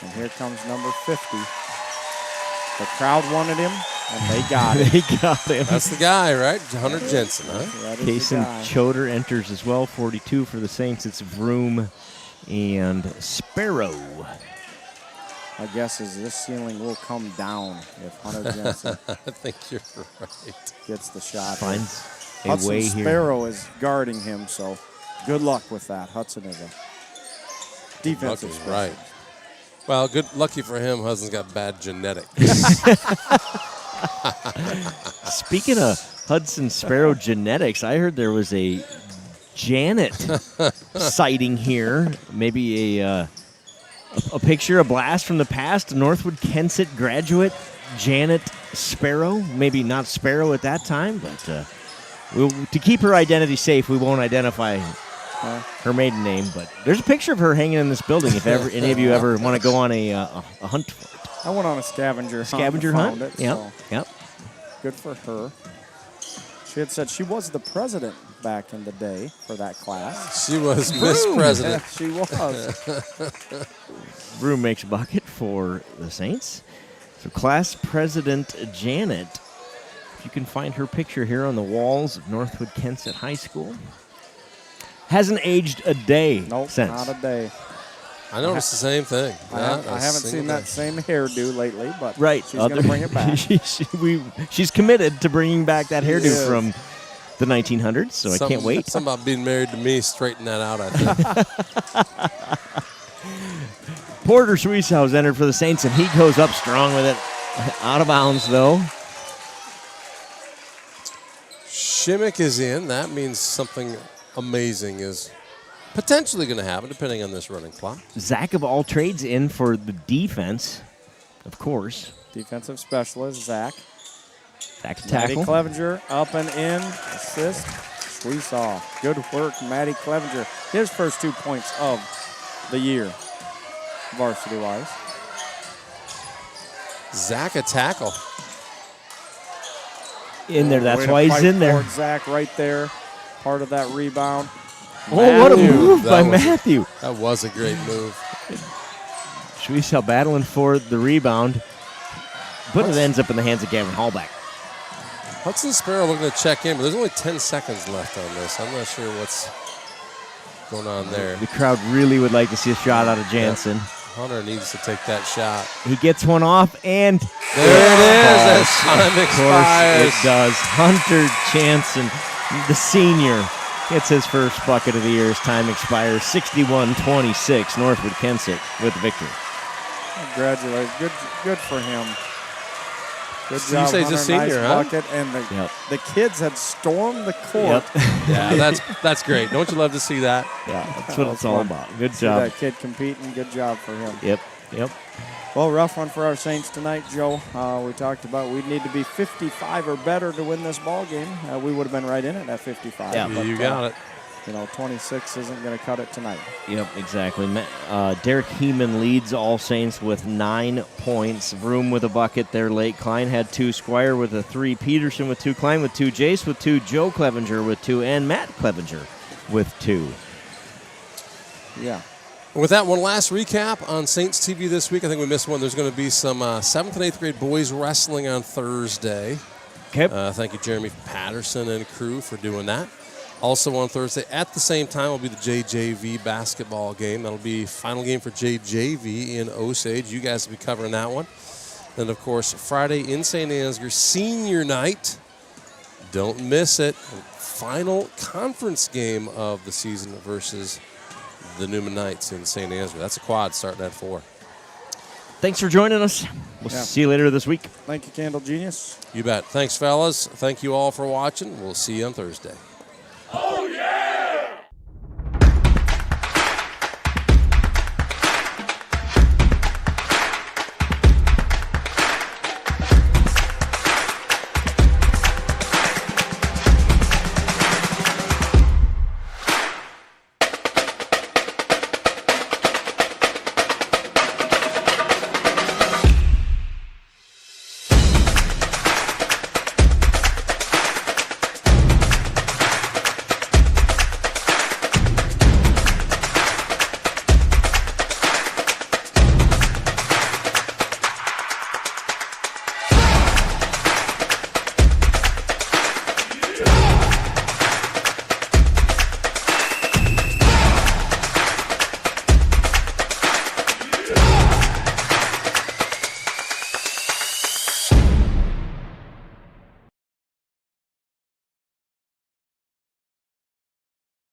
And here comes number 50. The crowd wanted him, and they got him.
They got him.
That's the guy, right? Hunter Jensen, huh?
That is the
Kason
guy.
Choder enters as well, 42 for the Saints. It's Vroom and Sparrow.
My guess is this ceiling will come down if Hunter Jensen
I think you're right.
gets the shot.
Finds a
Hudson
way here.
Sparrow is guarding him, so good luck with that. Hudson is a defensive
Luck is
specialist.
right. Well, lucky for him, husband's got bad genetics.
Speaking of Hudson Sparrow genetics, I heard there was a Janet sighting here. Maybe a picture, a blast from the past. Northwood-Kensett graduate Janet Sparrow. Maybe not Sparrow at that time, but to keep her identity safe, we won't identify her maiden name. But there's a picture of her hanging in this building. If ever any of you ever want to go on a hunt for it.
I went on a scavenger
hunt.
It,
yep.
so
Yep.
Good for her. She had said she was the president back in the day for that class.
She was Miss President.
Yeah, she was.
Broom makes a bucket for the Saints. So class president Janet, if you can find her picture here on the walls of Northwood-Kensett High School. Hasn't aged a day since.
Not a day.
I noticed the same thing.
I haven't seen that same hairdo lately, but she's going to bring it back.
She's committed to bringing back that hairdo from the 1900s, so I can't wait.
Something about being married to me, straighten that out, I think.
Porter Schwieshaus entered for the Saints, and he goes up strong with it. Out of bounds, though.
Shimmick is in. That means something amazing is potentially going to happen, depending on this running clock.
Zach of all trades in for the defense, of course.
Defensive specialist, Zach.
Zach tackle.
Maddie Clevenger up and in. Assist. Schwieshaus. Good work, Maddie Clevenger. His first 2 points of the year, varsity-wise.
Zach a tackle.
In there, that's
Way to
why he's
fight
in there.
for it, Zach right there. Part of that rebound.
Oh, what a move by Matthew.
That was a great move.
Schwieshaus battling for the rebound, but it ends up in the hands of Gavin Hallback.
Hudson Sparrow looking to check in, but there's only 10 seconds left on this. I'm not sure what's going on there.
The crowd really would like to see a shot out of Jansen.
Yep. Hunter needs to take that shot.
He gets one off, and
there it is as time expires.
Of course it does. Hunter Jansen, the senior, gets his first bucket of the year as time expires. 61-26, Northwood-Kensett with the victory.
Congratulations. Good for him. Good
So
job,
you say he's a
Hunter.
senior,
nice
huh?
bucket, and the kids had stormed the court.
Yeah, that's great. Don't you love to see that?
Yeah, that's what it's all about. Good
See
job.
that kid competing. Good job for him.
Yep.
Well, rough one for our Saints tonight, Joe. We talked about we'd need to be 55 or better to win this ball game. We would have been right in it at 55.
Yeah,
but,
you got it.
26 isn't going to cut it tonight.
Yep, exactly. Derek Heeman leads All Saints with 9 points. Vroom with a bucket there late. Klein had 2. Squire with a 3. Peterson with 2. Klein with 2. Jace with 2. Joe Clevenger with 2. And Matt Clevenger with 2.
Yeah.
With that, one last recap on Saints TV this week. I think we missed one. There's going to be some 7th and 8th grade boys wrestling on Thursday.
Okay.
Thank you, Jeremy Patterson and crew, for doing that. Also on Thursday at the same time will be the JJV basketball game. That'll be final game for JJV in Osage. You guys will be covering that one. Then, of course, Friday in St. Ansgar, senior night. Don't miss it. Final conference game of the season versus the Newman Knights in St. Ansgar. That's a quad starting at 4.
Thanks for joining us. We'll see you later this week.
Thank you, Candle Genius.
You bet. Thanks, fellas. Thank you all for watching. We'll see you on Thursday.